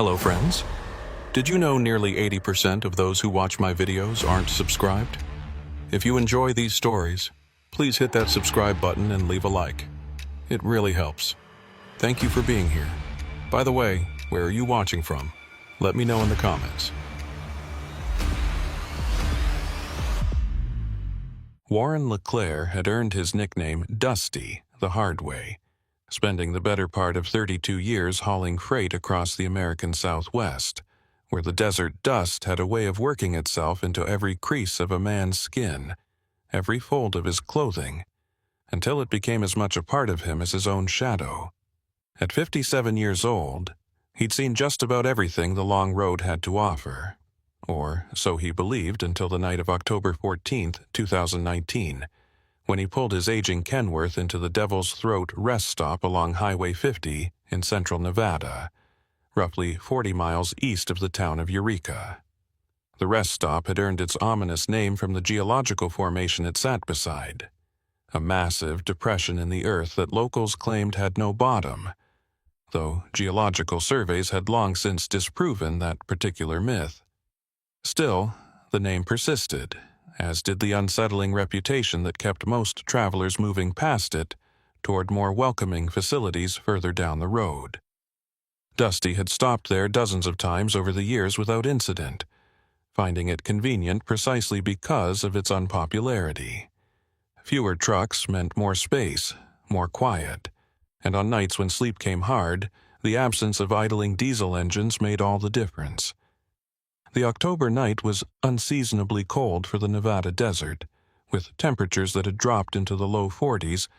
Hello friends. Did you know nearly 80% of those who watch my videos aren't subscribed? If you enjoy these stories, please hit that subscribe button and leave a like. It really helps. Thank you for being here. By the way, where are you watching from? Let me know in the comments. Warren LeClaire had earned his nickname Dusty the hard way, spending the better part of 32 years hauling freight across the American Southwest, where the desert dust had a way of working itself into every crease of a man's skin, every fold of his clothing, until it became as much a part of him as his own shadow. At 57 years old, he'd seen just about everything the long road had to offer, or so he believed until the night of October 14, 2019, when he pulled his aging Kenworth into the Devil's Throat rest stop along Highway 50 in central Nevada, roughly 40 miles east of the town of Eureka. The rest stop had earned its ominous name from the geological formation it sat beside, a massive depression in the earth that locals claimed had no bottom, though geological surveys had long since disproven that particular myth. Still, the name persisted, as did the unsettling reputation that kept most travelers moving past it toward more welcoming facilities further down the road. Dusty had stopped there dozens of times over the years without incident, finding it convenient precisely because of its unpopularity. Fewer trucks meant more space, more quiet, and on nights when sleep came hard, the absence of idling diesel engines made all the difference. The October night was unseasonably cold for the Nevada desert, with temperatures that had dropped into the low 40s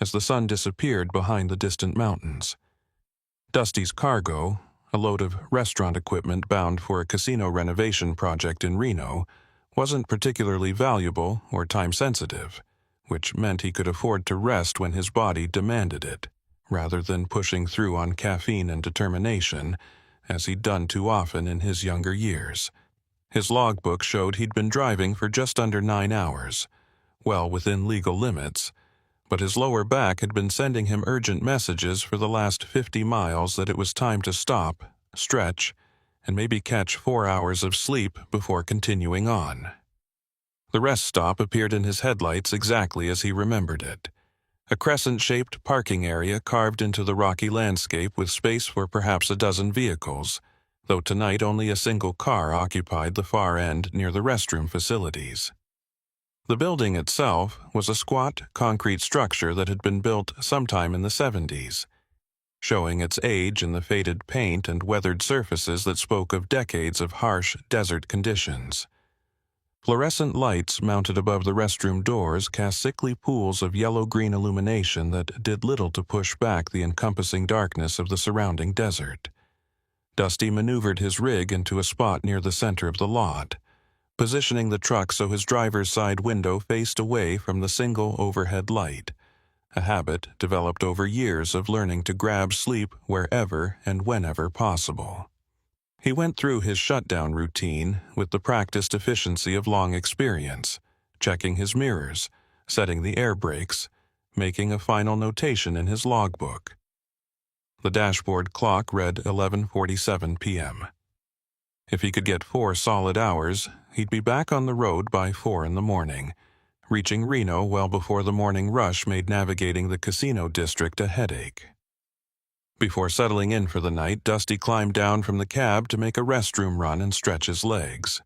as the sun disappeared behind the distant mountains. Dusty's cargo, a load of restaurant equipment bound for a casino renovation project in Reno, wasn't particularly valuable or time-sensitive, which meant he could afford to rest when his body demanded it, rather than pushing through on caffeine and determination, as he'd done too often in his younger years. His logbook showed he'd been driving for just under 9 hours, well within legal limits, but his lower back had been sending him urgent messages for the last 50 miles that it was time to stop, stretch, and maybe catch 4 hours of sleep before continuing on. The rest stop appeared in his headlights exactly as he remembered it. A crescent-shaped parking area carved into the rocky landscape with space for perhaps a dozen vehicles, though tonight only a single car occupied the far end near the restroom facilities. The building itself was a squat, concrete structure that had been built sometime in the 70s, showing its age in the faded paint and weathered surfaces that spoke of decades of harsh desert conditions. Fluorescent lights mounted above the restroom doors cast sickly pools of yellow-green illumination that did little to push back the encompassing darkness of the surrounding desert. Dusty maneuvered his rig into a spot near the center of the lot, positioning the truck so his driver's side window faced away from the single overhead light, a habit developed over years of learning to grab sleep wherever and whenever possible. He went through his shutdown routine with the practiced efficiency of long experience, checking his mirrors, setting the air brakes, making a final notation in his logbook. The dashboard clock read 11:47 p.m. If he could get 4 solid hours, he'd be back on the road by 4 in the morning, reaching Reno well before the morning rush made navigating the casino district a headache. Before settling in for the night, Dusty climbed down from the cab to make a restroom run and stretch his legs.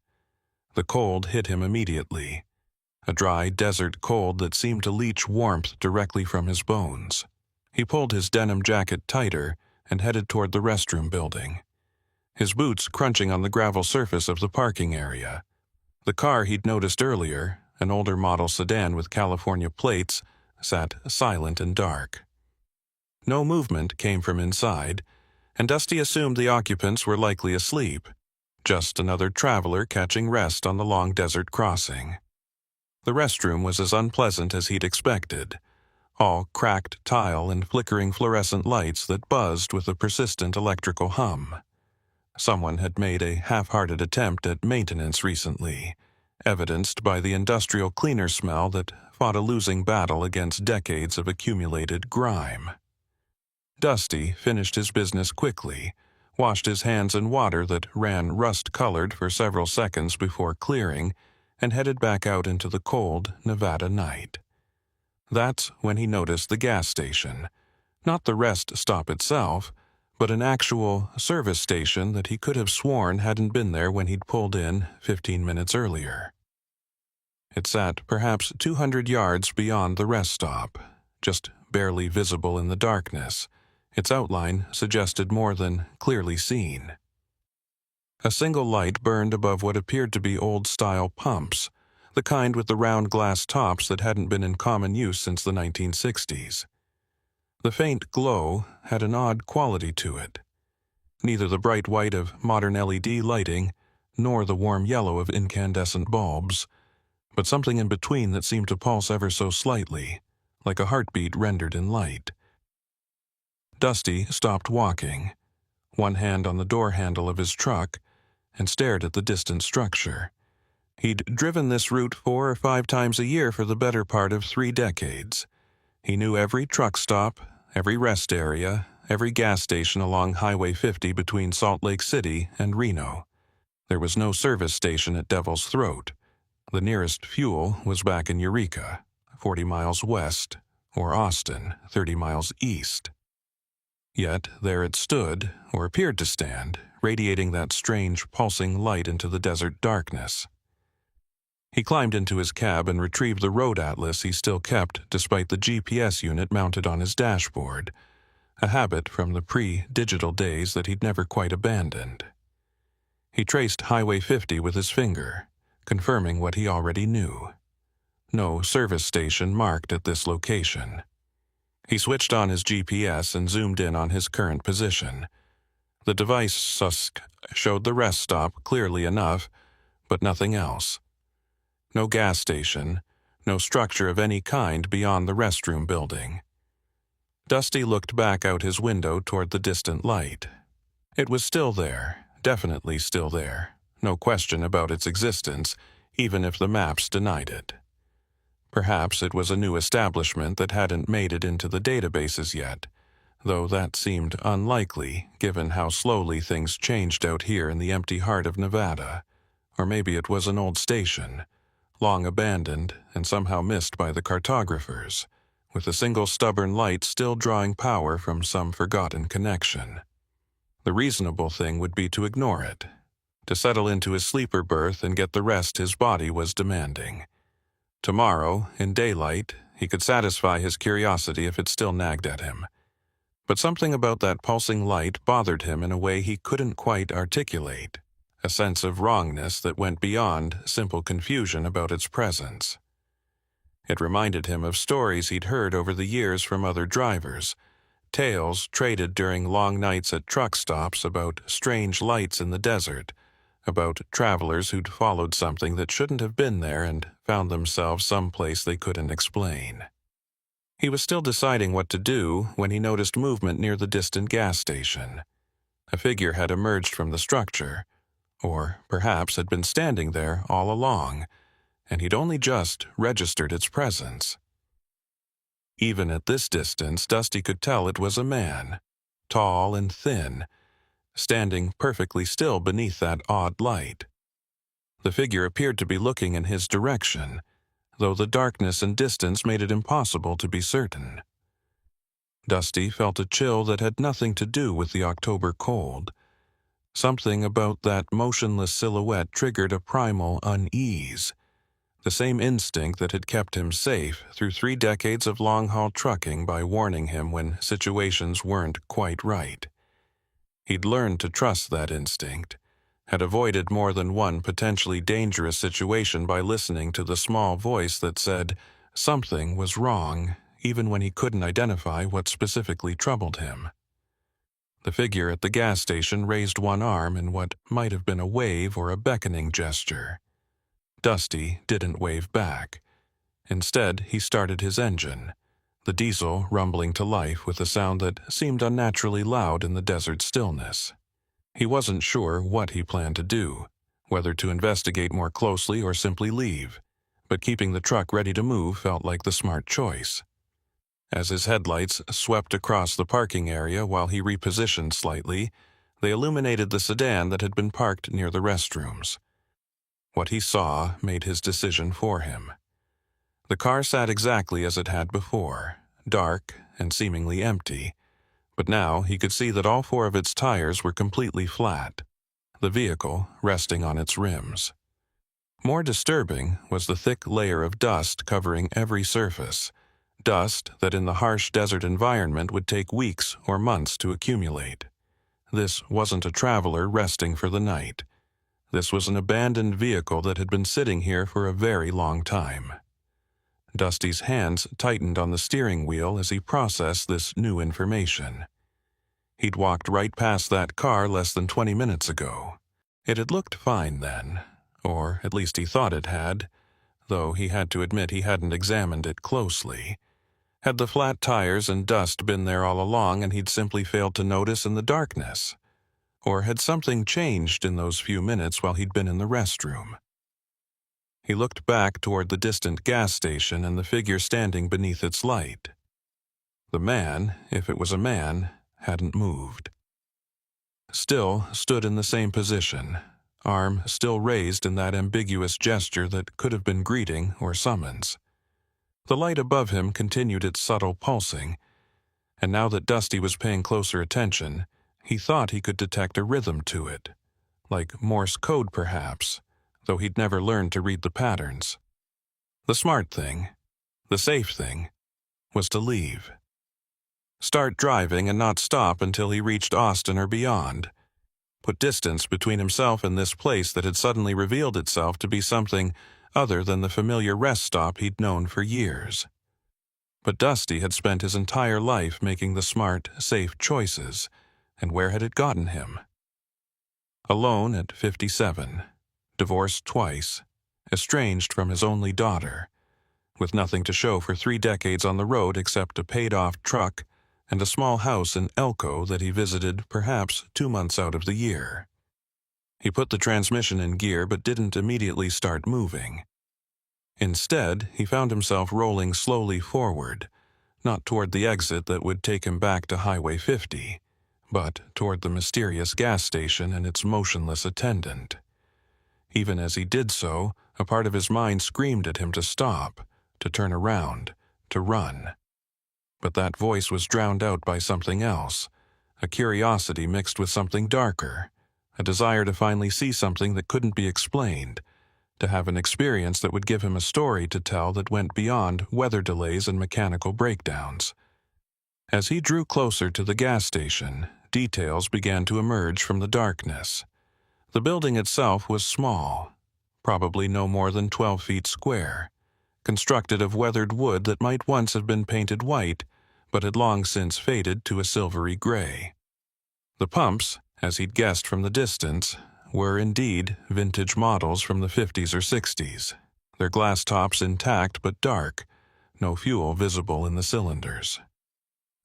The cold hit him immediately, a dry desert cold that seemed to leach warmth directly from his bones. He pulled his denim jacket tighter and headed toward the restroom building, his boots crunching on the gravel surface of the parking area. The car he'd noticed earlier, an older model sedan with California plates, sat silent and dark. No movement came from inside, and Dusty assumed the occupants were likely asleep, just another traveler catching rest on the long desert crossing. The restroom was as unpleasant as he'd expected, all cracked tile and flickering fluorescent lights that buzzed with a persistent electrical hum. Someone had made a half-hearted attempt at maintenance recently, evidenced by the industrial cleaner smell that fought a losing battle against decades of accumulated grime. Dusty finished his business quickly, washed his hands in water that ran rust-colored for several seconds before clearing, and headed back out into the cold Nevada night. That's when he noticed the gas station, not the rest stop itself, but an actual service station that he could have sworn hadn't been there when he'd pulled in 15 minutes earlier. It sat perhaps 200 yards beyond the rest stop, just barely visible in the darkness. Its outline suggested more than clearly seen. A single light burned above what appeared to be old-style pumps, the kind with the round glass tops that hadn't been in common use since the 1960s. The faint glow had an odd quality to it. Neither the bright white of modern LED lighting, nor the warm yellow of incandescent bulbs, but something in between that seemed to pulse ever so slightly, like a heartbeat rendered in light. Dusty stopped walking, one hand on the door handle of his truck, and stared at the distant structure. He'd driven this route 4 or 5 times a year for the better part of 3 decades. He knew every truck stop, every rest area, every gas station along Highway 50 between Salt Lake City and Reno. There was no service station at Devil's Throat. The nearest fuel was back in Eureka, 40 miles west, or Austin, 30 miles east. Yet there it stood, or appeared to stand, radiating that strange, pulsing light into the desert darkness. He climbed into his cab and retrieved the road atlas he still kept despite the GPS unit mounted on his dashboard, a habit from the pre-digital days that he'd never quite abandoned. He traced Highway 50 with his finger, confirming what he already knew. No service station marked at this location. He switched on his GPS and zoomed in on his current position. The device showed the rest stop clearly enough, but nothing else. No gas station, no structure of any kind beyond the restroom building. Dusty looked back out his window toward the distant light. It was still there, definitely still there. No question about its existence, even if the maps denied it. Perhaps it was a new establishment that hadn't made it into the databases yet, though that seemed unlikely given how slowly things changed out here in the empty heart of Nevada. Or maybe it was an old station, long abandoned and somehow missed by the cartographers, with a single stubborn light still drawing power from some forgotten connection. The reasonable thing would be to ignore it, to settle into his sleeper berth and get the rest his body was demanding. Tomorrow, in daylight, he could satisfy his curiosity if it still nagged at him. But something about that pulsing light bothered him in a way he couldn't quite articulate, a sense of wrongness that went beyond simple confusion about its presence. It reminded him of stories he'd heard over the years from other drivers, tales traded during long nights at truck stops about strange lights in the desert, about travelers who'd followed something that shouldn't have been there and found themselves someplace they couldn't explain. He was still deciding what to do when he noticed movement near the distant gas station. A figure had emerged from the structure, or perhaps had been standing there all along, and he'd only just registered its presence. Even at this distance, Dusty could tell it was a man, tall and thin, standing perfectly still beneath that odd light. The figure appeared to be looking in his direction, though the darkness and distance made it impossible to be certain. Dusty felt a chill that had nothing to do with the October cold. Something about that motionless silhouette triggered a primal unease, the same instinct that had kept him safe through 3 decades of long-haul trucking by warning him when situations weren't quite right. He'd learned to trust that instinct, had avoided more than one potentially dangerous situation by listening to the small voice that said something was wrong, even when he couldn't identify what specifically troubled him. The figure at the gas station raised one arm in what might have been a wave or a beckoning gesture. Dusty didn't wave back. Instead, he started his engine, the diesel rumbling to life with a sound that seemed unnaturally loud in the desert stillness. He wasn't sure what he planned to do, whether to investigate more closely or simply leave, but keeping the truck ready to move felt like the smart choice. As his headlights swept across the parking area while he repositioned slightly, They illuminated the sedan that had been parked near the restrooms. What he saw made his decision for him. The car sat exactly as it had before, dark and seemingly empty, but now he could see that all four of its tires were completely flat, the vehicle resting on its rims. More disturbing was the thick layer of dust covering every surface, dust that in the harsh desert environment would take weeks or months to accumulate. This wasn't a traveler resting for the night. This was an abandoned vehicle that had been sitting here for a very long time. Dusty's hands tightened on the steering wheel as he processed this new information. He'd walked right past that car less than 20 minutes ago. It had looked fine then, or at least he thought it had, though he had to admit he hadn't examined it closely. Had the flat tires and dust been there all along and he'd simply failed to notice in the darkness? Or had something changed in those few minutes while he'd been in the restroom? He looked back toward the distant gas station and the figure standing beneath its light. The man, if it was a man, hadn't moved. Still stood in the same position, arm still raised in that ambiguous gesture that could have been greeting or summons. The light above him continued its subtle pulsing, and now that Dusty was paying closer attention, he thought he could detect a rhythm to it, like Morse code perhaps, though he'd never learned to read the patterns. The smart thing, the safe thing, was to leave. Start driving and not stop until he reached Austin or beyond. Put distance between himself and this place that had suddenly revealed itself to be something other than the familiar rest stop he'd known for years. But Dusty had spent his entire life making the smart, safe choices, and where had it gotten him? Alone at 57, divorced twice, estranged from his only daughter, with nothing to show for 3 decades on the road except a paid-off truck and a small house in Elko that he visited perhaps 2 months out of the year. He put the transmission in gear but didn't immediately start moving. Instead, he found himself rolling slowly forward, not toward the exit that would take him back to Highway 50, but toward the mysterious gas station and its motionless attendant. Even as he did so, a part of his mind screamed at him to stop, to turn around, to run. But that voice was drowned out by something else, a curiosity mixed with something darker, a desire to finally see something that couldn't be explained, to have an experience that would give him a story to tell that went beyond weather delays and mechanical breakdowns. As he drew closer to the gas station, details began to emerge from the darkness. The building itself was small, probably no more than 12 feet square, constructed of weathered wood that might once have been painted white, but had long since faded to a silvery gray. The pumps, as he'd guessed from the distance, were indeed vintage models from the 50s or 60s, their glass tops intact but dark, no fuel visible in the cylinders.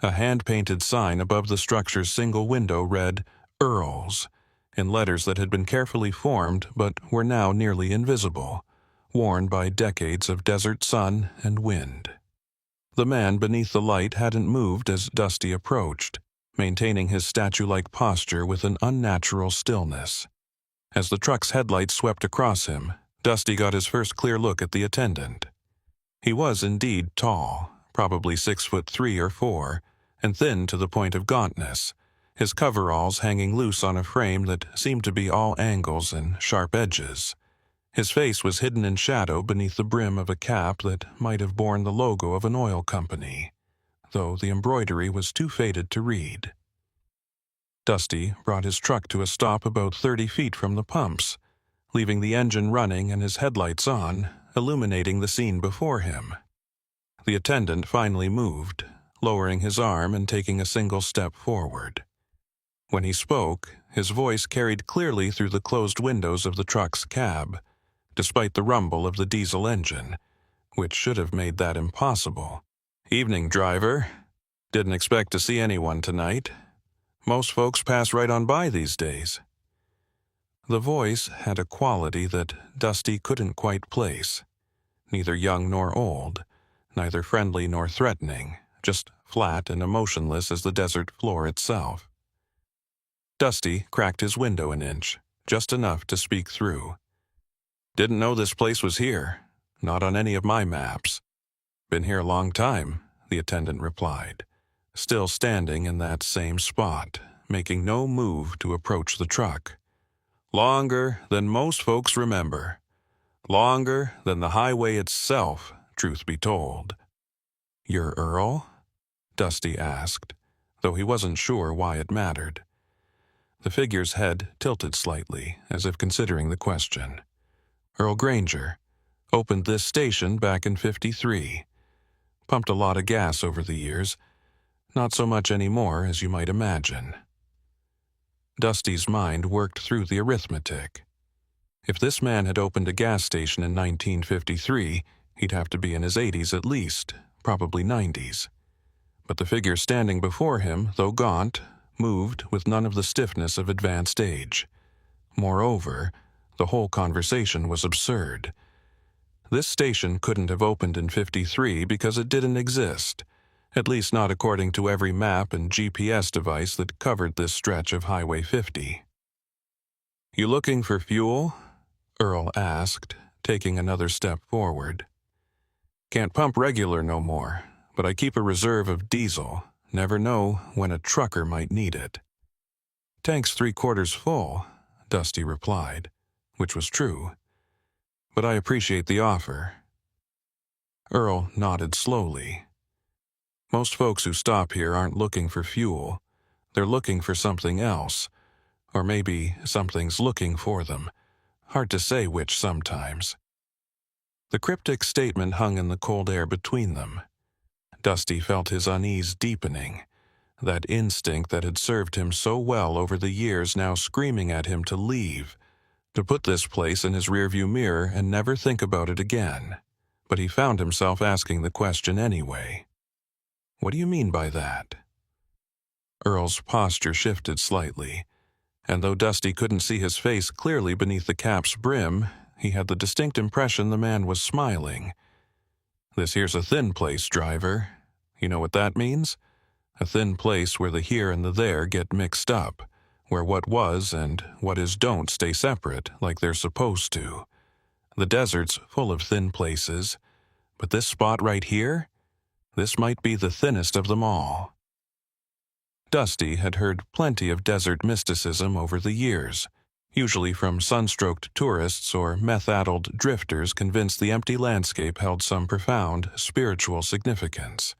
A hand-painted sign above the structure's single window read, "Earls," in letters that had been carefully formed but were now nearly invisible, worn by decades of desert sun and wind. The man beneath the light hadn't moved as Dusty approached, maintaining his statue-like posture with an unnatural stillness. As the truck's headlights swept across him, Dusty got his first clear look at the attendant. He was indeed tall, probably 6'3" or 4, and thin to the point of gauntness, his coveralls hanging loose on a frame that seemed to be all angles and sharp edges. His face was hidden in shadow beneath the brim of a cap that might have borne the logo of an oil company, though the embroidery was too faded to read. Dusty brought his truck to a stop about 30 feet from the pumps, leaving the engine running and his headlights on, illuminating the scene before him. The attendant finally moved, lowering his arm and taking a single step forward. When he spoke, his voice carried clearly through the closed windows of the truck's cab, despite the rumble of the diesel engine, which should have made that impossible. "Evening, driver. Didn't expect to see anyone tonight. Most folks pass right on by these days." The voice had a quality that Dusty couldn't quite place. Neither young nor old, neither friendly nor threatening, just flat and emotionless as the desert floor itself. Dusty cracked his window an inch, just enough to speak through. "Didn't know this place was here. Not on any of my maps." "Been here a long time," the attendant replied, still standing in that same spot, making no move to approach the truck. "Longer than most folks remember. Longer than the highway itself, truth be told." "You're Earl?" Dusty asked, though he wasn't sure why it mattered. The figure's head tilted slightly, as if considering the question. "Earl Granger. Opened this station back in '53. Pumped a lot of gas over the years. Not so much anymore, as you might imagine." Dusty's mind worked through the arithmetic. If this man had opened a gas station in 1953, he'd have to be in his 80s at least, probably 90s. But the figure standing before him, though gaunt, moved with none of the stiffness of advanced age. Moreover, the whole conversation was absurd. This station couldn't have opened in '53 because it didn't exist, at least not according to every map and GPS device that covered this stretch of Highway 50. "You looking for fuel?" Earl asked, taking another step forward. "Can't pump regular no more, but I keep a reserve of diesel. Never know when a trucker might need it." "Tank's 3/4 full," Dusty replied, which was true. "But I appreciate the offer." Earl nodded slowly. Most folks who stop here aren't looking for fuel. They're looking for something else. Or maybe something's looking for them. Hard to say which sometimes. The cryptic statement hung in the cold air between them. Dusty felt his unease deepening, that instinct that had served him so well over the years now screaming at him to leave, to put this place in his rearview mirror and never think about it again. But he found himself asking the question anyway. "What do you mean by that?" Earl's posture shifted slightly, and though Dusty couldn't see his face clearly beneath the cap's brim, he had the distinct impression the man was smiling. "This here's a thin place, driver. You know what that means? A thin place where the here and the there get mixed up, where what was and what is don't stay separate like they're supposed to. The desert's full of thin places, but this spot right here, this might be the thinnest of them all." Dusty had heard plenty of desert mysticism over the years, usually from sunstroked tourists or meth-addled drifters convinced the empty landscape held some profound spiritual significance.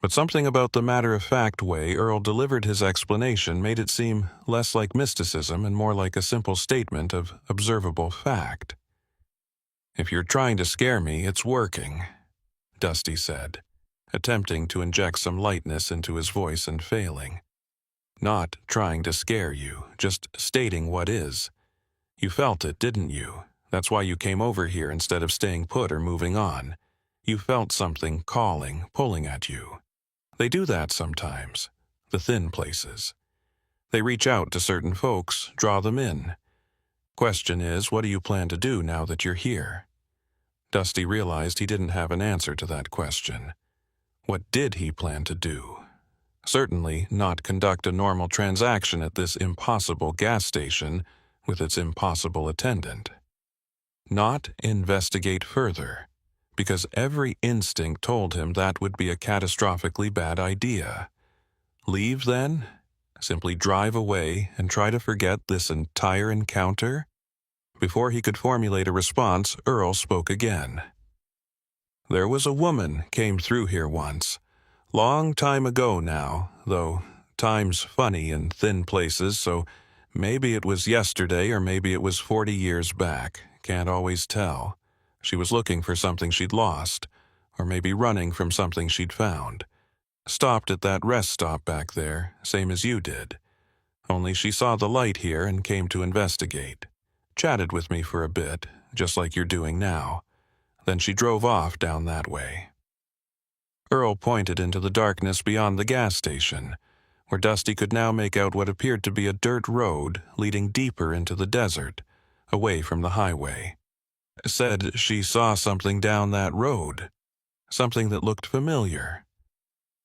But something about the matter-of-fact way Earl delivered his explanation made it seem less like mysticism and more like a simple statement of observable fact. "If you're trying to scare me, it's working," Dusty said, attempting to inject some lightness into his voice and failing. "Not trying to scare you, just stating what is. You felt it, didn't you? That's why you came over here instead of staying put or moving on. You felt something calling, pulling at you. They do that sometimes, the thin places. They reach out to certain folks, draw them in. Question is, what do you plan to do now that you're here?" Dusty realized he didn't have an answer to that question. What did he plan to do? Certainly not conduct a normal transaction at this impossible gas station with its impossible attendant. Not investigate further, because every instinct told him that would be a catastrophically bad idea. Leave, then? Simply drive away and try to forget this entire encounter? Before he could formulate a response, Earl spoke again. "There was a woman came through here once. Long time ago now, though time's funny in thin places, so maybe it was yesterday or maybe it was 40 years back. Can't always tell. She was looking for something she'd lost, or maybe running from something she'd found. Stopped at that rest stop back there, same as you did. Only she saw the light here and came to investigate. Chatted with me for a bit, just like you're doing now. Then she drove off down that way." Earl pointed into the darkness beyond the gas station, where Dusty could now make out what appeared to be a dirt road leading deeper into the desert, away from the highway. "Said she saw something down that road. Something that looked familiar.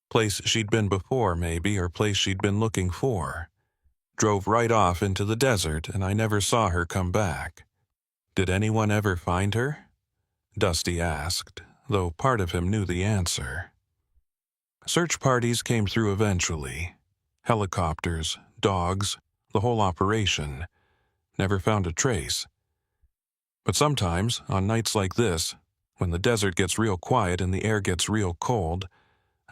Place she'd been before, maybe, or place she'd been looking for. drove right off into the desert and I never saw her come back. Did anyone ever find her? Dusty asked, though part of him knew the answer. Search parties came through eventually. Helicopters, dogs, the whole operation. Never found a trace. But sometimes, on nights like this, when the desert gets real quiet and the air gets real cold,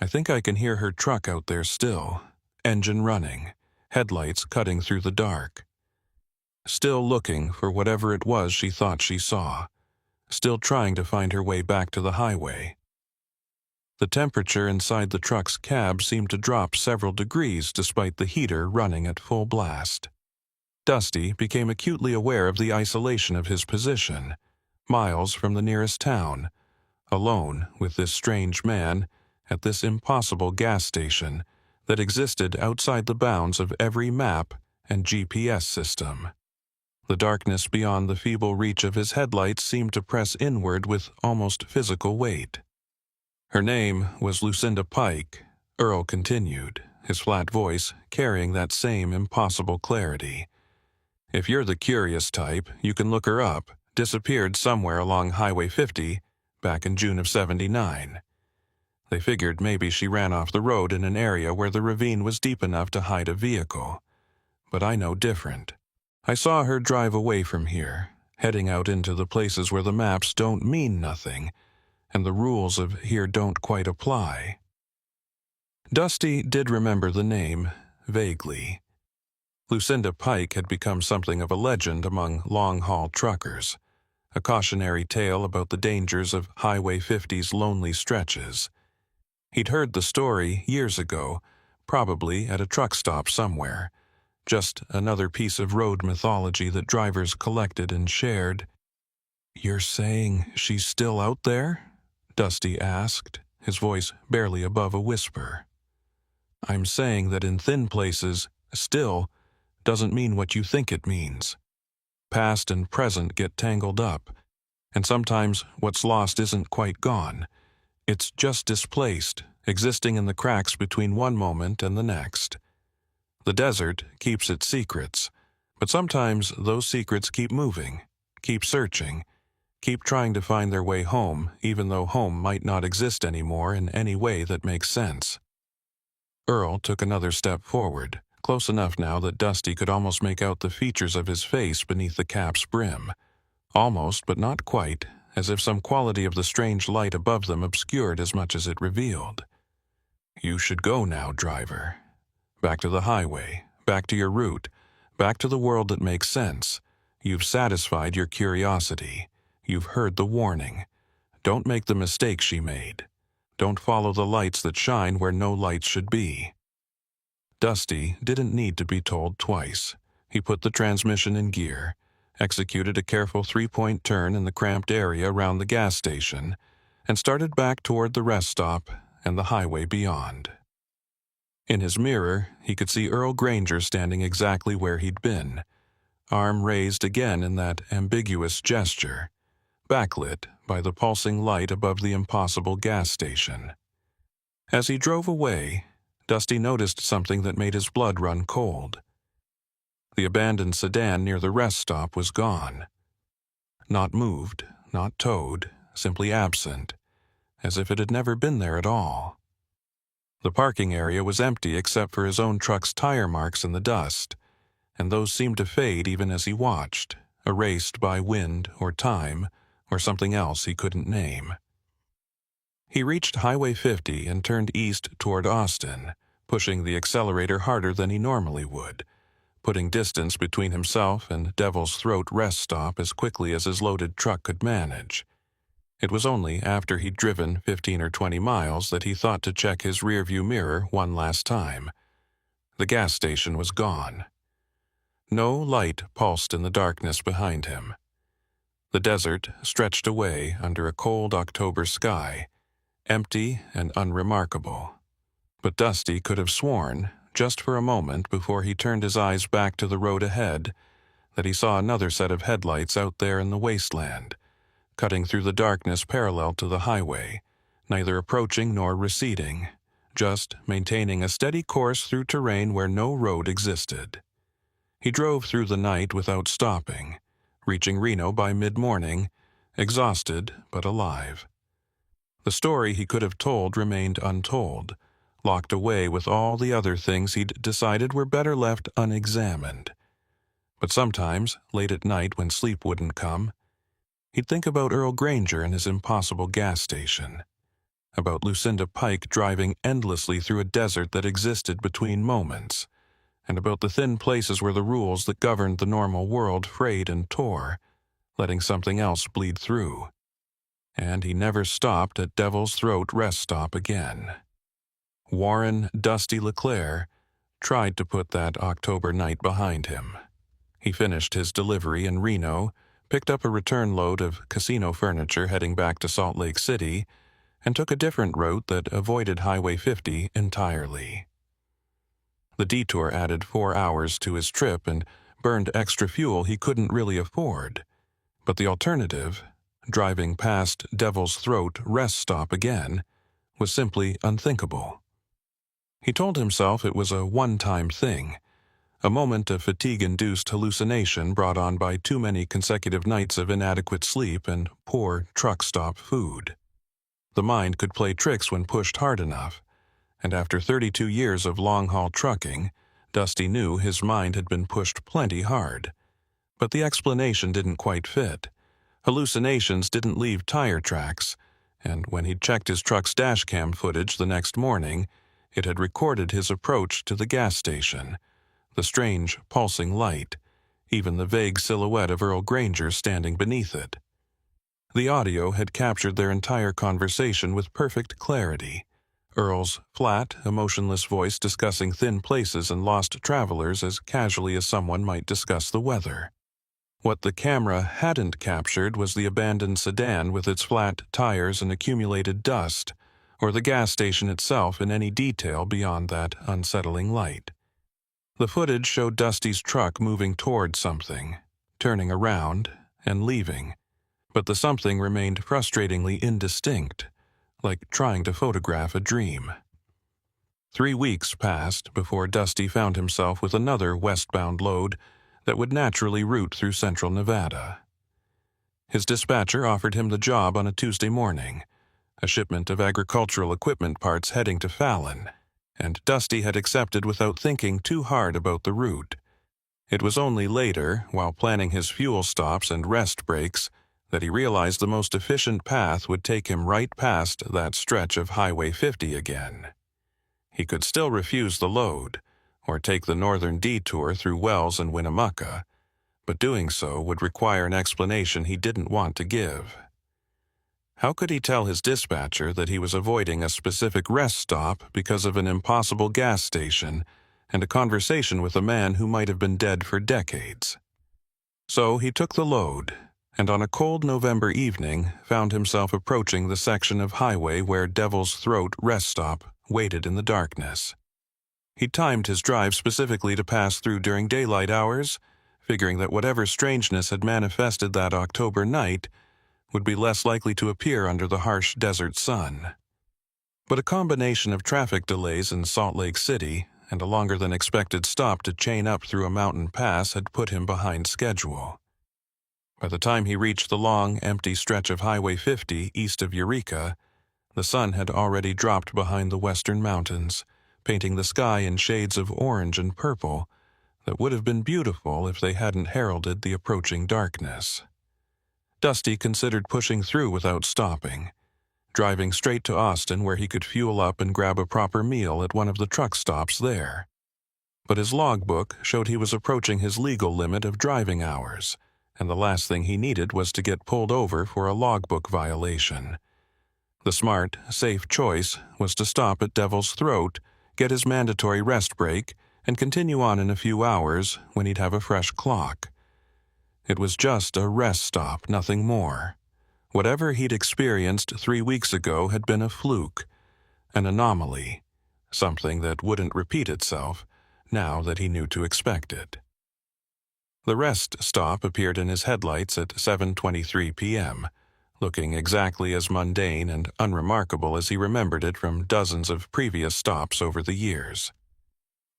I think I can hear her truck out there still, engine running, headlights cutting through the dark. Still looking for whatever it was she thought she saw, still trying to find her way back to the highway. The temperature inside the truck's cab seemed to drop several degrees despite the heater running at full blast. Dusty became acutely aware of the isolation of his position, miles from the nearest town, alone with this strange man at this impossible gas station that existed outside the bounds of every map and GPS system. The darkness beyond the feeble reach of his headlights seemed to press inward with almost physical weight. Her name was Lucinda Pike, Earl continued, his flat voice carrying that same impossible clarity. If you're the curious type, you can look her up. Disappeared somewhere along Highway 50 back in June of '79. They figured maybe she ran off the road in an area where the ravine was deep enough to hide a vehicle. But I know different. I saw her drive away from here, heading out into the places where the maps don't mean nothing, and the rules of here don't quite apply. Dusty did remember the name, vaguely. Lucinda Pike had become something of a legend among long-haul truckers, a cautionary tale about the dangers of Highway 50's lonely stretches. He'd heard the story years ago, probably at a truck stop somewhere, just another piece of road mythology that drivers collected and shared. "You're saying she's still out there?" Dusty asked, his voice barely above a whisper. "I'm saying that in thin places, still doesn't mean what you think it means. Past and present get tangled up, and sometimes what's lost isn't quite gone. It's just displaced, existing in the cracks between one moment and the next. The desert keeps its secrets, but sometimes those secrets keep moving, keep searching, keep trying to find their way home, even though home might not exist anymore in any way that makes sense." Earl took another step forward, close enough now that Dusty could almost make out the features of his face beneath the cap's brim. Almost, but not quite, as if some quality of the strange light above them obscured as much as it revealed. "You should go now, driver. Back to the highway, back to your route, back to the world that makes sense. You've satisfied your curiosity. You've heard the warning. Don't make the mistake she made. Don't follow the lights that shine where no lights should be." Dusty didn't need to be told twice. He put the transmission in gear, executed a careful three-point turn in the cramped area around the gas station, and started back toward the rest stop and the highway beyond. In his mirror, he could see Earl Granger standing exactly where he'd been, arm raised again in that ambiguous gesture, backlit by the pulsing light above the impossible gas station. As he drove away, Dusty noticed something that made his blood run cold. The abandoned sedan near the rest stop was gone. Not moved, not towed, simply absent, as if it had never been there at all. The parking area was empty except for his own truck's tire marks in the dust, and those seemed to fade even as he watched, erased by wind or time or something else he couldn't name. He reached Highway 50 and turned east toward Austin, pushing the accelerator harder than he normally would, putting distance between himself and Devil's Throat rest stop as quickly as his loaded truck could manage. It was only after he'd driven 15 or 20 miles that he thought to check his rearview mirror one last time. The gas station was gone. No light pulsed in the darkness behind him. The desert stretched away under a cold October sky, empty and unremarkable. But Dusty could have sworn, just for a moment before he turned his eyes back to the road ahead, that he saw another set of headlights out there in the wasteland, cutting through the darkness parallel to the highway, neither approaching nor receding, just maintaining a steady course through terrain where no road existed. He drove through the night without stopping, reaching Reno by mid-morning, exhausted but alive. The story he could have told remained untold, locked away with all the other things he'd decided were better left unexamined. But sometimes, late at night when sleep wouldn't come, he'd think about Earl Granger and his impossible gas station, about Lucinda Pike driving endlessly through a desert that existed between moments, and about the thin places where the rules that governed the normal world frayed and tore, letting something else bleed through. And he never stopped at Devil's Throat rest stop again. Warren Dusty LeClaire tried to put that October night behind him. He finished his delivery in Reno, picked up a return load of casino furniture heading back to Salt Lake City, and took a different route that avoided Highway 50 entirely. The detour added 4 hours to his trip and burned extra fuel he couldn't really afford. But the alternative, driving past Devil's Throat rest stop again, was simply unthinkable. He told himself it was a one-time thing, a moment of fatigue-induced hallucination brought on by too many consecutive nights of inadequate sleep and poor truck stop food. The mind could play tricks when pushed hard enough, and after 32 years of long-haul trucking, Dusty knew his mind had been pushed plenty hard. But the explanation didn't quite fit. Hallucinations didn't leave tire tracks, and when he'd checked his truck's dashcam footage the next morning, it had recorded his approach to the gas station, the strange, pulsing light, even the vague silhouette of Earl Granger standing beneath it. The audio had captured their entire conversation with perfect clarity. Earl's flat, emotionless voice discussing thin places and lost travelers as casually as someone might discuss the weather. What the camera hadn't captured was the abandoned sedan with its flat tires and accumulated dust, or the gas station itself in any detail beyond that unsettling light. The footage showed Dusty's truck moving toward something, turning around, and leaving, but the something remained frustratingly indistinct, like trying to photograph a dream. 3 weeks passed before Dusty found himself with another westbound load that would naturally route through central Nevada. His dispatcher offered him the job on a Tuesday morning, a shipment of agricultural equipment parts heading to Fallon, and Dusty had accepted without thinking too hard about the route. It was only later, while planning his fuel stops and rest breaks, that he realized the most efficient path would take him right past that stretch of Highway 50 again. He could still refuse the load, or take the northern detour through Wells and Winnemucca, but doing so would require an explanation he didn't want to give. How could he tell his dispatcher that he was avoiding a specific rest stop because of an impossible gas station and a conversation with a man who might have been dead for decades? So he took the load, and on a cold November evening found himself approaching the section of highway where Devil's Throat rest stop waited in the darkness. He timed his drive specifically to pass through during daylight hours, figuring that whatever strangeness had manifested that October night would be less likely to appear under the harsh desert sun. But a combination of traffic delays in Salt Lake City and a longer-than-expected stop to chain up through a mountain pass had put him behind schedule. By the time he reached the long, empty stretch of Highway 50 east of Eureka, the sun had already dropped behind the western mountains, painting the sky in shades of orange and purple that would have been beautiful if they hadn't heralded the approaching darkness. Dusty considered pushing through without stopping, driving straight to Austin where he could fuel up and grab a proper meal at one of the truck stops there. But his logbook showed he was approaching his legal limit of driving hours, and the last thing he needed was to get pulled over for a logbook violation. The smart, safe choice was to stop at Devil's Throat, get his mandatory rest break, and continue on in a few hours when he'd have a fresh clock. It was just a rest stop, nothing more. Whatever he'd experienced 3 weeks ago had been a fluke, an anomaly, something that wouldn't repeat itself now that he knew to expect it. The rest stop appeared in his headlights at 7:23 p.m., looking exactly as mundane and unremarkable as he remembered it from dozens of previous stops over the years.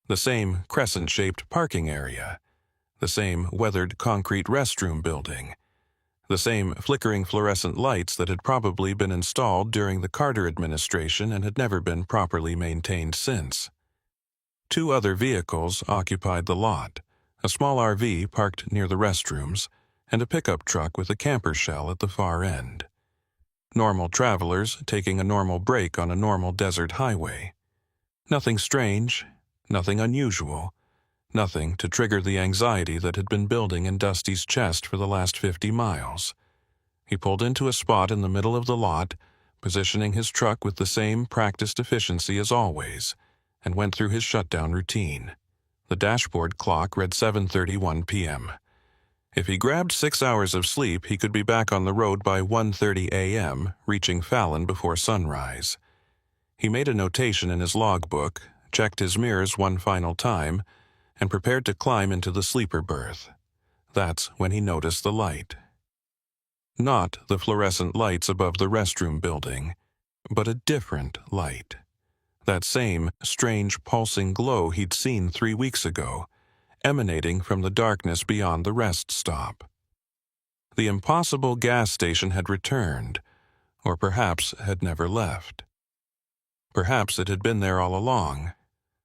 The same crescent-shaped parking area, the same weathered concrete restroom building, the same flickering fluorescent lights that had probably been installed during the Carter administration and had never been properly maintained since. 2 other vehicles occupied the lot, a small RV parked near the restrooms, and a pickup truck with a camper shell at the far end. Normal travelers taking a normal break on a normal desert highway. Nothing strange, nothing unusual, nothing to trigger the anxiety that had been building in Dusty's chest for the last 50 miles. He pulled into a spot in the middle of the lot, positioning his truck with the same practiced efficiency as always, and went through his shutdown routine. The dashboard clock read 7:31 p.m. If he grabbed 6 hours of sleep, he could be back on the road by 1:30 a.m., reaching Fallon before sunrise. He made a notation in his logbook, checked his mirrors one final time, and prepared to climb into the sleeper berth. That's when he noticed the light. Not the fluorescent lights above the restroom building, but a different light. That same strange pulsing glow he'd seen 3 weeks ago, emanating from the darkness beyond the rest stop. The impossible gas station had returned, or perhaps had never left. Perhaps it had been there all along,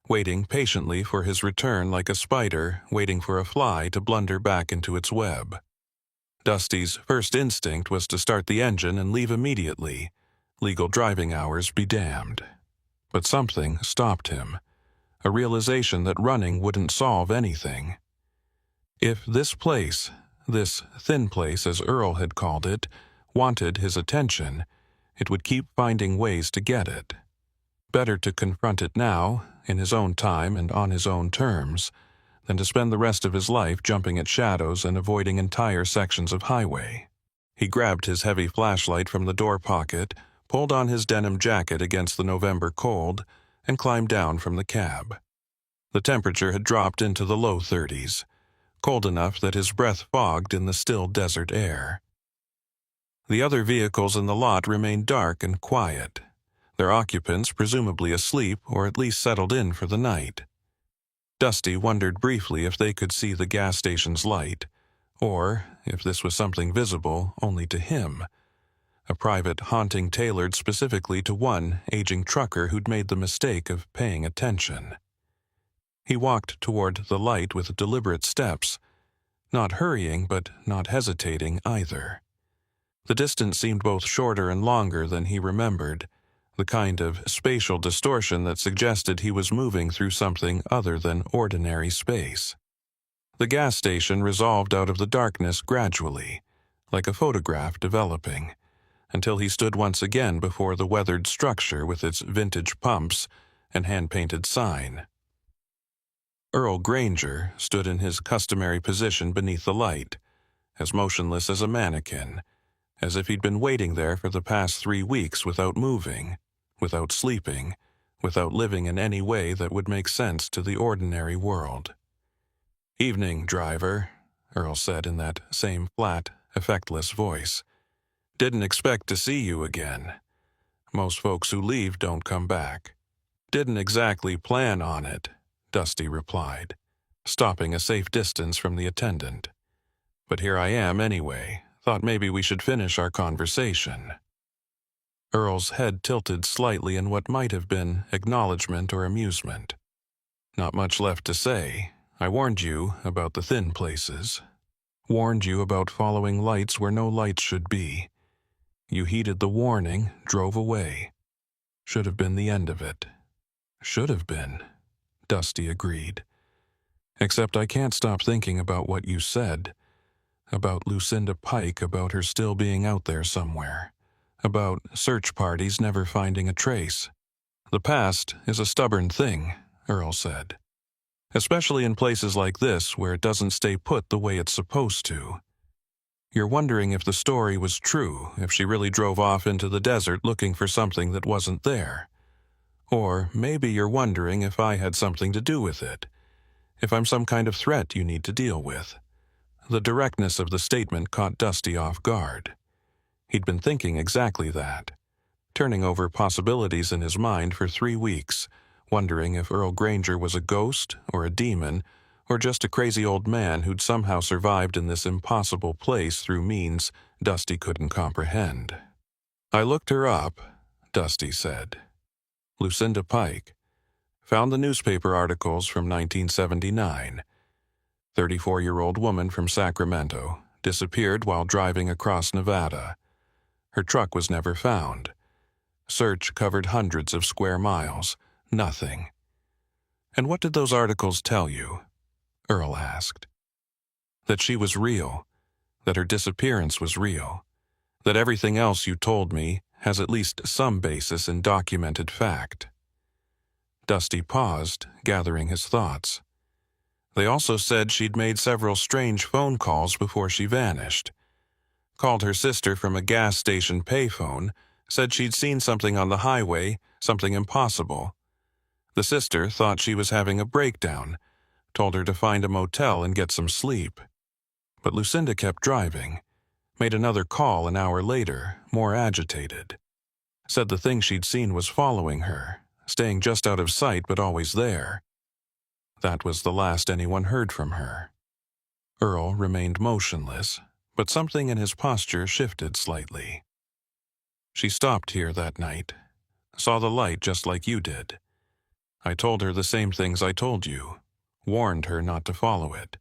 waiting patiently for his return like a spider waiting for a fly to blunder back into its web. Dusty's first instinct was to start the engine and leave immediately, legal driving hours be damned. But something stopped him, a realization that running wouldn't solve anything. If this place, this thin place as Earl had called it, wanted his attention, it would keep finding ways to get it. Better to confront it now, in his own time and on his own terms, than to spend the rest of his life jumping at shadows and avoiding entire sections of highway. He grabbed his heavy flashlight from the door pocket, pulled on his denim jacket against the November cold, and climbed down from the cab. The temperature had dropped into the low 30s, cold enough that his breath fogged in the still desert air. The other vehicles in the lot remained dark and quiet, their occupants presumably asleep or at least settled in for the night. Dusty wondered briefly if they could see the gas station's light, or if this was something visible only to him, a private haunting tailored specifically to one aging trucker who'd made the mistake of paying attention. He walked toward the light with deliberate steps, not hurrying but not hesitating either. The distance seemed both shorter and longer than he remembered, the kind of spatial distortion that suggested he was moving through something other than ordinary space. The gas station resolved out of the darkness gradually, like a photograph developing, until he stood once again before the weathered structure with its vintage pumps and hand-painted sign. Earl Granger stood in his customary position beneath the light, as motionless as a mannequin, as if he'd been waiting there for the past 3 weeks without moving, without sleeping, without living in any way that would make sense to the ordinary world. "Evening, driver," Earl said in that same flat, effectless voice. "Didn't expect to see you again. Most folks who leave don't come back." "Didn't exactly plan on it," Dusty replied, stopping a safe distance from the attendant. "But here I am anyway. Thought maybe we should finish our conversation." Earl's head tilted slightly in what might have been acknowledgement or amusement. "Not much left to say. I warned you about the thin places. Warned you about following lights where no lights should be. You heeded the warning, drove away. Should have been the end of it." "Should have been," Dusty agreed. "Except I can't stop thinking about what you said. About Lucinda Pike, about her still being out there somewhere. About search parties never finding a trace. The past is a stubborn thing," Earl said. "Especially in places like this where it doesn't stay put the way it's supposed to. You're wondering if the story was true, if she really drove off into the desert looking for something that wasn't there. Or maybe you're wondering if I had something to do with it, if I'm some kind of threat you need to deal with." The directness of the statement caught Dusty off guard. He'd been thinking exactly that, turning over possibilities in his mind for 3 weeks, wondering if Earl Granger was a ghost or a demon, or just a crazy old man who'd somehow survived in this impossible place through means Dusty couldn't comprehend. "I looked her up," Dusty said. "Lucinda Pike. Found the newspaper articles from 1979. 34-year-old woman from Sacramento, disappeared while driving across Nevada. Her truck was never found. Search covered hundreds of square miles. Nothing." "And what did those articles tell you?" Earl asked. "That she was real. That her disappearance was real. That everything else you told me has at least some basis in documented fact." Dusty paused, gathering his thoughts. "They also said she'd made several strange phone calls before she vanished. Called her sister from a gas station payphone, said she'd seen something on the highway, something impossible. The sister thought she was having a breakdown, told her to find a motel and get some sleep. But Lucinda kept driving, made another call an hour later, more agitated. Said the thing she'd seen was following her, staying just out of sight but always there. That was the last anyone heard from her." Earl remained motionless, but something in his posture shifted slightly. "She stopped here that night. Saw the light just like you did. I told her the same things I told you. Warned her not to follow it.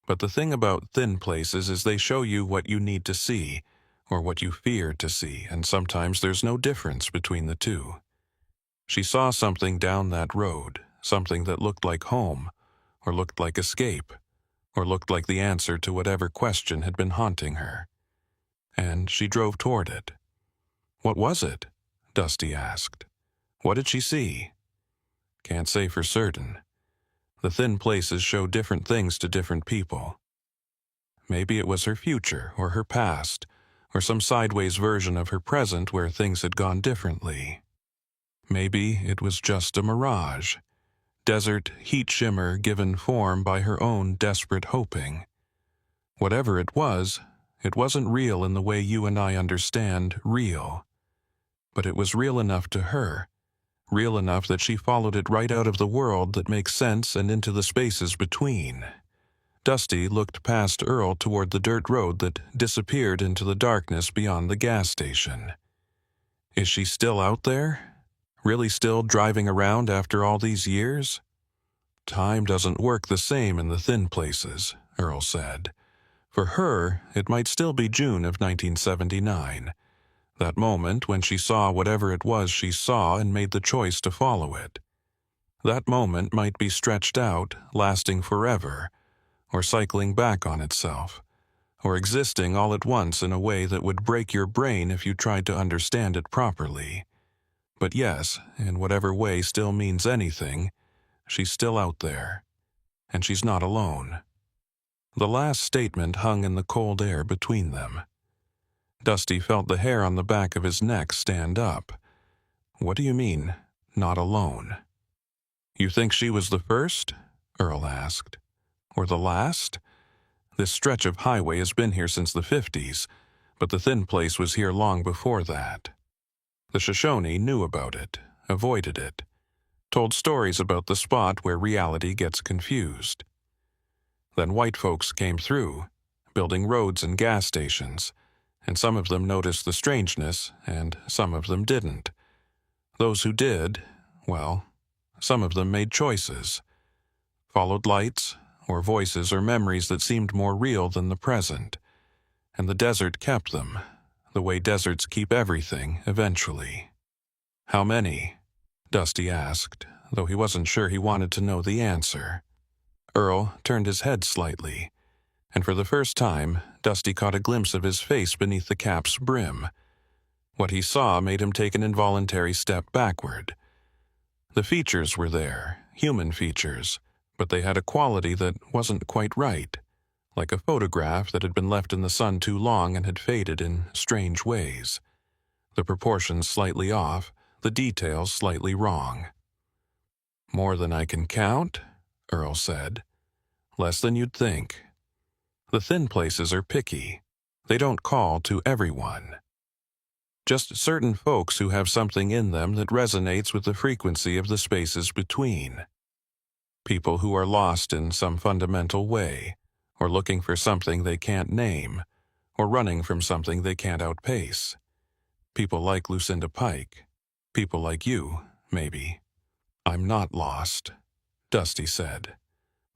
But the thing about thin places is they show you what you need to see, or what you fear to see, and sometimes there's no difference between the two. She saw something down that road, something that looked like home, or looked like escape, or looked like the answer to whatever question had been haunting her. And she drove toward it." "What was it?" Dusty asked. "What did she see?" "Can't say for certain. The thin places show different things to different people. Maybe it was her future or her past, or some sideways version of her present where things had gone differently. Maybe it was just a mirage, desert heat shimmer given form by her own desperate hoping. Whatever it wasn't real in the way you and I understand real. But it was real enough to her, real enough that she followed it right out of the world that makes sense and into the spaces between." Dusty looked past Earl toward the dirt road that disappeared into the darkness beyond the gas station. "Is she still out there? Really still driving around after all these years?" "Time doesn't work the same in the thin places," Earl said. "For her, it might still be June of 1979. That moment when she saw whatever it was she saw and made the choice to follow it. That moment might be stretched out, lasting forever, or cycling back on itself, or existing all at once in a way that would break your brain if you tried to understand it properly. But yes, in whatever way still means anything, she's still out there. And she's not alone." The last statement hung in the cold air between them. Dusty felt the hair on the back of his neck stand up. "What do you mean, not alone?" "You think she was the first?" Earl asked. "Or the last? This stretch of highway has been here since the 50s, but the thin place was here long before that. The Shoshone knew about it, avoided it, told stories about the spot where reality gets confused. Then white folks came through, building roads and gas stations, and some of them noticed the strangeness, and some of them didn't. Those who did, well, some of them made choices, followed lights, or voices or memories that seemed more real than the present, and the desert kept them, the way deserts keep everything eventually." "How many?" Dusty asked, though he wasn't sure he wanted to know the answer. Earl turned his head slightly, and for the first time, Dusty caught a glimpse of his face beneath the cap's brim. What he saw made him take an involuntary step backward. The features were there, human features, but they had a quality that wasn't quite right, like a photograph that had been left in the sun too long and had faded in strange ways. The proportions slightly off, the details slightly wrong. "More than I can count?" Earl said. "Less than you'd think. The thin places are picky. They don't call to everyone. Just certain folks who have something in them that resonates with the frequency of the spaces between." People who are lost in some fundamental way, or looking for something they can't name, or running from something they can't outpace. People like Lucinda Pike. People like you, maybe. "I'm not lost," Dusty said,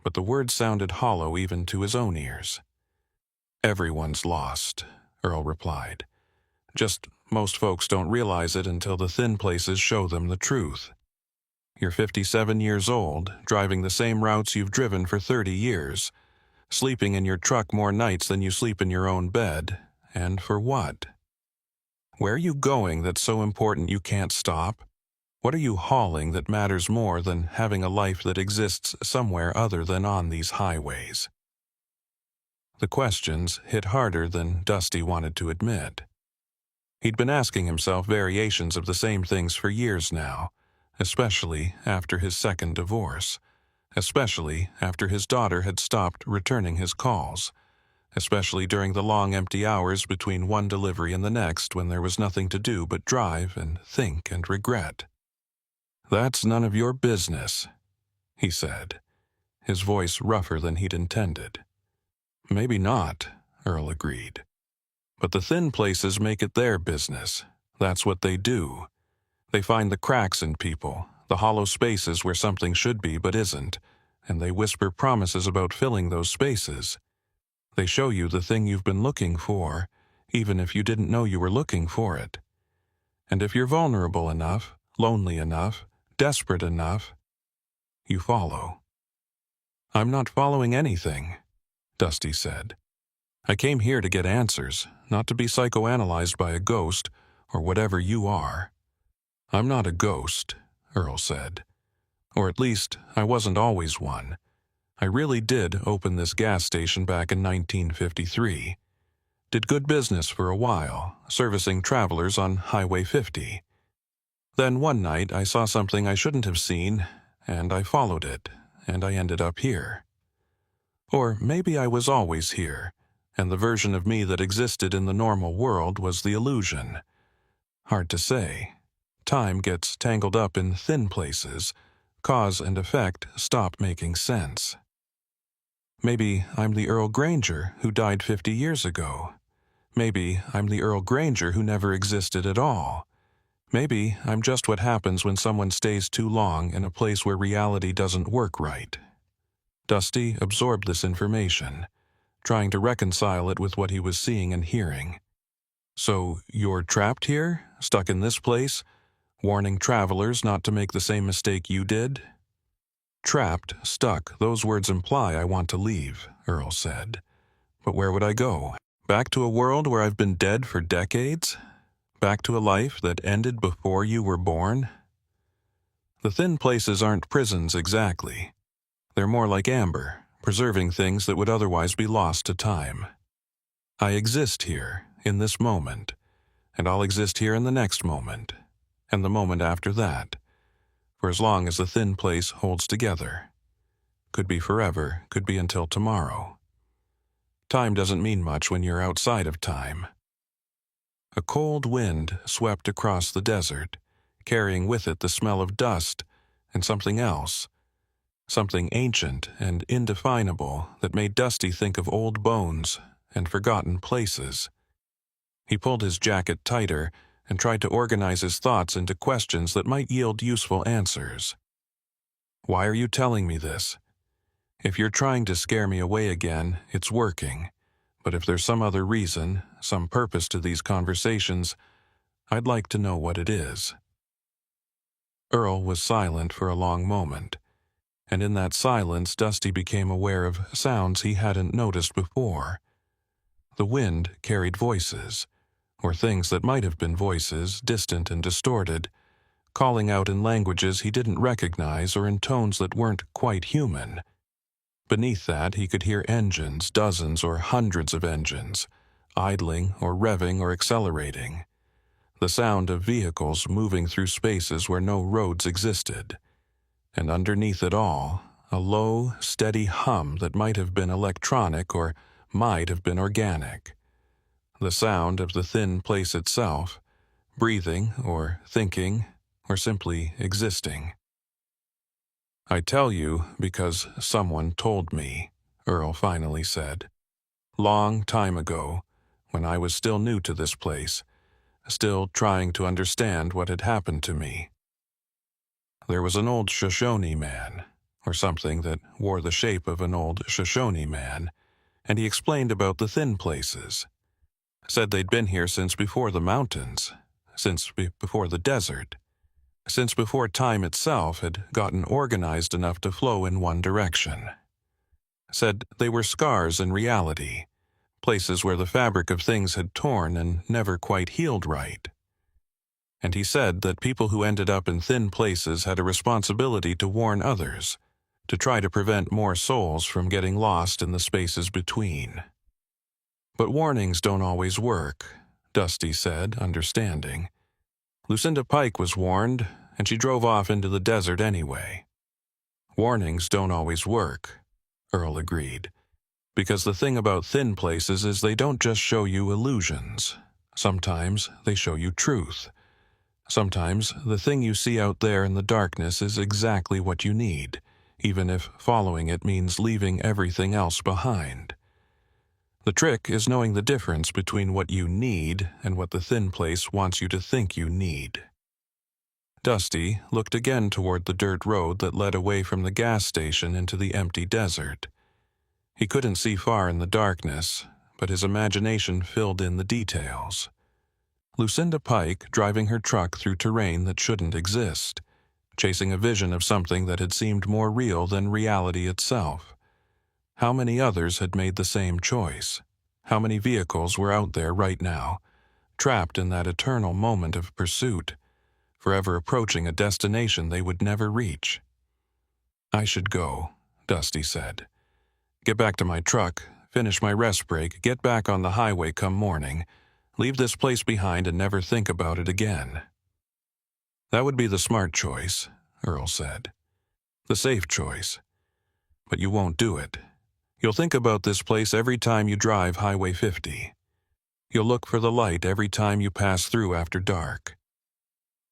but the words sounded hollow even to his own ears. "Everyone's lost," Earl replied. "Just most folks don't realize it until the thin places show them the truth. You're 57 years old, driving the same routes you've driven for 30 years, sleeping in your truck more nights than you sleep in your own bed, and for what? Where are you going that's so important you can't stop? What are you hauling that matters more than having a life that exists somewhere other than on these highways?" The questions hit harder than Dusty wanted to admit. He'd been asking himself variations of the same things for years now, especially after his second divorce, especially after his daughter had stopped returning his calls, especially during the long empty hours between one delivery and the next when there was nothing to do but drive and think and regret. "That's none of your business," he said, his voice rougher than he'd intended. "Maybe not," Earl agreed. "But the thin places make it their business. That's what they do. They find the cracks in people, the hollow spaces where something should be but isn't, and they whisper promises about filling those spaces. They show you the thing you've been looking for, even if you didn't know you were looking for it. And if you're vulnerable enough, lonely enough, desperate enough, you follow." "I'm not following anything," Dusty said. "I came here to get answers, not to be psychoanalyzed by a ghost, or whatever you are." "I'm not a ghost," Earl said. "Or at least, I wasn't always one. I really did open this gas station back in 1953. Did good business for a while, servicing travelers on Highway 50. Then one night I saw something I shouldn't have seen, and I followed it, and I ended up here. Or maybe I was always here, and the version of me that existed in the normal world was the illusion. Hard to say. Time gets tangled up in thin places. Cause and effect stop making sense. Maybe I'm the Earl Granger who died 50 years ago. Maybe I'm the Earl Granger who never existed at all. Maybe I'm just what happens when someone stays too long in a place where reality doesn't work right." Dusty absorbed this information, trying to reconcile it with what he was seeing and hearing. "So you're trapped here, stuck in this place, warning travelers not to make the same mistake you did?" "Trapped, stuck, those words imply I want to leave," Earl said. "But where would I go? Back to a world where I've been dead for decades? Back to a life that ended before you were born?" "The thin places aren't prisons exactly. They're more like amber, preserving things that would otherwise be lost to time. I exist here, in this moment, and I'll exist here in the next moment, and the moment after that, for as long as the thin place holds together. Could be forever, could be until tomorrow. Time doesn't mean much when you're outside of time." A cold wind swept across the desert, carrying with it the smell of dust and something else. Something ancient and indefinable that made Dusty think of old bones and forgotten places. He pulled his jacket tighter and tried to organize his thoughts into questions that might yield useful answers. "Why are you telling me this? If you're trying to scare me away again, it's working. But if there's some other reason, some purpose to these conversations, I'd like to know what it is." Earl was silent for a long moment, and in that silence Dusty became aware of sounds he hadn't noticed before. The wind carried voices, or things that might have been voices, distant and distorted, calling out in languages he didn't recognize or in tones that weren't quite human. Beneath that he could hear engines, dozens or hundreds of engines, idling or revving or accelerating. The sound of vehicles moving through spaces where no roads existed. And underneath it all, a low, steady hum that might have been electronic or might have been organic. The sound of the thin place itself, breathing or thinking or simply existing. "I tell you because someone told me," Earl finally said. "Long time ago, when I was still new to this place, still trying to understand what had happened to me. There was an old Shoshone man, or something that wore the shape of an old Shoshone man, and he explained about the thin places. Said they'd been here since before the mountains, since before the desert, since before time itself had gotten organized enough to flow in one direction. Said they were scars in reality, places where the fabric of things had torn and never quite healed right. And he said that people who ended up in thin places had a responsibility to warn others, to try to prevent more souls from getting lost in the spaces between. But warnings don't always work, Dusty said, understanding. Lucinda Pike was warned, and she drove off into the desert anyway. Warnings don't always work, Earl agreed, because the thing about thin places is they don't just show you illusions. Sometimes they show you truth. Sometimes the thing you see out there in the darkness is exactly what you need, even if following it means leaving everything else behind. The trick is knowing the difference between what you need and what the thin place wants you to think you need. Dusty looked again toward the dirt road that led away from the gas station into the empty desert. He couldn't see far in the darkness, but his imagination filled in the details. Lucinda Pike driving her truck through terrain that shouldn't exist, chasing a vision of something that had seemed more real than reality itself. How many others had made the same choice? How many vehicles were out there right now, trapped in that eternal moment of pursuit, forever approaching a destination they would never reach? "I should go," Dusty said. "Get back to my truck, finish my rest break, get back on the highway come morning, leave this place behind and never think about it again." "That would be the smart choice," Earl said. "The safe choice. But you won't do it. You'll think about this place every time you drive Highway 50. You'll look for the light every time you pass through after dark.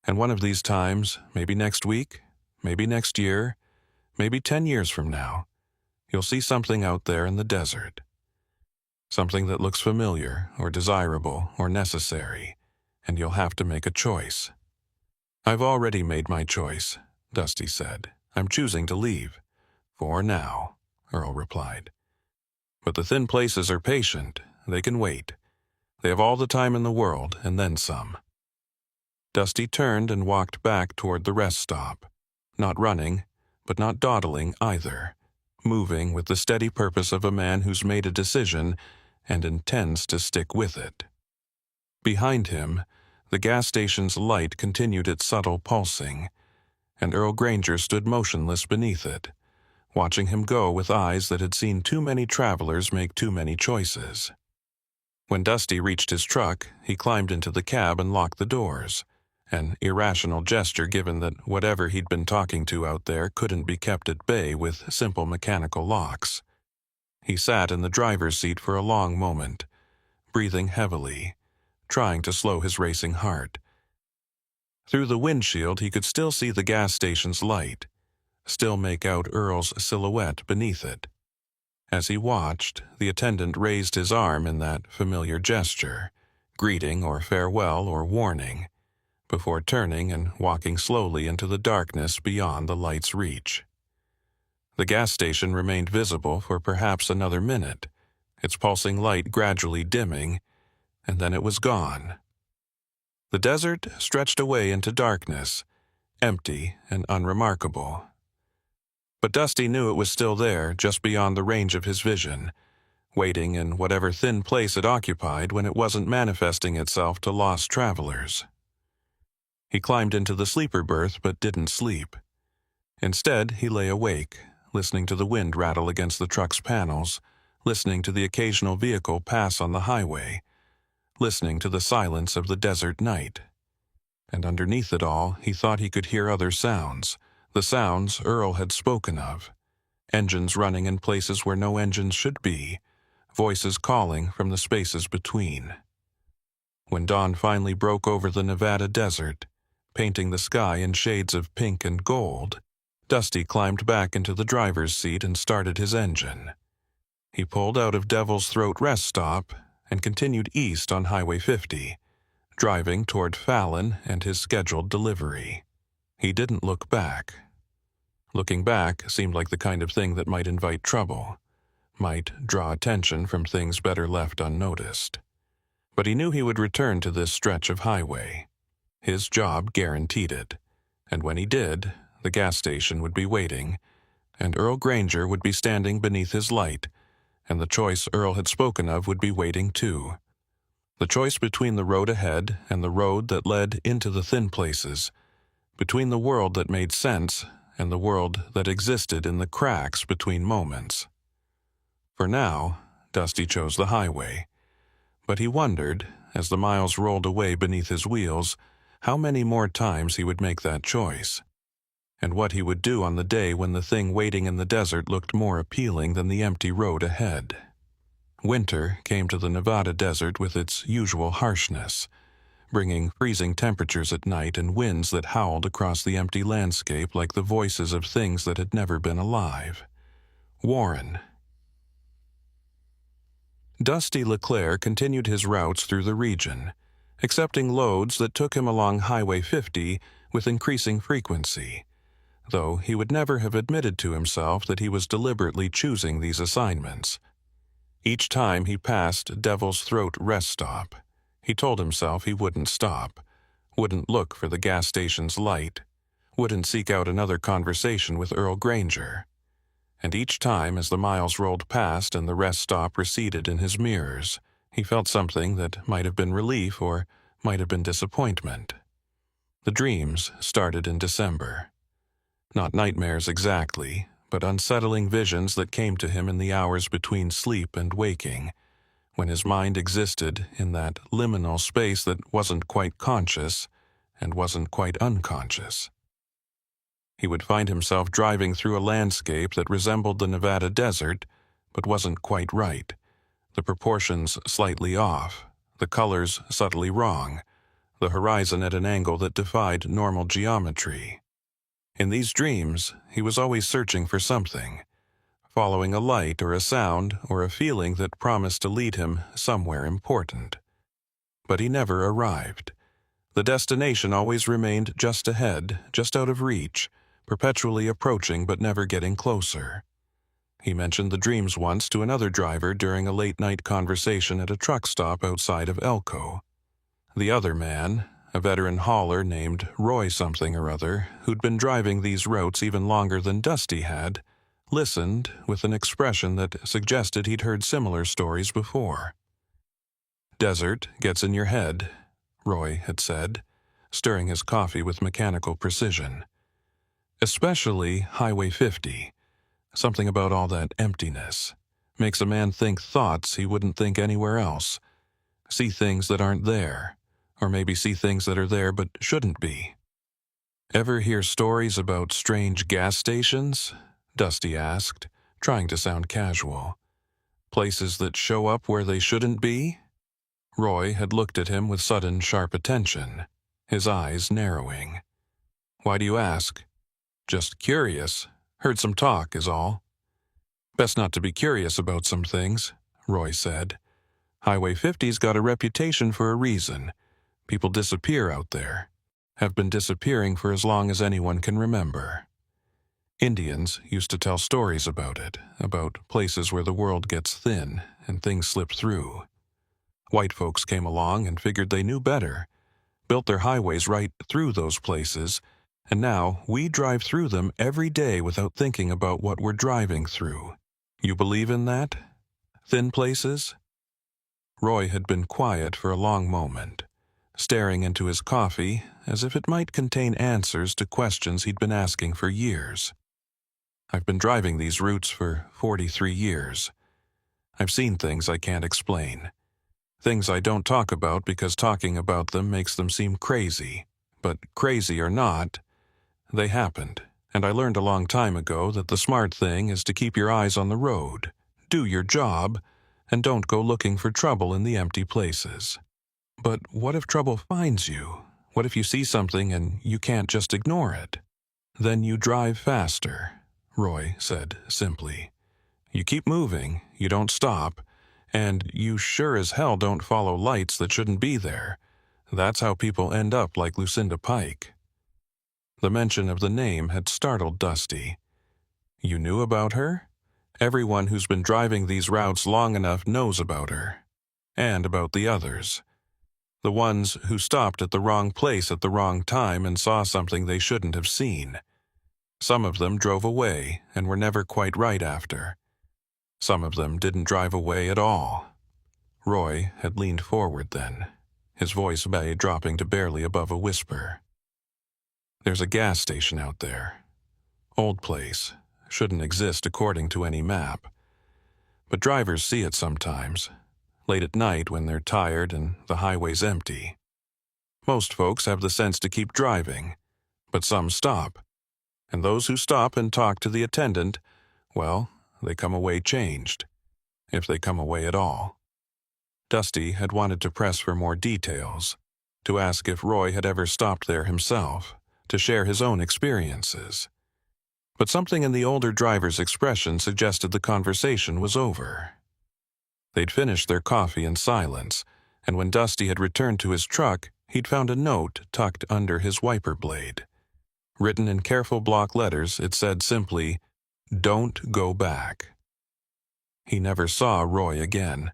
And one of these times, maybe next week, maybe next year, maybe 10 years from now, you'll see something out there in the desert. Something that looks familiar or desirable or necessary, and you'll have to make a choice." "I've already made my choice," Dusty said. "I'm choosing to leave. For now," Earl replied. "But the thin places are patient. They can wait. They have all the time in the world, and then some." Dusty turned and walked back toward the rest stop, not running, but not dawdling either, moving with the steady purpose of a man who's made a decision and intends to stick with it. Behind him, the gas station's light continued its subtle pulsing, and Earl Granger stood motionless beneath it, watching him go with eyes that had seen too many travelers make too many choices. When Dusty reached his truck, he climbed into the cab and locked the doors, an irrational gesture given that whatever he'd been talking to out there couldn't be kept at bay with simple mechanical locks. He sat in the driver's seat for a long moment, breathing heavily, trying to slow his racing heart. Through the windshield he could still see the gas station's light, still make out Earl's silhouette beneath it. As he watched, the attendant raised his arm in that familiar gesture, greeting or farewell or warning, before turning and walking slowly into the darkness beyond the light's reach. The gas station remained visible for perhaps another minute, its pulsing light gradually dimming, and then it was gone. The desert stretched away into darkness, empty and unremarkable. But Dusty knew it was still there, just beyond the range of his vision, waiting in whatever thin place it occupied when it wasn't manifesting itself to lost travelers. He climbed into the sleeper berth but didn't sleep. Instead, he lay awake, listening to the wind rattle against the truck's panels, listening to the occasional vehicle pass on the highway, listening to the silence of the desert night. And underneath it all, he thought he could hear other sounds, the sounds Earl had spoken of. Engines running in places where no engines should be, voices calling from the spaces between. When dawn finally broke over the Nevada desert, painting the sky in shades of pink and gold, Dusty climbed back into the driver's seat and started his engine. He pulled out of Devil's Throat rest stop and continued east on Highway 50, driving toward Fallon and his scheduled delivery. He didn't look back. Looking back seemed like the kind of thing that might invite trouble, might draw attention from things better left unnoticed. But he knew he would return to this stretch of highway. His job guaranteed it, and when he did, the gas station would be waiting, and Earl Granger would be standing beneath his light, and the choice Earl had spoken of would be waiting too. The choice between the road ahead and the road that led into the thin places, between the world that made sense and the world that existed in the cracks between moments. For now, Dusty chose the highway, but he wondered, as the miles rolled away beneath his wheels, how many more times he would make that choice, and what he would do on the day when the thing waiting in the desert looked more appealing than the empty road ahead. Winter came to the Nevada desert with its usual harshness, bringing freezing temperatures at night and winds that howled across the empty landscape like the voices of things that had never been alive. Warren. Dusty LeClaire continued his routes through the region, accepting loads that took him along Highway 50 with increasing frequency, though he would never have admitted to himself that he was deliberately choosing these assignments. Each time he passed Devil's Throat rest stop, he told himself he wouldn't stop, wouldn't look for the gas station's light, wouldn't seek out another conversation with Earl Granger. And each time as the miles rolled past and the rest stop receded in his mirrors, he felt something that might have been relief or might have been disappointment. The dreams started in December. Not nightmares exactly, but unsettling visions that came to him in the hours between sleep and waking, when his mind existed in that liminal space that wasn't quite conscious and wasn't quite unconscious. He would find himself driving through a landscape that resembled the Nevada desert, but wasn't quite right, the proportions slightly off, the colors subtly wrong, the horizon at an angle that defied normal geometry. In these dreams, he was always searching for something, following a light or a sound or a feeling that promised to lead him somewhere important. But he never arrived. The destination always remained just ahead, just out of reach, perpetually approaching but never getting closer. He mentioned the dreams once to another driver during a late-night conversation at a truck stop outside of Elko. The other man, a veteran hauler named Roy something or other, who'd been driving these routes even longer than Dusty had, listened with an expression that suggested he'd heard similar stories before. "Desert gets in your head," Roy had said, stirring his coffee with mechanical precision. "Especially Highway 50. Something about all that emptiness. Makes a man think thoughts he wouldn't think anywhere else. See things that aren't there. Or maybe see things that are there but shouldn't be." "Ever hear stories about strange gas stations?" Dusty asked, trying to sound casual. "Places that show up where they shouldn't be?" Roy had looked at him with sudden sharp attention, his eyes narrowing. "Why do you ask?" "Just curious. Heard some talk, is all." "Best not to be curious about some things," Roy said. "Highway 50's got a reputation for a reason. People disappear out there. Have been disappearing for as long as anyone can remember. Indians used to tell stories about it, about places where the world gets thin and things slip through. White folks came along and figured they knew better, built their highways right through those places, and now we drive through them every day without thinking about what we're driving through. You believe in that? Thin places?" Roy had been quiet for a long moment, staring into his coffee as if it might contain answers to questions he'd been asking for years. "I've been driving these routes for 43 years. I've seen things I can't explain. Things I don't talk about because talking about them makes them seem crazy. But crazy or not, they happened, and I learned a long time ago that the smart thing is to keep your eyes on the road, do your job, and don't go looking for trouble in the empty places." "But what if trouble finds you? What if you see something and you can't just ignore it?" "Then you drive faster," Roy said simply. "You keep moving, you don't stop, and you sure as hell don't follow lights that shouldn't be there. That's how people end up like Lucinda Pike." The mention of the name had startled Dusty. "You knew about her? Everyone who's been driving these routes long enough knows about her. And about the others. The ones who stopped at the wrong place at the wrong time and saw something they shouldn't have seen. Some of them drove away and were never quite right after. Some of them didn't drive away at all." Roy had leaned forward then, his voice dropping to barely above a whisper. "There's a gas station out there. Old place. Shouldn't exist according to any map. But drivers see it sometimes, late at night when they're tired and the highway's empty. Most folks have the sense to keep driving, but some stop. And those who stop and talk to the attendant, well, they come away changed. If they come away at all." Dusty had wanted to press for more details, to ask if Roy had ever stopped there himself, to share his own experiences. But something in the older driver's expression suggested the conversation was over. They'd finished their coffee in silence, and when Dusty had returned to his truck, he'd found a note tucked under his wiper blade. Written in careful block letters, it said simply, "Don't go back." He never saw Roy again,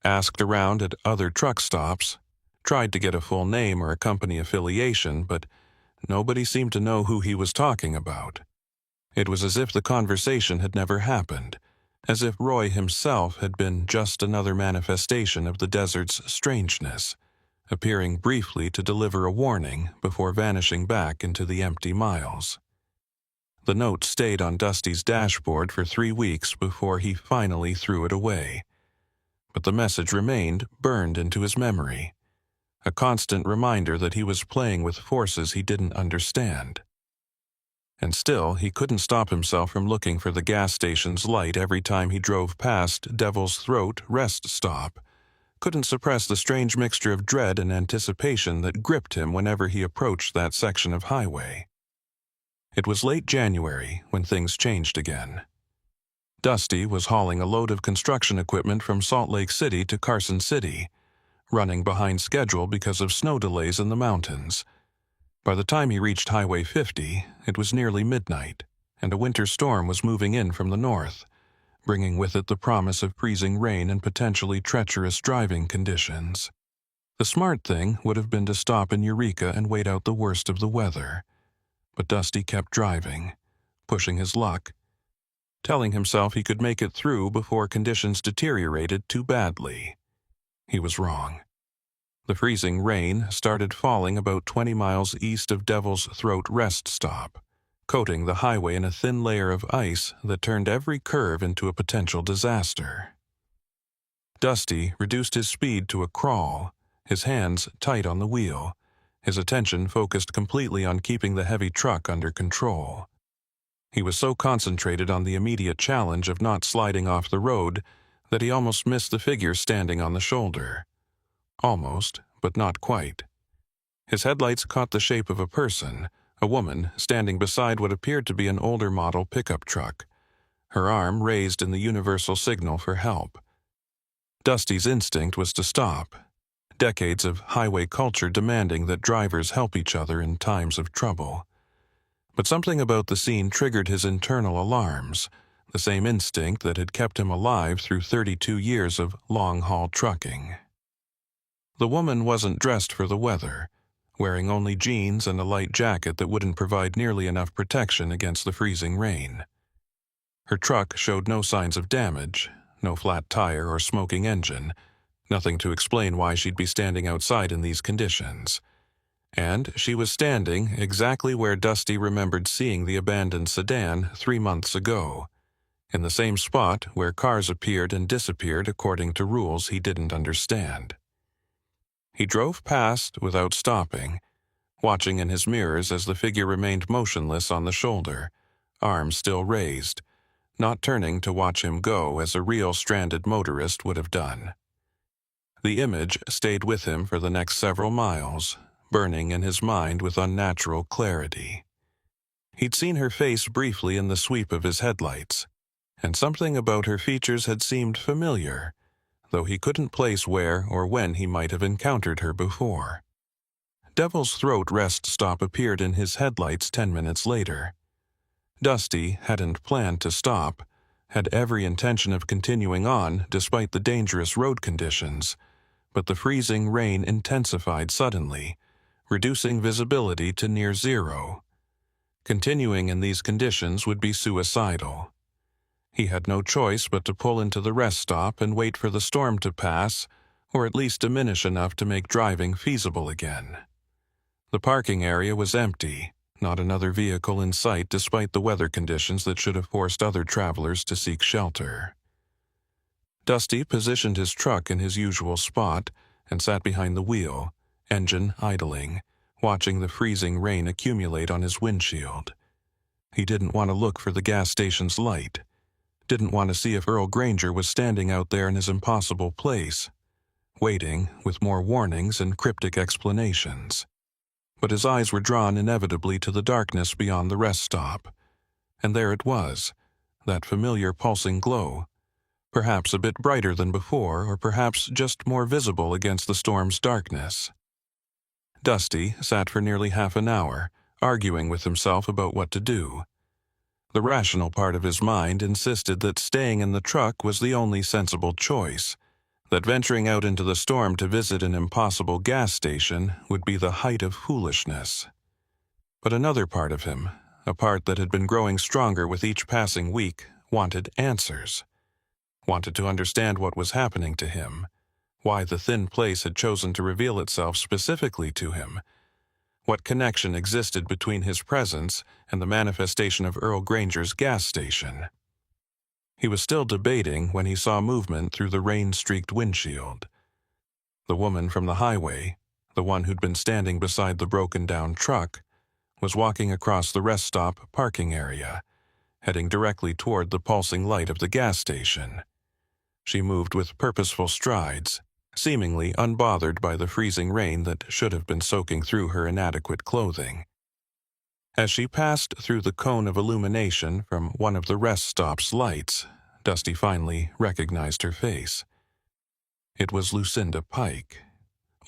asked around at other truck stops, tried to get a full name or a company affiliation, but nobody seemed to know who he was talking about. It was as if the conversation had never happened, as if Roy himself had been just another manifestation of the desert's strangeness, appearing briefly to deliver a warning before vanishing back into the empty miles. The note stayed on Dusty's dashboard for 3 weeks before he finally threw it away. But the message remained burned into his memory, a constant reminder that he was playing with forces he didn't understand. And still, he couldn't stop himself from looking for the gas station's light every time he drove past Devil's Throat rest stop, couldn't suppress the strange mixture of dread and anticipation that gripped him whenever he approached that section of highway. It was late January when things changed again. Dusty was hauling a load of construction equipment from Salt Lake City to Carson City, running behind schedule because of snow delays in the mountains. By the time he reached Highway 50, it was nearly midnight, and a winter storm was moving in from the north, bringing with it the promise of freezing rain and potentially treacherous driving conditions. The smart thing would have been to stop in Eureka and wait out the worst of the weather. But Dusty kept driving, pushing his luck, telling himself he could make it through before conditions deteriorated too badly. He was wrong. The freezing rain started falling about 20 miles east of Devil's Throat rest stop, coating the highway in a thin layer of ice that turned every curve into a potential disaster. Dusty reduced his speed to a crawl, his hands tight on the wheel, his attention focused completely on keeping the heavy truck under control. He was so concentrated on the immediate challenge of not sliding off the road that he almost missed the figure standing on the shoulder. Almost, but not quite. His headlights caught the shape of a person, a woman, standing beside what appeared to be an older model pickup truck, her arm raised in the universal signal for help. Dusty's instinct was to stop, decades of highway culture demanding that drivers help each other in times of trouble. But something about the scene triggered his internal alarms, the same instinct that had kept him alive through 32 years of long-haul trucking. The woman wasn't dressed for the weather, wearing only jeans and a light jacket that wouldn't provide nearly enough protection against the freezing rain. Her truck showed no signs of damage, no flat tire or smoking engine, nothing to explain why she'd be standing outside in these conditions. And she was standing exactly where Dusty remembered seeing the abandoned sedan 3 months ago, in the same spot where cars appeared and disappeared according to rules he didn't understand. He drove past without stopping, watching in his mirrors as the figure remained motionless on the shoulder, arms still raised, not turning to watch him go as a real stranded motorist would have done. The image stayed with him for the next several miles, burning in his mind with unnatural clarity. He'd seen her face briefly in the sweep of his headlights, and something about her features had seemed familiar, though he couldn't place where or when he might have encountered her before. Devil's Throat rest stop appeared in his headlights 10 minutes later. Dusty hadn't planned to stop, had every intention of continuing on despite the dangerous road conditions, but the freezing rain intensified suddenly, reducing visibility to near zero. Continuing in these conditions would be suicidal. He had no choice but to pull into the rest stop and wait for the storm to pass, or at least diminish enough to make driving feasible again. The parking area was empty, not another vehicle in sight despite the weather conditions that should have forced other travelers to seek shelter. Dusty positioned his truck in his usual spot and sat behind the wheel, engine idling, watching the freezing rain accumulate on his windshield. He didn't want to look for the gas station's light, didn't want to see if Earl Granger was standing out there in his impossible place, waiting with more warnings and cryptic explanations. But his eyes were drawn inevitably to the darkness beyond the rest stop, and there it was, that familiar pulsing glow, perhaps a bit brighter than before, or perhaps just more visible against the storm's darkness. Dusty sat for nearly half an hour, arguing with himself about what to do. The rational part of his mind insisted that staying in the truck was the only sensible choice, that venturing out into the storm to visit an impossible gas station would be the height of foolishness. But another part of him, a part that had been growing stronger with each passing week, wanted answers. Wanted to understand what was happening to him, why the thin place had chosen to reveal itself specifically to him, what connection existed between his presence and the manifestation of Earl Granger's gas station. He was still debating when he saw movement through the rain-streaked windshield. The woman from the highway, the one who'd been standing beside the broken-down truck, was walking across the rest stop parking area, heading directly toward the pulsing light of the gas station. She moved with purposeful strides, seemingly unbothered by the freezing rain that should have been soaking through her inadequate clothing. As she passed through the cone of illumination from one of the rest stop's lights, Dusty finally recognized her face. It was Lucinda Pike.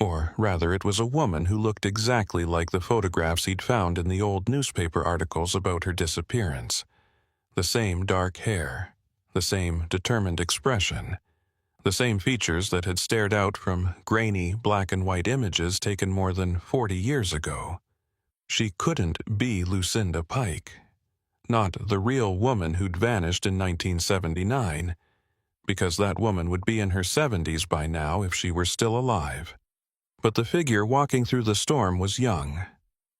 Or rather, it was a woman who looked exactly like the photographs he'd found in the old newspaper articles about her disappearance. The same dark hair, the same determined expression, the same features that had stared out from grainy black and white images taken more than 40 years ago. She couldn't be Lucinda Pike, not the real woman who'd vanished in 1979, because that woman would be in her 70s by now if she were still alive. But the figure walking through the storm was young,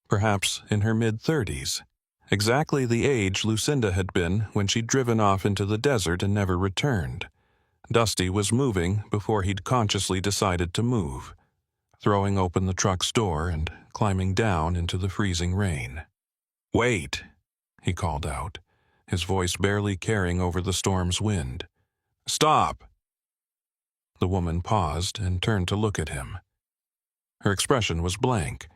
perhaps in her mid-30s, exactly the age Lucinda had been when she'd driven off into the desert and never returned. Dusty was moving before he'd consciously decided to move, throwing open the truck's door and climbing down into the freezing rain. "Wait," he called out, his voice barely carrying over the storm's wind. "Stop!" The woman paused and turned to look at him. Her expression was blank,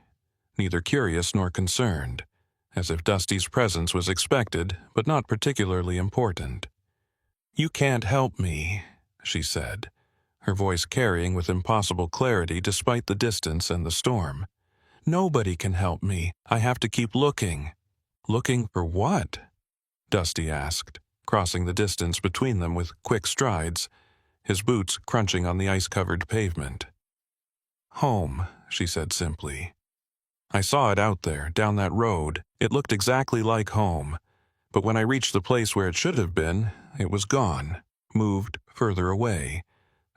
neither curious nor concerned, as if Dusty's presence was expected but not particularly important. "You can't help me," she said, her voice carrying with impossible clarity despite the distance and the storm. "Nobody can help me. I have to keep looking." "Looking for what?" Dusty asked, crossing the distance between them with quick strides, his boots crunching on the ice-covered pavement. "Home," she said simply. "I saw it out there, down that road. It looked exactly like home. But when I reached the place where it should have been, it was gone, moved further away.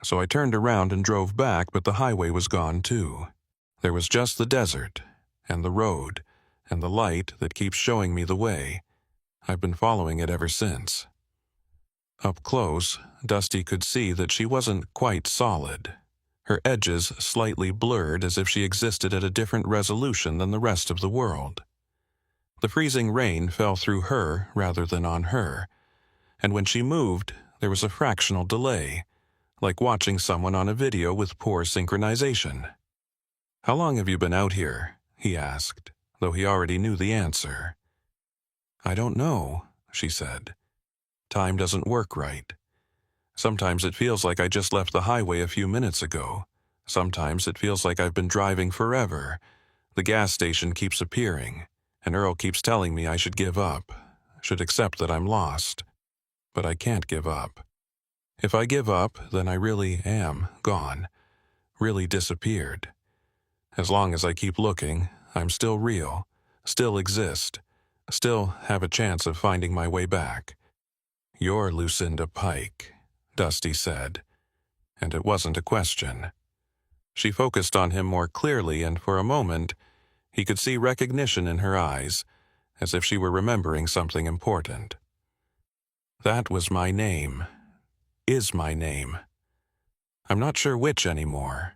So I turned around and drove back, but the highway was gone too. There was just the desert, and the road, and the light that keeps showing me the way. I've been following it ever since." Up close, Dusty could see that she wasn't quite solid, her edges slightly blurred as if she existed at a different resolution than the rest of the world. The freezing rain fell through her rather than on her, and when she moved, there was a fractional delay, like watching someone on a video with poor synchronization. "How long have you been out here?" he asked, though he already knew the answer. I don't know, she said. Time doesn't work right. Sometimes it feels like I just left the highway a few minutes ago. Sometimes it feels like I've been driving forever. The gas station keeps appearing, and Earl keeps telling me I should give up, should accept that I'm lost. But I can't give up. If I give up, then I really am gone, really disappeared. As long as I keep looking, I'm still real, still exist, still have a chance of finding my way back. You're Lucinda Pike, Dusty said, and it wasn't a question. She focused on him more clearly, and for a moment, he could see recognition in her eyes, as if she were remembering something important. That was my name. Is my name. I'm not sure which anymore.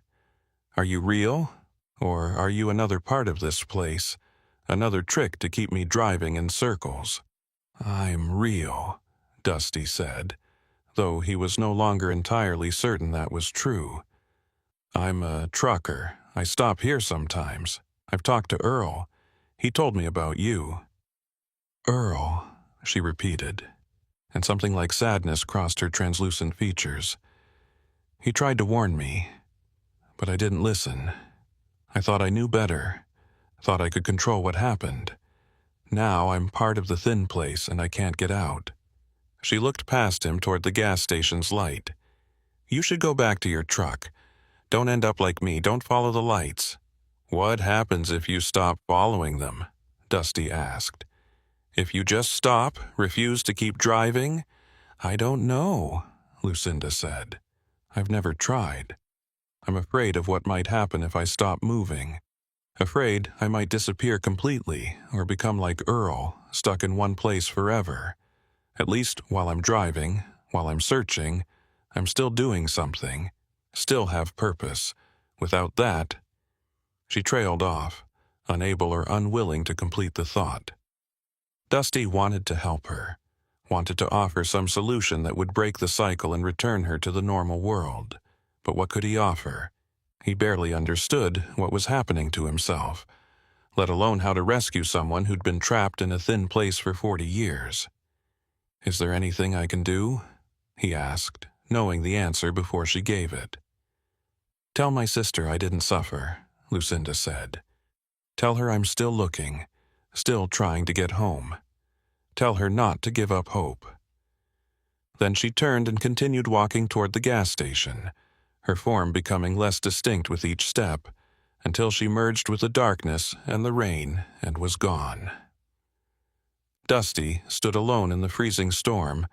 Are you real? Or are you another part of this place? Another trick to keep me driving in circles? I'm real, Dusty said, though he was no longer entirely certain that was true. I'm a trucker. I stop here sometimes. I've talked to Earl. He told me about you. Earl, she repeated, and something like sadness crossed her translucent features. He tried to warn me, but I didn't listen. I thought I knew better, thought I could control what happened. Now I'm part of the thin place and I can't get out. She looked past him toward the gas station's light. You should go back to your truck. Don't end up like me. Don't follow the lights. What happens if you stop following them? Dusty asked. If you just stop, refuse to keep driving? I don't know, Lucinda said. I've never tried. I'm afraid of what might happen if I stop moving. Afraid I might disappear completely or become like Earl, stuck in one place forever. At least while I'm driving, while I'm searching, I'm still doing something, still have purpose. Without that, she trailed off, unable or unwilling to complete the thought. Dusty wanted to help her, wanted to offer some solution that would break the cycle and return her to the normal world. But what could he offer? He barely understood what was happening to himself, let alone how to rescue someone who'd been trapped in a thin place for 40 years. Is there anything I can do? He asked, knowing the answer before she gave it. Tell my sister I didn't suffer, Lucinda said. Tell her I'm still looking, still trying to get home. Tell her not to give up hope. Then she turned and continued walking toward the gas station, her form becoming less distinct with each step, until she merged with the darkness and the rain and was gone. Dusty stood alone in the freezing storm,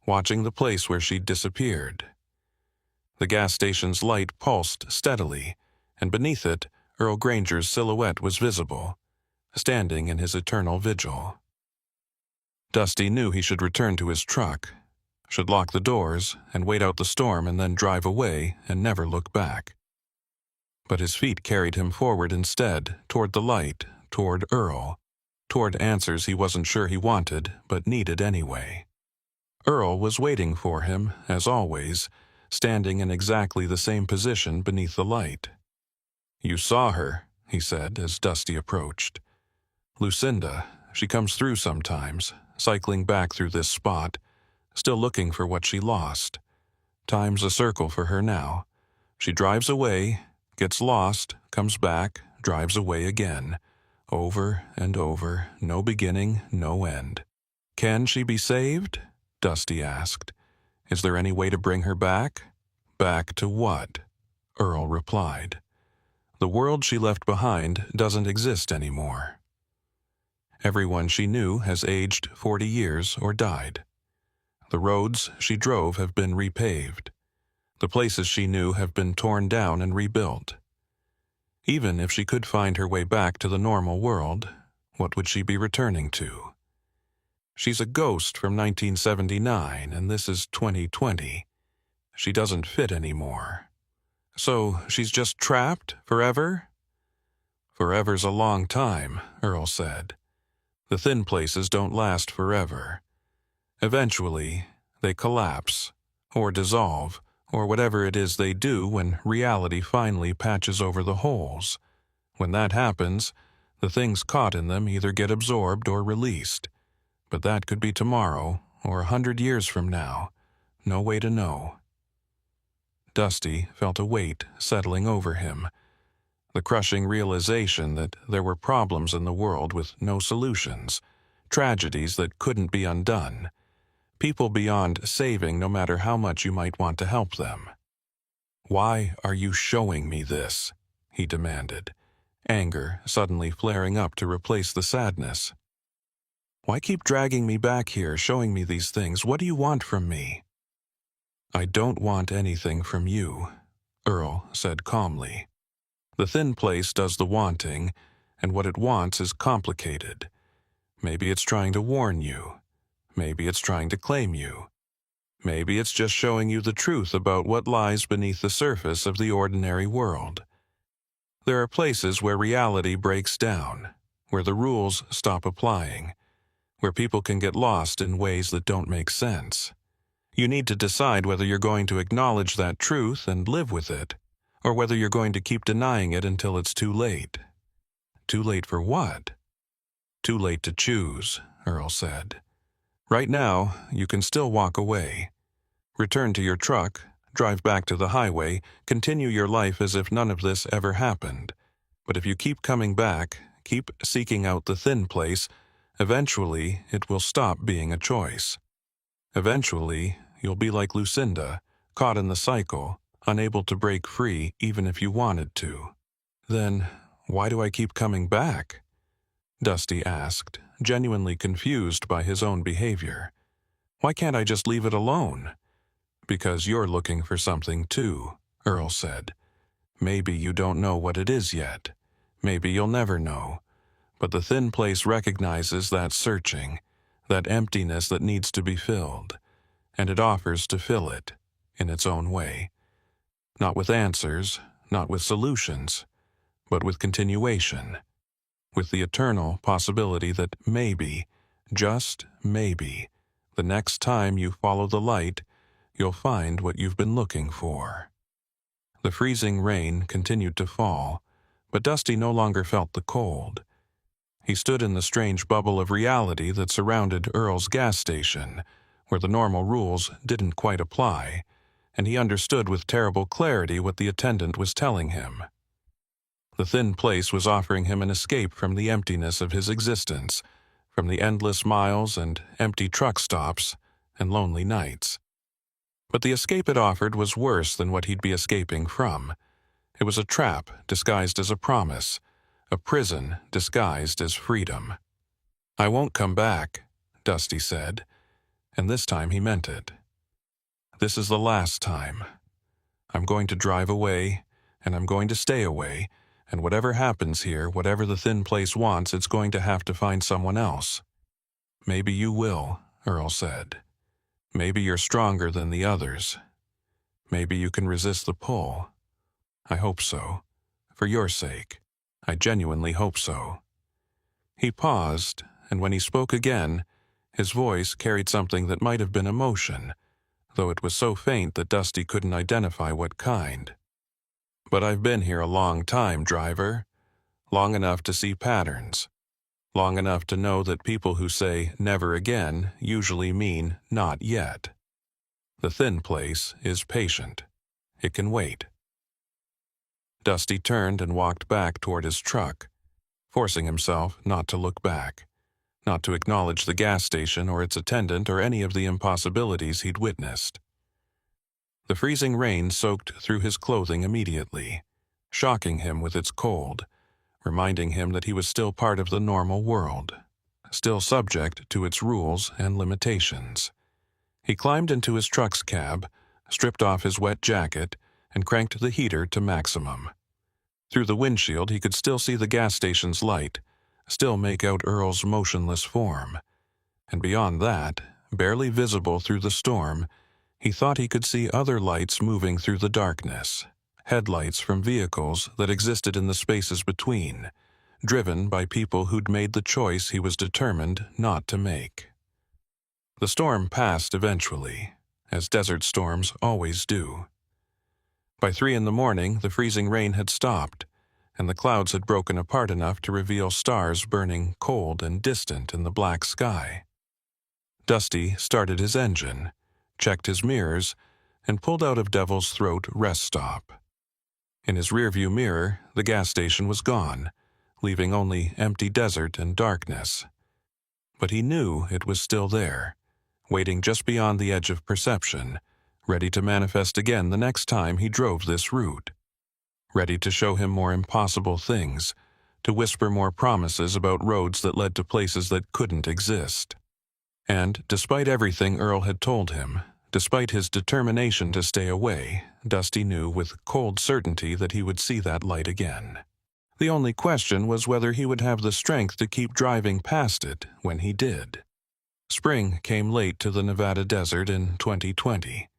watching the place where she'd disappeared. The gas station's light pulsed steadily, and beneath it, Earl Granger's silhouette was visible, standing in his eternal vigil. Dusty knew he should return to his truck, should lock the doors and wait out the storm and then drive away and never look back. But his feet carried him forward instead, toward the light, toward Earl, toward answers he wasn't sure he wanted but needed anyway. Earl was waiting for him, as always, standing in exactly the same position beneath the light. You saw her, he said as Dusty approached. Lucinda, she comes through sometimes, cycling back through this spot, still looking for what she lost. Time's a circle for her now. She drives away, gets lost, comes back, drives away again. Over and over, no beginning, no end. Can she be saved? Dusty asked. Is there any way to bring her back? Back to what? Earl replied. The world she left behind doesn't exist anymore. Everyone she knew has aged 40 years or died. The roads she drove have been repaved. The places she knew have been torn down and rebuilt. Even if she could find her way back to the normal world, what would she be returning to? She's a ghost from 1979, and this is 2020. She doesn't fit anymore. So she's just trapped forever? Forever's a long time, Earl said. The thin places don't last forever. Eventually, they collapse, or dissolve, or whatever it is they do when reality finally patches over the holes. When that happens, the things caught in them either get absorbed or released. But that could be tomorrow, or 100 years from now. No way to know. Dusty felt a weight settling over him, the crushing realization that there were problems in the world with no solutions, tragedies that couldn't be undone, people beyond saving no matter how much you might want to help them. "Why are you showing me this?" he demanded, anger suddenly flaring up to replace the sadness. "Why keep dragging me back here, showing me these things? What do you want from me?" "I don't want anything from you," Earl said calmly. "The thin place does the wanting, and what it wants is complicated. Maybe it's trying to warn you. Maybe it's trying to claim you. Maybe it's just showing you the truth about what lies beneath the surface of the ordinary world. There are places where reality breaks down, where the rules stop applying, where people can get lost in ways that don't make sense. You need to decide whether you're going to acknowledge that truth and live with it, or whether you're going to keep denying it until it's too late." "Too late for what?" "Too late to choose," Earl said. "Right now, you can still walk away. Return to your truck, drive back to the highway, continue your life as if none of this ever happened. But if you keep coming back, keep seeking out the thin place, eventually it will stop being a choice. Eventually, you'll be like Lucinda, caught in the cycle, unable to break free even if you wanted to." "Then, why do I keep coming back?" Dusty asked, genuinely confused by his own behavior. "Why can't I just leave it alone?" "Because you're looking for something too," Earl said. "Maybe you don't know what it is yet. Maybe you'll never know. But the thin place recognizes that searching, that emptiness that needs to be filled, and it offers to fill it, in its own way. Not with answers, not with solutions, but with continuation, with the eternal possibility that maybe, just maybe, the next time you follow the light, you'll find what you've been looking for." The freezing rain continued to fall, but Dusty no longer felt the cold. He stood in the strange bubble of reality that surrounded Earl's gas station, where the normal rules didn't quite apply, and he understood with terrible clarity what the attendant was telling him. The thin place was offering him an escape from the emptiness of his existence, from the endless miles and empty truck stops and lonely nights. But the escape it offered was worse than what he'd be escaping from. It was a trap disguised as a promise, a prison disguised as freedom. "I won't come back," Dusty said, and this time he meant it. "This is the last time. I'm going to drive away, and I'm going to stay away, and whatever happens here, whatever the thin place wants, it's going to have to find someone else." "Maybe you will," Earl said. "Maybe you're stronger than the others. Maybe you can resist the pull. I hope so. For your sake. I genuinely hope so." He paused, and when he spoke again, his voice carried something that might have been emotion, though it was so faint that Dusty couldn't identify what kind. "But I've been here a long time, driver. Long enough to see patterns. Long enough to know that people who say never again usually mean not yet. The thin place is patient. It can wait." Dusty turned and walked back toward his truck, forcing himself not to look back, not to acknowledge the gas station or its attendant or any of the impossibilities he'd witnessed. The freezing rain soaked through his clothing immediately, shocking him with its cold, reminding him that he was still part of the normal world, still subject to its rules and limitations. He climbed into his truck's cab, stripped off his wet jacket, and cranked the heater to maximum. Through the windshield he could still see the gas station's light, still make out Earl's motionless form. And beyond that, barely visible through the storm, he thought he could see other lights moving through the darkness, headlights from vehicles that existed in the spaces between, driven by people who'd made the choice he was determined not to make. The storm passed eventually, as desert storms always do. By 3 a.m, the freezing rain had stopped, and the clouds had broken apart enough to reveal stars burning cold and distant in the black sky. Dusty started his engine, checked his mirrors, and pulled out of Devil's Throat rest stop. In his rearview mirror, the gas station was gone, leaving only empty desert and darkness. But he knew it was still there, waiting just beyond the edge of perception, ready to manifest again the next time he drove this route. Ready to show him more impossible things, to whisper more promises about roads that led to places that couldn't exist. And despite everything Earl had told him, despite his determination to stay away, Dusty knew with cold certainty that he would see that light again. The only question was whether he would have the strength to keep driving past it when he did. Spring came late to the Nevada desert in 2020,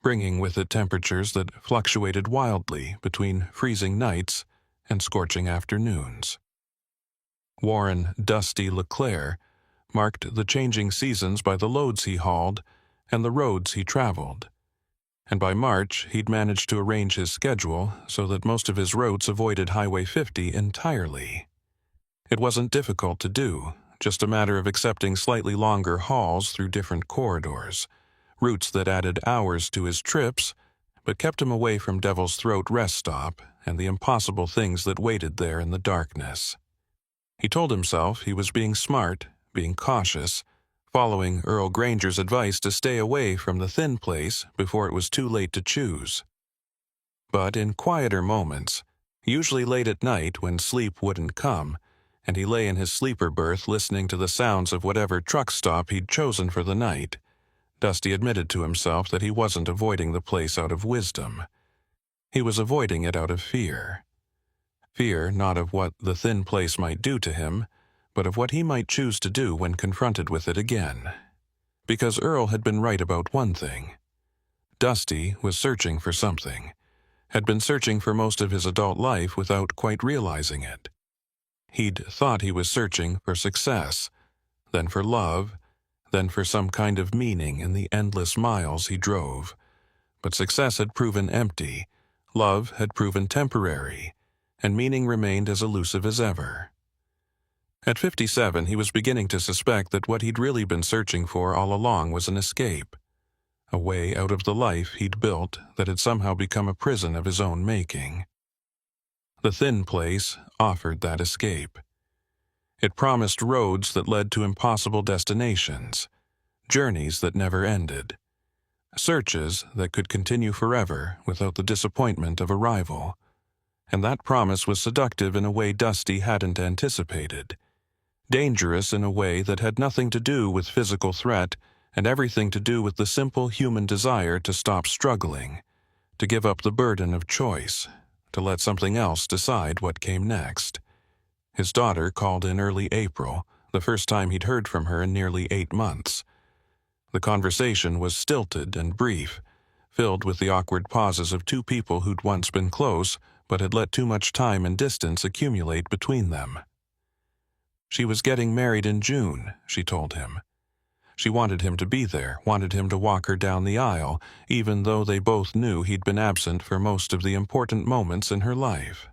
bringing with it temperatures that fluctuated wildly between freezing nights and scorching afternoons. Warren "Dusty" LeClaire marked the changing seasons by the loads he hauled and the roads he traveled. And by March, he'd managed to arrange his schedule so that most of his routes avoided Highway 50 entirely. It wasn't difficult to do, just a matter of accepting slightly longer hauls through different corridors, routes that added hours to his trips, but kept him away from Devil's Throat rest stop and the impossible things that waited there in the darkness. He told himself he was being smart, being cautious, following Earl Granger's advice to stay away from the thin place before it was too late to choose. But in quieter moments, usually late at night when sleep wouldn't come, and he lay in his sleeper berth listening to the sounds of whatever truck stop he'd chosen for the night, Dusty admitted to himself that he wasn't avoiding the place out of wisdom. He was avoiding it out of fear. Fear not of what the thin place might do to him, but of what he might choose to do when confronted with it again. Because Earl had been right about one thing. Dusty was searching for something, had been searching for most of his adult life without quite realizing it. He'd thought he was searching for success, then for love, then for some kind of meaning in the endless miles he drove. But success had proven empty, love had proven temporary, and meaning remained as elusive as ever. At 57, he was beginning to suspect that what he'd really been searching for all along was an escape, a way out of the life he'd built that had somehow become a prison of his own making. The thin place offered that escape. It promised roads that led to impossible destinations, journeys that never ended, searches that could continue forever without the disappointment of arrival. And that promise was seductive in a way Dusty hadn't anticipated. Dangerous in a way that had nothing to do with physical threat and everything to do with the simple human desire to stop struggling, to give up the burden of choice, to let something else decide what came next. His daughter called in early April, the first time he'd heard from her in nearly 8 months. The conversation was stilted and brief, filled with the awkward pauses of two people who'd once been close but had let too much time and distance accumulate between them. She was getting married in June, she told him. She wanted him to be there, wanted him to walk her down the aisle, even though they both knew he'd been absent for most of the important moments in her life.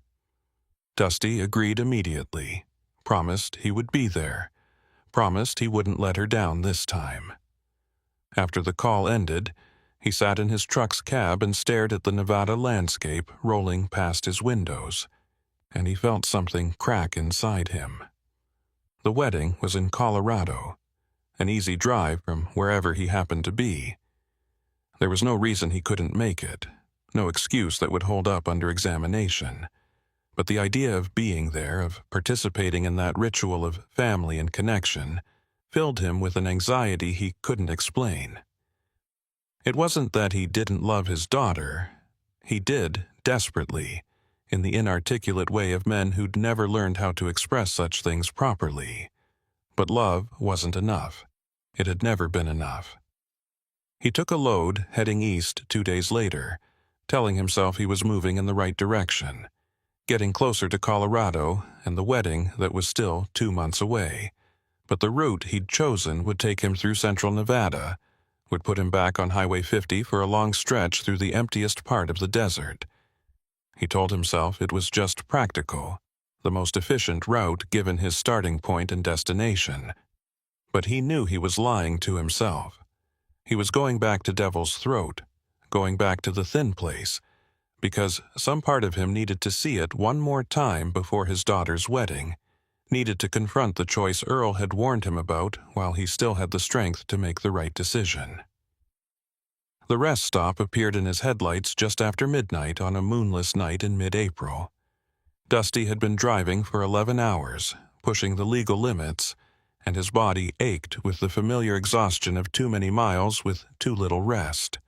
Dusty agreed immediately, promised he would be there, promised he wouldn't let her down this time. After the call ended, he sat in his truck's cab and stared at the Nevada landscape rolling past his windows, and he felt something crack inside him. The wedding was in Colorado, an easy drive from wherever he happened to be. There was no reason he couldn't make it, no excuse that would hold up under examination. But the idea of being there, of participating in that ritual of family and connection, filled him with an anxiety he couldn't explain. It wasn't that he didn't love his daughter. He did, desperately, in the inarticulate way of men who'd never learned how to express such things properly. But love wasn't enough. It had never been enough. He took a load, heading east 2 days later, telling himself he was moving in the right direction, getting closer to Colorado and the wedding that was still 2 months away. But the route he'd chosen would take him through central Nevada, would put him back on Highway 50 for a long stretch through the emptiest part of the desert. He told himself it was just practical, the most efficient route given his starting point and destination. But he knew he was lying to himself. He was going back to Devil's Throat, going back to the thin place, because some part of him needed to see it one more time before his daughter's wedding, needed to confront the choice Earl had warned him about while he still had the strength to make the right decision. The rest stop appeared in his headlights just after midnight on a moonless night in mid-April. Dusty had been driving for 11 hours, pushing the legal limits, and his body ached with the familiar exhaustion of too many miles with too little rest.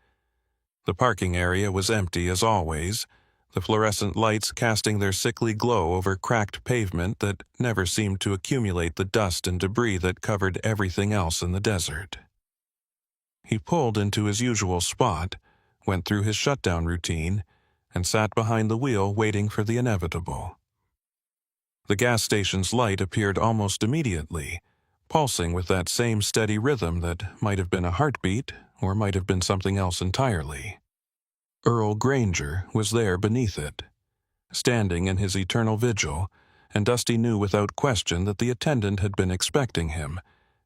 The parking area was empty as always, the fluorescent lights casting their sickly glow over cracked pavement that never seemed to accumulate the dust and debris that covered everything else in the desert. He pulled into his usual spot, went through his shutdown routine, and sat behind the wheel waiting for the inevitable. The gas station's light appeared almost immediately, pulsing with that same steady rhythm that might have been a heartbeat or might have been something else entirely. Earl Granger was there beneath it, standing in his eternal vigil, and Dusty knew without question that the attendant had been expecting him,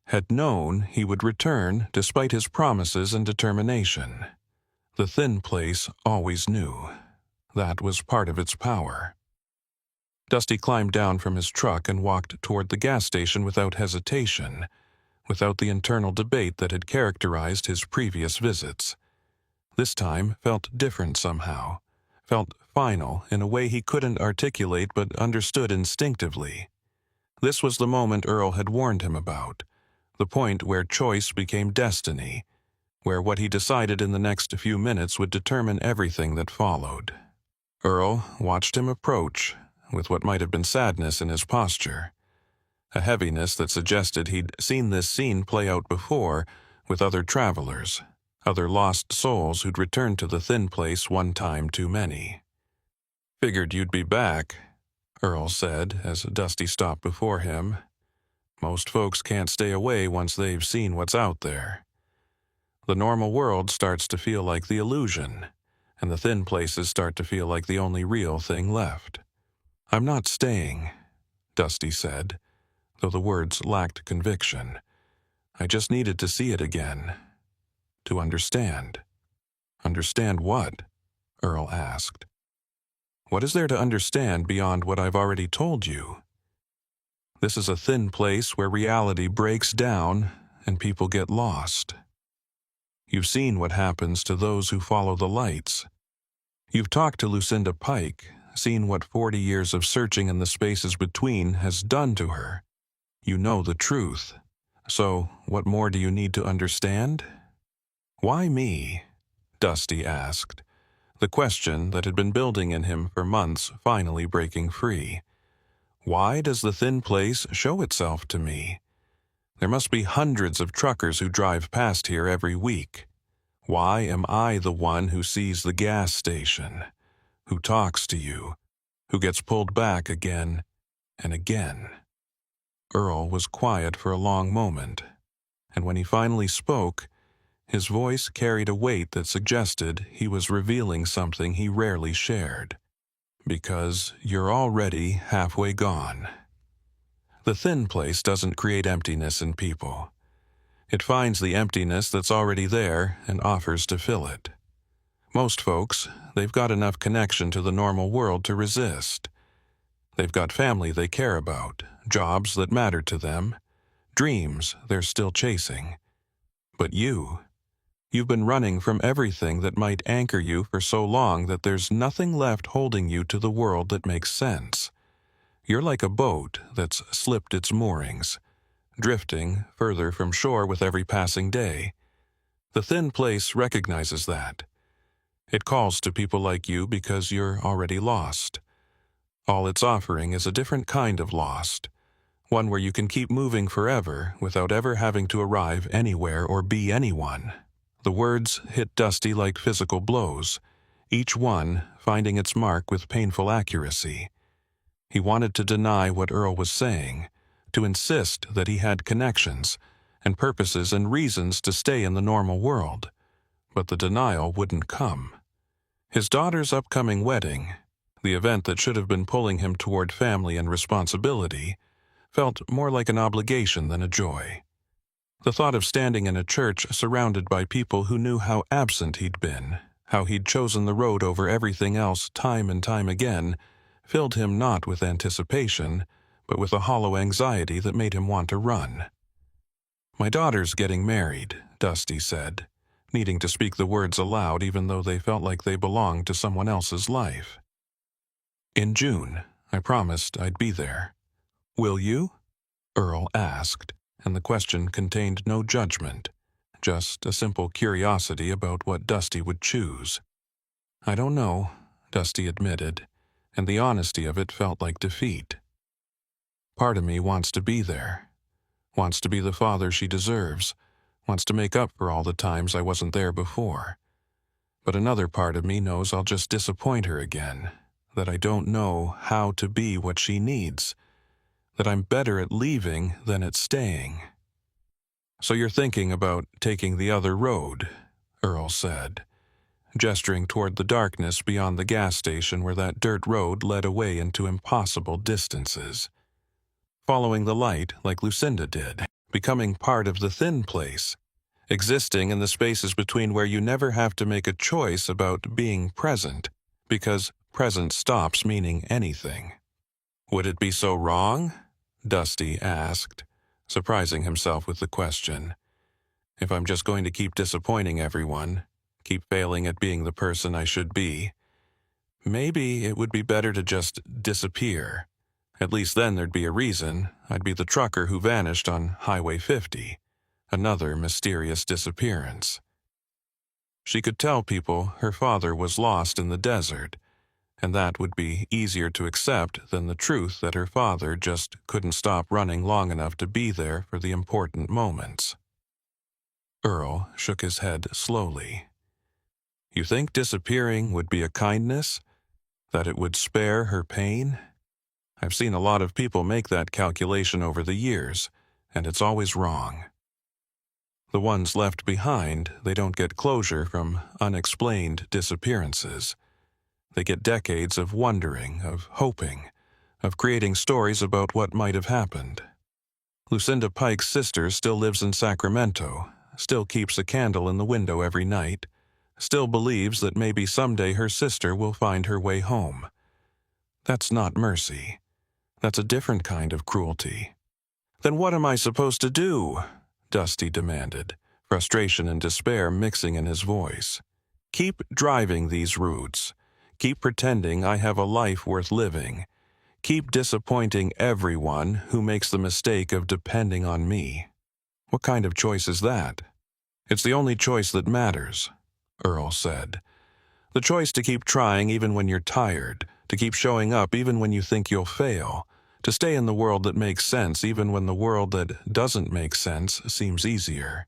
had known he would return despite his promises and determination. The thin place always knew. That was part of its power. Dusty climbed down from his truck and walked toward the gas station without hesitation, without the internal debate that had characterized his previous visits. This time felt different somehow, felt final in a way he couldn't articulate but understood instinctively. This was the moment Earl had warned him about, the point where choice became destiny, where what he decided in the next few minutes would determine everything that followed. Earl watched him approach, with what might have been sadness in his posture, a heaviness that suggested he'd seen this scene play out before with other travelers, other lost souls who'd returned to the thin place one time too many. "Figured you'd be back," Earl said as Dusty stopped before him. "Most folks can't stay away once they've seen what's out there. The normal world starts to feel like the illusion, and the thin places start to feel like the only real thing left." "I'm not staying," Dusty said, though the words lacked conviction. "I just needed to see it again. To understand." "Understand what?" Earl asked. "What is there to understand beyond what I've already told you? This is a thin place where reality breaks down and people get lost. You've seen what happens to those who follow the lights. You've talked to Lucinda Pike, seen what 40 years of searching in the spaces between has done to her. You know the truth. So, what more do you need to understand?" "Why me?" Dusty asked, the question that had been building in him for months finally breaking free. "Why does the thin place show itself to me? There must be hundreds of truckers who drive past here every week. Why am I the one who sees the gas station, who talks to you, who gets pulled back again and again?" Earl was quiet for a long moment, and when he finally spoke, his voice carried a weight that suggested he was revealing something he rarely shared. "Because you're already halfway gone. The thin place doesn't create emptiness in people. It finds the emptiness that's already there and offers to fill it. Most folks, they've got enough connection to the normal world to resist. They've got family they care about, jobs that matter to them, dreams they're still chasing. But you've been running from everything that might anchor you for so long that there's nothing left holding you to the world that makes sense. You're like a boat that's slipped its moorings, drifting further from shore with every passing day. The thin place recognizes that. It calls to people like you because you're already lost. All it's offering is a different kind of lost, one where you can keep moving forever without ever having to arrive anywhere or be anyone." The words hit Dusty like physical blows, each one finding its mark with painful accuracy. He wanted to deny what Earl was saying, to insist that he had connections and purposes and reasons to stay in the normal world, but the denial wouldn't come. His daughter's upcoming wedding, the event that should have been pulling him toward family and responsibility, felt more like an obligation than a joy. The thought of standing in a church surrounded by people who knew how absent he'd been, how he'd chosen the road over everything else time and time again, filled him not with anticipation, but with a hollow anxiety that made him want to run. "My daughter's getting married," Dusty said, needing to speak the words aloud even though they felt like they belonged to someone else's life. "In June. I promised I'd be there." "Will you?" Earl asked, and the question contained no judgment, just a simple curiosity about what Dusty would choose. "I don't know," Dusty admitted, and the honesty of it felt like defeat. "Part of me wants to be there, wants to be the father she deserves, wants to make up for all the times I wasn't there before. But another part of me knows I'll just disappoint her again, that I don't know how to be what she needs, that I'm better at leaving than at staying." "So you're thinking about taking the other road," Earl said, gesturing toward the darkness beyond the gas station where that dirt road led away into impossible distances. "Following the light like Lucinda did, becoming part of the thin place, existing in the spaces between where you never have to make a choice about being present, because present stops meaning anything." "Would it be so wrong?" Dusty asked, surprising himself with the question. "If I'm just going to keep disappointing everyone, keep failing at being the person I should be, maybe it would be better to just disappear. At least then there'd be a reason. I'd be the trucker who vanished on Highway 50. Another mysterious disappearance." She could tell people her father was lost in the desert, and that would be easier to accept than the truth that her father just couldn't stop running long enough to be there for the important moments. Earl shook his head slowly. "You think disappearing would be a kindness? That it would spare her pain? I've seen a lot of people make that calculation over the years, and it's always wrong. The ones left behind, they don't get closure from unexplained disappearances. They get decades of wondering, of hoping, of creating stories about what might have happened. Lucinda Pike's sister still lives in Sacramento, still keeps a candle in the window every night, still believes that maybe someday her sister will find her way home. That's not mercy. That's a different kind of cruelty." "Then what am I supposed to do?" Dusty demanded, frustration and despair mixing in his voice. "Keep driving these routes. Keep pretending I have a life worth living. Keep disappointing everyone who makes the mistake of depending on me." "What kind of choice is that?" "It's the only choice that matters," Earl said. "The choice to keep trying even when you're tired, to keep showing up even when you think you'll fail, to stay in the world that makes sense even when the world that doesn't make sense seems easier.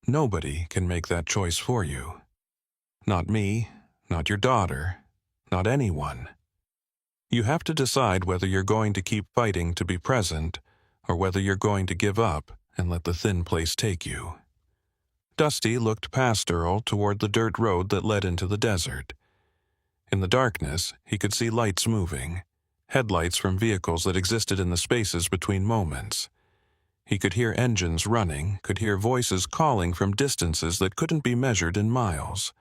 Nobody can make that choice for you. Not me, not your daughter, not anyone. You have to decide whether you're going to keep fighting to be present, or whether you're going to give up and let the thin place take you." Dusty looked past Earl toward the dirt road that led into the desert. In the darkness, he could see lights moving, headlights from vehicles that existed in the spaces between moments. He could hear engines running, could hear voices calling from distances that couldn't be measured in miles.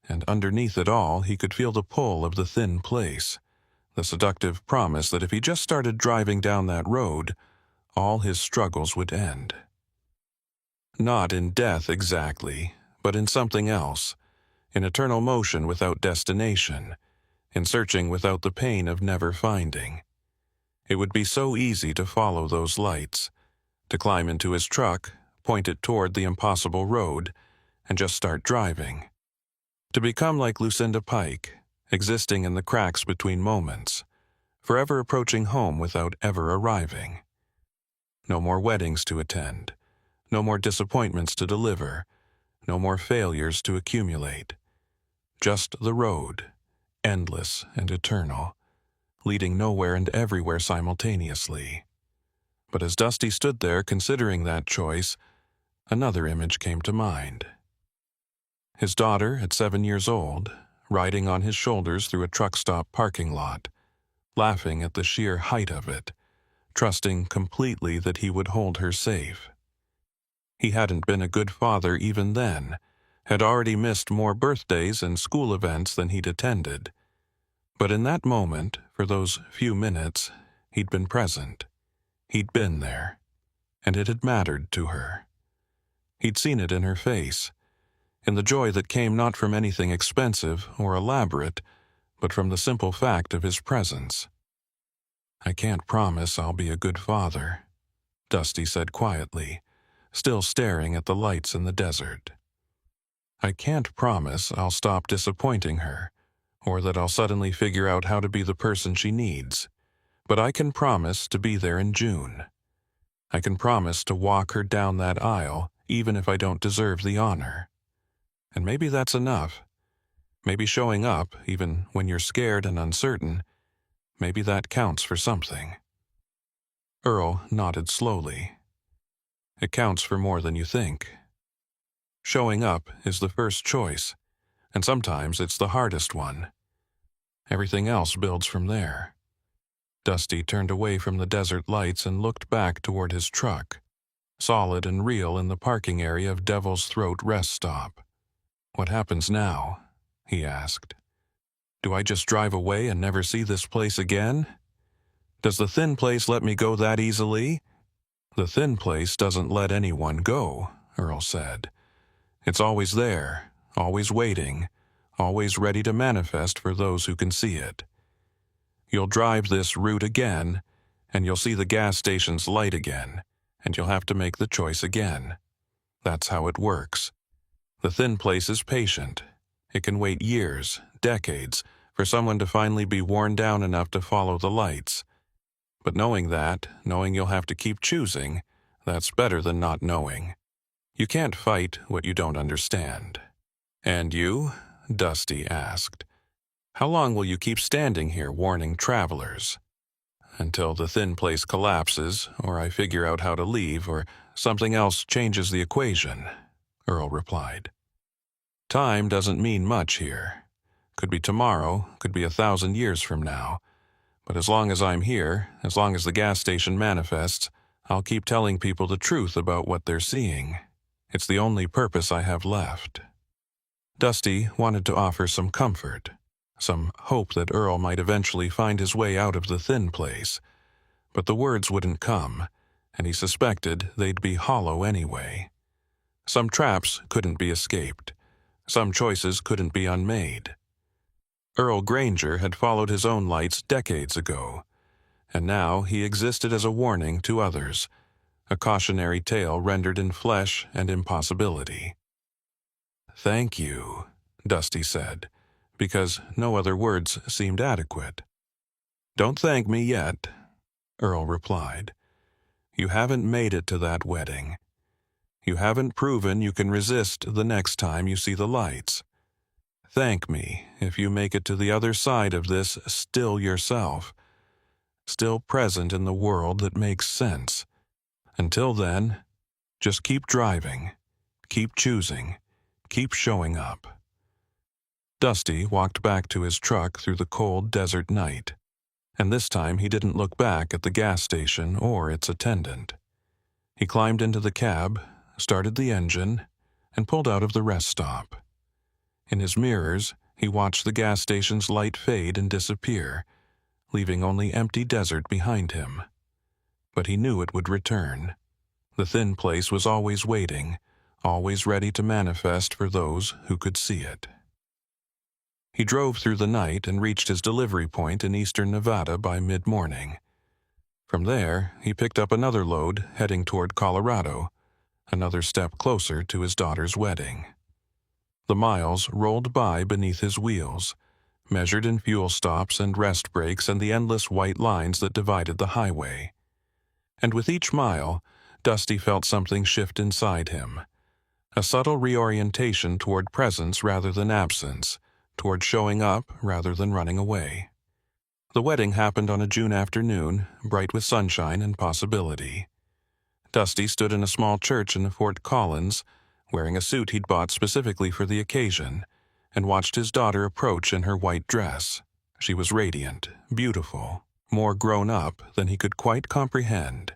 And underneath it all, he could feel the pull of the thin place, the seductive promise that if he just started driving down that road, all his struggles would end. Not in death exactly, but in something else, in eternal motion without destination, in searching without the pain of never finding. It would be so easy to follow those lights, to climb into his truck, point it toward the impossible road, and just start driving. To become like Lucinda Pike, existing in the cracks between moments, forever approaching home without ever arriving. No more weddings to attend, no more disappointments to deliver, no more failures to accumulate. Just the road, endless and eternal, leading nowhere and everywhere simultaneously. But as Dusty stood there considering that choice, another image came to mind. His daughter, at 7 years old, riding on his shoulders through a truck stop parking lot, laughing at the sheer height of it, trusting completely that he would hold her safe. He hadn't been a good father even then, had already missed more birthdays and school events than he'd attended. But in that moment, for those few minutes, he'd been present. He'd been there, and it had mattered to her. He'd seen it in her face, in the joy that came not from anything expensive or elaborate, but from the simple fact of his presence. "I can't promise I'll be a good father," Dusty said quietly, still staring at the lights in the desert. "I can't promise I'll stop disappointing her, or that I'll suddenly figure out how to be the person she needs, but I can promise to be there in June. I can promise to walk her down that aisle, even if I don't deserve the honor. And maybe that's enough. Maybe showing up, even when you're scared and uncertain, maybe that counts for something." Earl nodded slowly. "It counts for more than you think. Showing up is the first choice, and sometimes it's the hardest one. Everything else builds from there." Dusty turned away from the desert lights and looked back toward his truck, solid and real in the parking area of Devil's Throat rest stop. "What happens now?" he asked. "Do I just drive away and never see this place again? Does the thin place let me go that easily?" "The thin place doesn't let anyone go," Earl said. "It's always there, always waiting, always ready to manifest for those who can see it. You'll drive this route again, and you'll see the gas station's light again, and you'll have to make the choice again. That's how it works. The thin place is patient. It can wait years, decades, for someone to finally be worn down enough to follow the lights. But knowing you'll have to keep choosing, that's better than not knowing. You can't fight what you don't understand." "And you?" Dusty asked. "How long will you keep standing here warning travelers?" "Until the thin place collapses, or I figure out how to leave, or something else changes the equation," Earl replied. "Time doesn't mean much here. Could be tomorrow, could be 1,000 years from now. But as long as I'm here, as long as the gas station manifests, I'll keep telling people the truth about what they're seeing. It's the only purpose I have left." Dusty wanted to offer some comfort, some hope that Earl might eventually find his way out of the thin place. But the words wouldn't come, and he suspected they'd be hollow anyway. Some traps couldn't be escaped. Some choices couldn't be unmade. Earl Granger had followed his own lights decades ago, and now he existed as a warning to others, a cautionary tale rendered in flesh and impossibility. "Thank you," Dusty said, because no other words seemed adequate. "Don't thank me yet," Earl replied. "You haven't made it to that wedding. You haven't proven you can resist the next time you see the lights. Thank me if you make it to the other side of this still yourself, still present in the world that makes sense. Until then, just keep driving, keep choosing, keep showing up." Dusty walked back to his truck through the cold desert night, and this time he didn't look back at the gas station or its attendant. He climbed into the cab, started the engine, and pulled out of the rest stop. In his mirrors, he watched the gas station's light fade and disappear, leaving only empty desert behind him. But he knew it would return. The thin place was always waiting, always ready to manifest for those who could see it. He drove through the night and reached his delivery point in eastern Nevada by mid-morning. From there, he picked up another load heading toward Colorado, another step closer to his daughter's wedding. The miles rolled by beneath his wheels, measured in fuel stops and rest breaks and the endless white lines that divided the highway. And with each mile, Dusty felt something shift inside him, a subtle reorientation toward presence rather than absence, toward showing up rather than running away. The wedding happened on a June afternoon, bright with sunshine and possibility. Dusty stood in a small church in Fort Collins, wearing a suit he'd bought specifically for the occasion, and watched his daughter approach in her white dress. She was radiant, beautiful, more grown up than he could quite comprehend.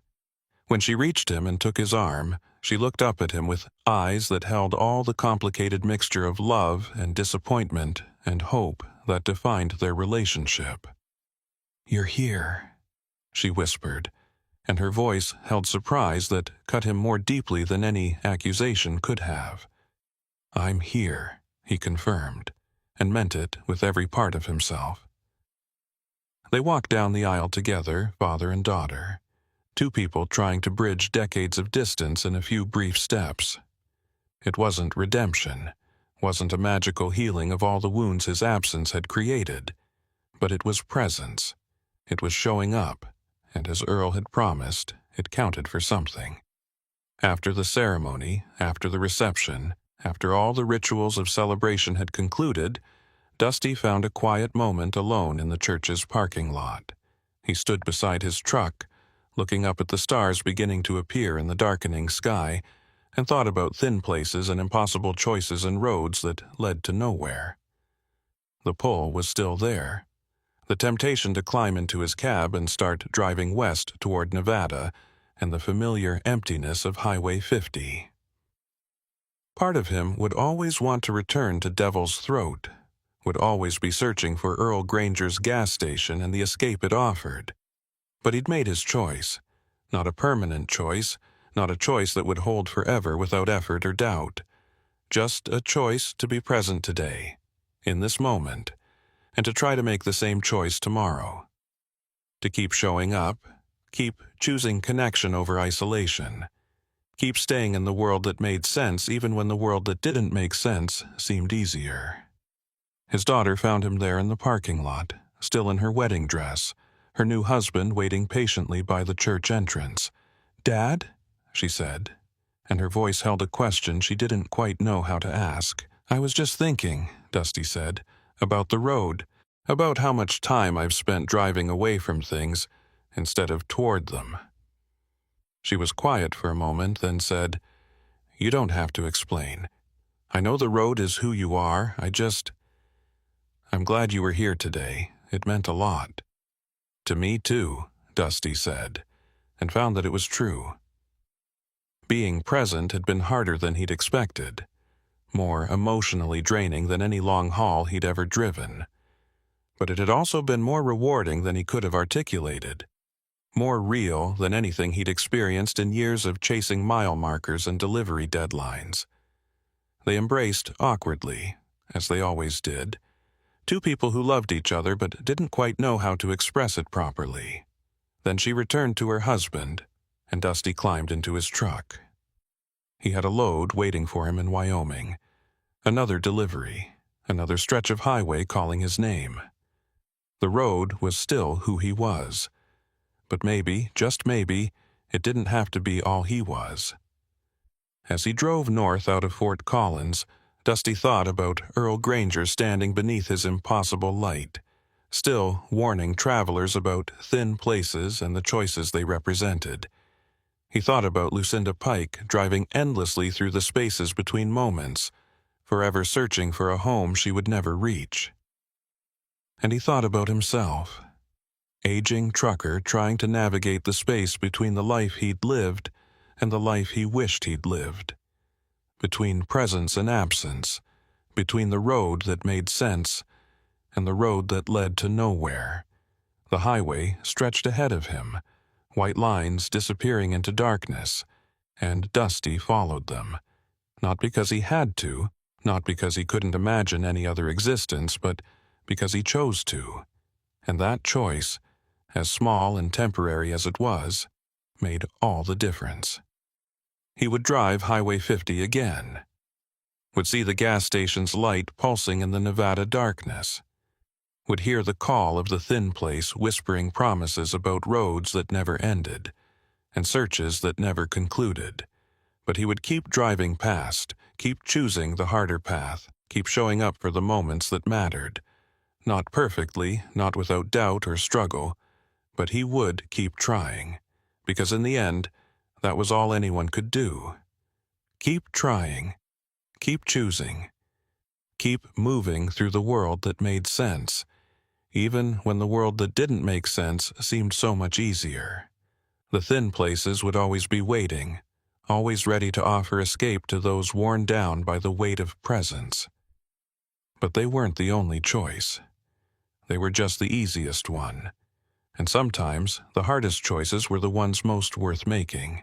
When she reached him and took his arm, She looked up at him with eyes that held all the complicated mixture of love and disappointment and hope that defined their relationship. "You're here," she whispered, and her voice held surprise that cut him more deeply than any accusation could have. "I'm here," he confirmed, and meant it with every part of himself. They walked down the aisle together, father and daughter, two people trying to bridge decades of distance in a few brief steps. It wasn't redemption, wasn't a magical healing of all the wounds his absence had created, but it was presence. It was showing up, and as Earl had promised, it counted for something. After the ceremony, after the reception, after all the rituals of celebration had concluded, Dusty found a quiet moment alone in the church's parking lot. He stood beside his truck, looking up at the stars beginning to appear in the darkening sky, and thought about thin places and impossible choices and roads that led to nowhere. The pull was still there. The temptation to climb into his cab and start driving west toward Nevada, and the familiar emptiness of Highway 50. Part of him would always want to return to Devil's Throat, would always be searching for Earl Granger's gas station and the escape it offered. But he'd made his choice. Not a permanent choice, not a choice that would hold forever without effort or doubt. Just a choice to be present today, in this moment, and to try to make the same choice tomorrow. To keep showing up, keep choosing connection over isolation, keep staying in the world that made sense even when the world that didn't make sense seemed easier. His daughter found him there in the parking lot, still in her wedding dress, her new husband waiting patiently by the church entrance. "Dad?" she said, and her voice held a question she didn't quite know how to ask. "I was just thinking," Dusty said, "about the road, about how much time I've spent driving away from things instead of toward them." She was quiet for a moment, then said, "You don't have to explain. I know the road is who you are. I'm glad you were here today. It meant a lot." "To me, too," Dusty said, and found that it was true. Being present had been harder than he'd expected, more emotionally draining than any long haul he'd ever driven. But it had also been more rewarding than he could have articulated, more real than anything he'd experienced in years of chasing mile markers and delivery deadlines. They embraced awkwardly, as they always did, two people who loved each other but didn't quite know how to express it properly. Then she returned to her husband, and Dusty climbed into his truck. He had a load waiting for him in Wyoming, another delivery, another stretch of highway calling his name. The road was still who he was, but maybe, just maybe, it didn't have to be all he was. As he drove north out of Fort Collins, Dusty thought about Earl Granger standing beneath his impossible light, still warning travelers about thin places and the choices they represented. He thought about Lucinda Pike driving endlessly through the spaces between moments, forever searching for a home she would never reach. And he thought about himself, aging trucker trying to navigate the space between the life he'd lived and the life he wished he'd lived, between presence and absence, between the road that made sense and the road that led to nowhere. The highway stretched ahead of him, white lines disappearing into darkness, and Dusty followed them, not because he had to, not because he couldn't imagine any other existence, but because he chose to. And that choice, as small and temporary as it was, made all the difference. He would drive Highway 50 again, would see the gas station's light pulsing in the Nevada darkness, would hear the call of the thin place whispering promises about roads that never ended, and searches that never concluded. But he would keep driving past, keep choosing the harder path, keep showing up for the moments that mattered. Not perfectly, not without doubt or struggle, but he would keep trying, because in the end, that was all anyone could do. Keep trying, keep choosing, keep moving through the world that made sense, even when the world that didn't make sense seemed so much easier. The thin places would always be waiting, always ready to offer escape to those worn down by the weight of presence. But they weren't the only choice. They were just the easiest one, and sometimes the hardest choices were the ones most worth making.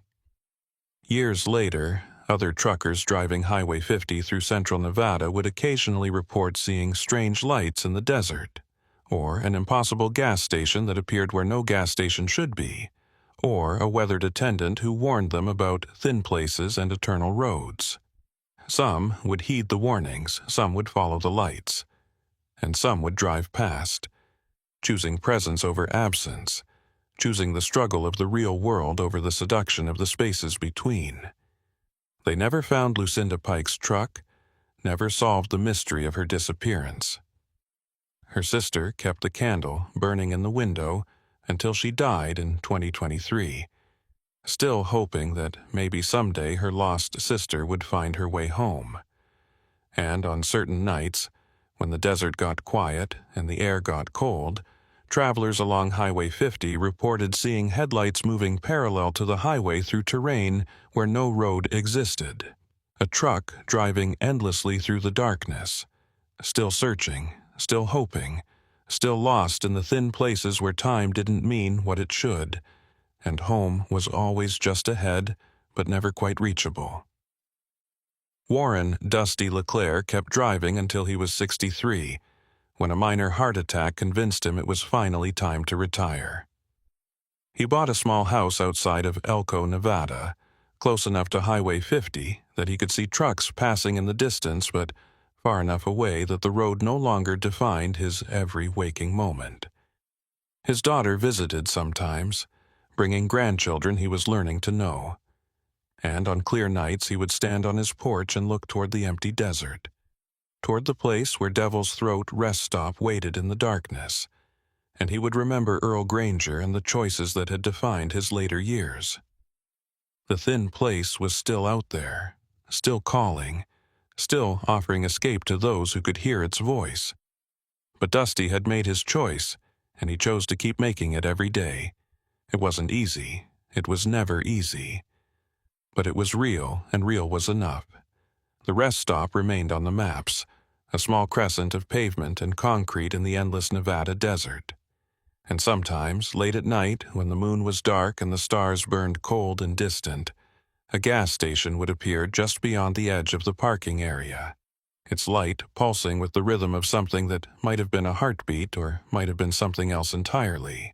Years later, other truckers driving Highway 50 through central Nevada would occasionally report seeing strange lights in the desert, or an impossible gas station that appeared where no gas station should be, or a weathered attendant who warned them about thin places and eternal roads. Some would heed the warnings, some would follow the lights, and some would drive past, choosing presence over absence, choosing the struggle of the real world over the seduction of the spaces between. They never found Lucinda Pike's truck, never solved the mystery of her disappearance. Her sister kept the candle burning in the window until she died in 2023, still hoping that maybe someday her lost sister would find her way home. And on certain nights, when the desert got quiet and the air got cold, travelers along Highway 50 reported seeing headlights moving parallel to the highway through terrain where no road existed. A truck driving endlessly through the darkness, still searching, still hoping, still lost in the thin places where time didn't mean what it should, and home was always just ahead, but never quite reachable. Warren Dusty LeClaire kept driving until he was 63, when a minor heart attack convinced him it was finally time to retire. He bought a small house outside of Elko, Nevada, close enough to Highway 50 that he could see trucks passing in the distance, but far enough away that the road no longer defined his every waking moment. His daughter visited sometimes, bringing grandchildren he was learning to know. And on clear nights he would stand on his porch and look toward the empty desert, toward the place where Devil's Throat rest stop waited in the darkness, and he would remember Earl Granger and the choices that had defined his later years. The thin place was still out there, still calling, still offering escape to those who could hear its voice. But Dusty had made his choice, and he chose to keep making it every day. It wasn't easy. It was never easy. But it was real, and real was enough. The rest stop remained on the maps, a small crescent of pavement and concrete in the endless Nevada desert. And sometimes, late at night, when the moon was dark and the stars burned cold and distant, a gas station would appear just beyond the edge of the parking area, its light pulsing with the rhythm of something that might have been a heartbeat or might have been something else entirely.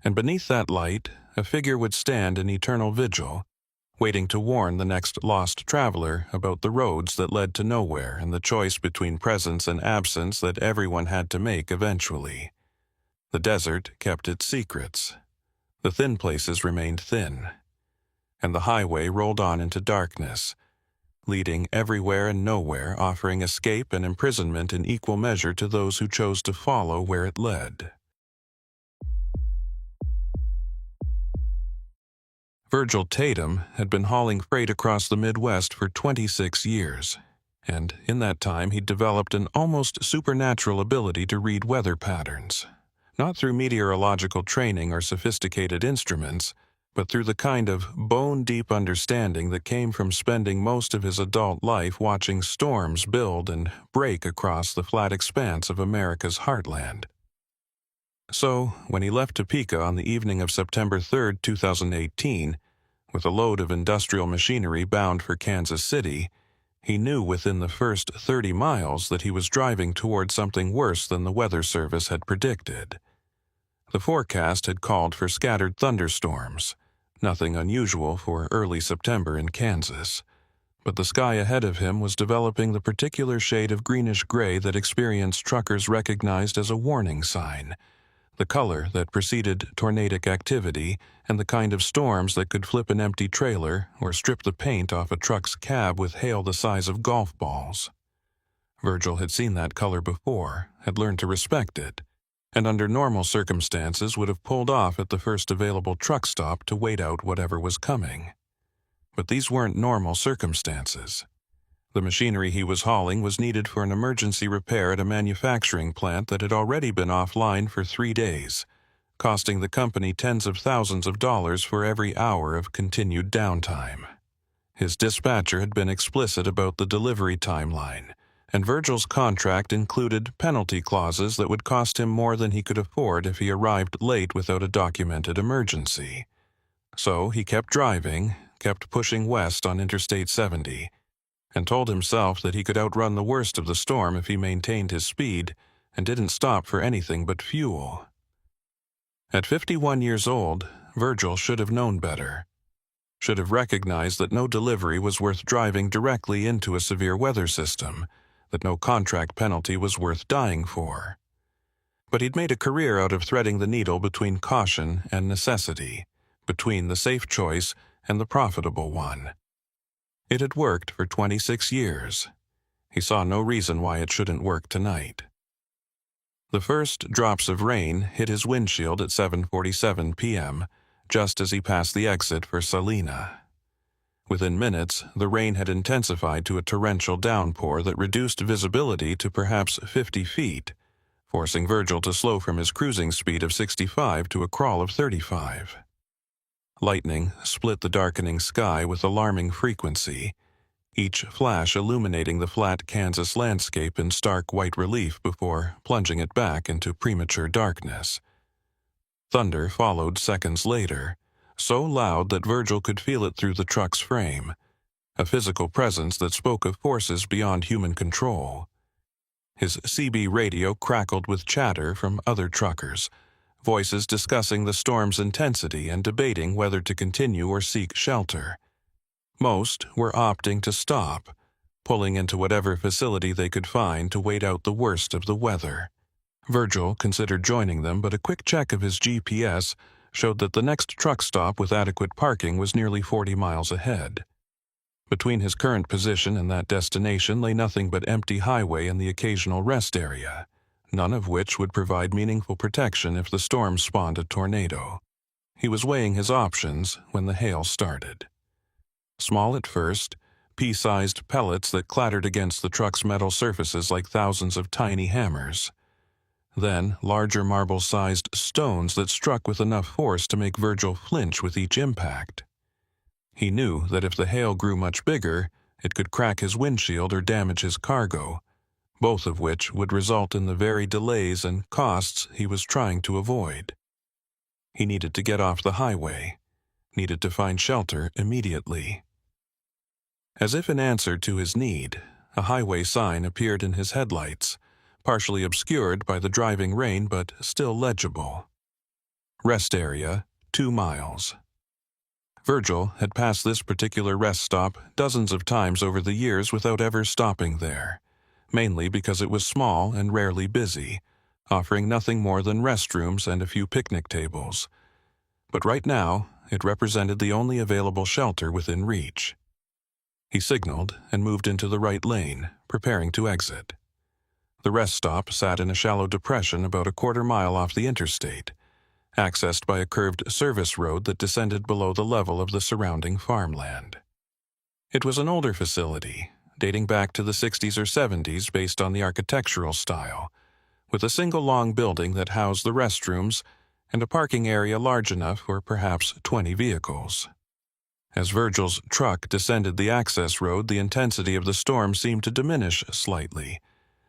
And beneath that light, a figure would stand in eternal vigil, waiting to warn the next lost traveler about the roads that led to nowhere and the choice between presence and absence that everyone had to make eventually. The desert kept its secrets. The thin places remained thin. And the highway rolled on into darkness, leading everywhere and nowhere, offering escape and imprisonment in equal measure to those who chose to follow where it led. Virgil Tatum had been hauling freight across the Midwest for 26 years, and in that time he'd developed an almost supernatural ability to read weather patterns, not through meteorological training or sophisticated instruments, but through the kind of bone-deep understanding that came from spending most of his adult life watching storms build and break across the flat expanse of America's heartland. So, when he left Topeka on the evening of September 3, 2018, with a load of industrial machinery bound for Kansas City, he knew within the first 30 miles that he was driving toward something worse than the Weather Service had predicted. The forecast had called for scattered thunderstorms, nothing unusual for early September in Kansas. But the sky ahead of him was developing the particular shade of greenish-gray that experienced truckers recognized as a warning sign, the color that preceded tornadic activity and the kind of storms that could flip an empty trailer or strip the paint off a truck's cab with hail the size of golf balls. Virgil had seen that color before, had learned to respect it, and under normal circumstances would have pulled off at the first available truck stop to wait out whatever was coming. But these weren't normal circumstances. The machinery he was hauling was needed for an emergency repair at a manufacturing plant that had already been offline for 3 days, costing the company tens of thousands of dollars for every hour of continued downtime. His dispatcher had been explicit about the delivery timeline, and Virgil's contract included penalty clauses that would cost him more than he could afford if he arrived late without a documented emergency. So he kept driving, kept pushing west on Interstate 70, and told himself that he could outrun the worst of the storm if he maintained his speed and didn't stop for anything but fuel. At 51 years old, Virgil should have known better. Should have recognized that no delivery was worth driving directly into a severe weather system, that no contract penalty was worth dying for. But he'd made a career out of threading the needle between caution and necessity, between the safe choice and the profitable one. It had worked for 26 years. He saw no reason why it shouldn't work tonight. The first drops of rain hit his windshield at 7:47 p.m., just as he passed the exit for Salina. Within minutes, the rain had intensified to a torrential downpour that reduced visibility to perhaps 50 feet, forcing Virgil to slow from his cruising speed of 65 to a crawl of 35. Lightning split the darkening sky with alarming frequency, each flash illuminating the flat Kansas landscape in stark white relief before plunging it back into premature darkness. Thunder followed seconds later, so loud that Virgil could feel it through the truck's frame, a physical presence that spoke of forces beyond human control. His CB radio crackled with chatter from other truckers, voices discussing the storm's intensity and debating whether to continue or seek shelter. Most were opting to stop, pulling into whatever facility they could find to wait out the worst of the weather. Virgil considered joining them, but a quick check of his GPS showed that the next truck stop with adequate parking was nearly 40 miles ahead. Between his current position and that destination lay nothing but empty highway and the occasional rest area, none of which would provide meaningful protection if the storm spawned a tornado. He was weighing his options when the hail started. Small at first, pea-sized pellets that clattered against the truck's metal surfaces like thousands of tiny hammers. Then larger marble-sized stones that struck with enough force to make Virgil flinch with each impact. He knew that if the hail grew much bigger, it could crack his windshield or damage his cargo, both of which would result in the very delays and costs he was trying to avoid. He needed to get off the highway, needed to find shelter immediately. As if in answer to his need, a highway sign appeared in his headlights, partially obscured by the driving rain but still legible. Rest area, 2 miles. Virgil had passed this particular rest stop dozens of times over the years without ever stopping there, mainly because it was small and rarely busy, offering nothing more than restrooms and a few picnic tables. But right now, it represented the only available shelter within reach. He signaled and moved into the right lane, preparing to exit. The rest stop sat in a shallow depression about a quarter-mile off the interstate, accessed by a curved service road that descended below the level of the surrounding farmland. It was an older facility, dating back to the 60s or 70s based on the architectural style, with a single long building that housed the restrooms and a parking area large enough for perhaps 20 vehicles. As Virgil's truck descended the access road, the intensity of the storm seemed to diminish slightly,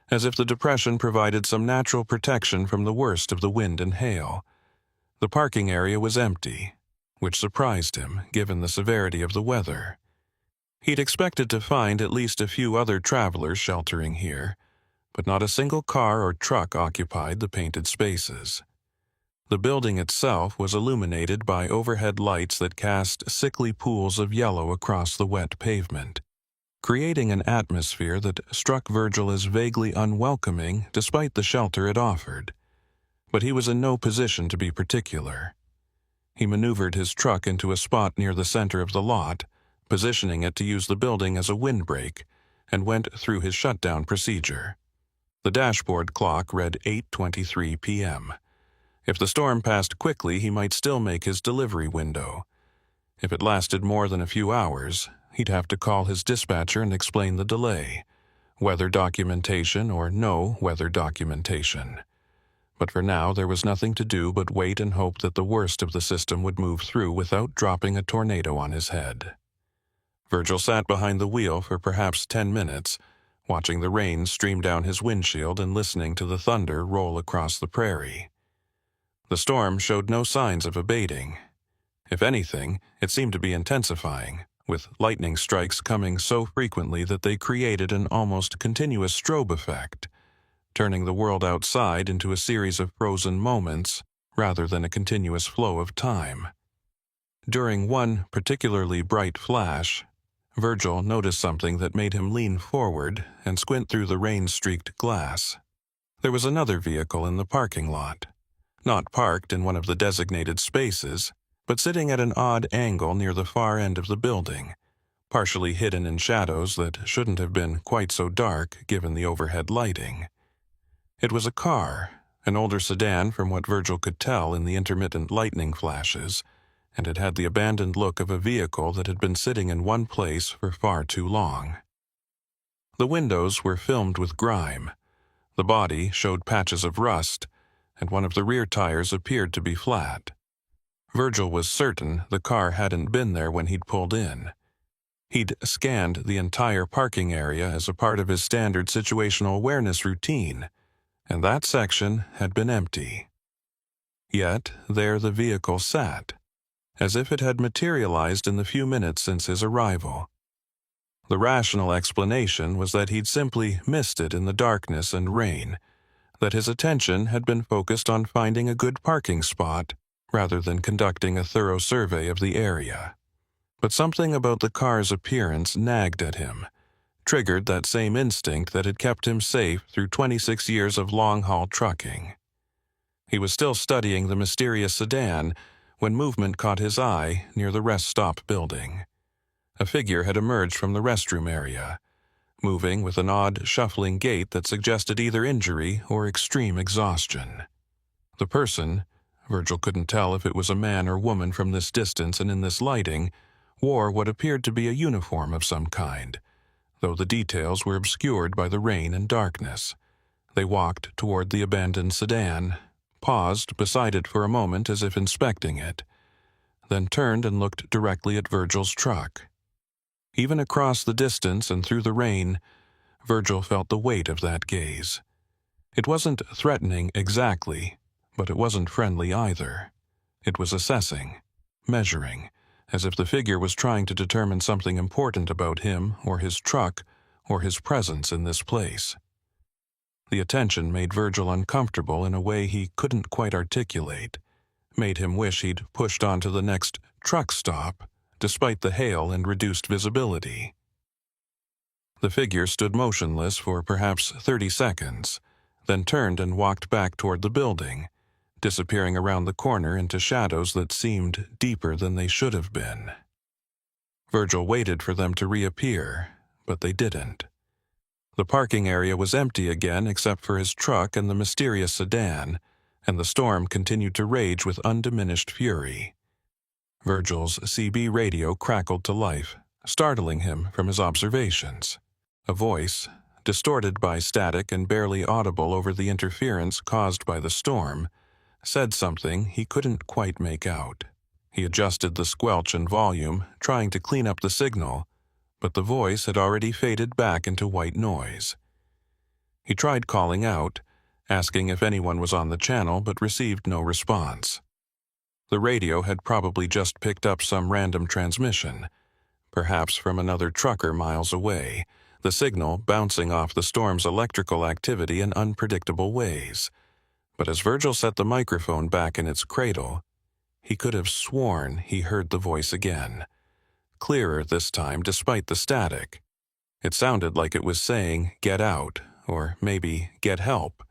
as if the depression provided some natural protection from the worst of the wind and hail. The parking area was empty, which surprised him given the severity of the weather. He'd expected to find at least a few other travelers sheltering here, but not a single car or truck occupied the painted spaces. The building itself was illuminated by overhead lights that cast sickly pools of yellow across the wet pavement, creating an atmosphere that struck Virgil as vaguely unwelcoming despite the shelter it offered. But he was in no position to be particular. He maneuvered his truck into a spot near the center of the lot, positioning it to use the building as a windbreak, and went through his shutdown procedure. The dashboard clock read 8:23 p.m. If the storm passed quickly, he might still make his delivery window. If it lasted more than a few hours, he'd have to call his dispatcher and explain the delay, weather documentation or no weather documentation. But for now, there was nothing to do but wait and hope that the worst of the system would move through without dropping a tornado on his head. Virgil sat behind the wheel for perhaps 10 minutes, watching the rain stream down his windshield and listening to the thunder roll across the prairie. The storm showed no signs of abating. If anything, it seemed to be intensifying, with lightning strikes coming so frequently that they created an almost continuous strobe effect, turning the world outside into a series of frozen moments rather than a continuous flow of time. During one particularly bright flash, Virgil noticed something that made him lean forward and squint through the rain-streaked glass. There was another vehicle in the parking lot, not parked in one of the designated spaces, but sitting at an odd angle near the far end of the building, partially hidden in shadows that shouldn't have been quite so dark given the overhead lighting. It was a car, an older sedan from what Virgil could tell in the intermittent lightning flashes, and it had the abandoned look of a vehicle that had been sitting in one place for far too long. The windows were filmed with grime. The body showed patches of rust, and one of the rear tires appeared to be flat. Virgil was certain the car hadn't been there when he'd pulled in. He'd scanned the entire parking area as a part of his standard situational awareness routine, and that section had been empty. Yet there the vehicle sat, as if it had materialized in the few minutes since his arrival. The rational explanation was that he'd simply missed it in the darkness and rain, that his attention had been focused on finding a good parking spot rather than conducting a thorough survey of the area. But something about the car's appearance nagged at him, triggered that same instinct that had kept him safe through 26 years of long-haul trucking. He was still studying the mysterious sedan when movement caught his eye near the rest stop building. A figure had emerged from the restroom area, moving with an odd, shuffling gait that suggested either injury or extreme exhaustion. The person, Virgil couldn't tell if it was a man or woman from this distance and in this lighting, wore what appeared to be a uniform of some kind, though the details were obscured by the rain and darkness. They walked toward the abandoned sedan, paused beside it for a moment as if inspecting it, then turned and looked directly at Virgil's truck. Even across the distance and through the rain, Virgil felt the weight of that gaze. It wasn't threatening exactly, but it wasn't friendly either. It was assessing, measuring, as if the figure was trying to determine something important about him or his truck or his presence in this place. The attention made Virgil uncomfortable in a way he couldn't quite articulate, made him wish he'd pushed on to the next truck stop, despite the hail and reduced visibility. The figure stood motionless for perhaps 30 seconds, then turned and walked back toward the building, disappearing around the corner into shadows that seemed deeper than they should have been. Virgil waited for them to reappear, but they didn't. The parking area was empty again except for his truck and the mysterious sedan, and the storm continued to rage with undiminished fury. Virgil's CB radio crackled to life, startling him from his observations. A voice, distorted by static and barely audible over the interference caused by the storm, said something he couldn't quite make out. He adjusted the squelch and volume, trying to clean up the signal, but the voice had already faded back into white noise. He tried calling out, asking if anyone was on the channel, but received no response. The radio had probably just picked up some random transmission, perhaps from another trucker miles away, the signal bouncing off the storm's electrical activity in unpredictable ways. But as Virgil set the microphone back in its cradle, he could have sworn he heard the voice again, clearer this time despite the static. It sounded like it was saying, "Get out," or maybe, "Get help,"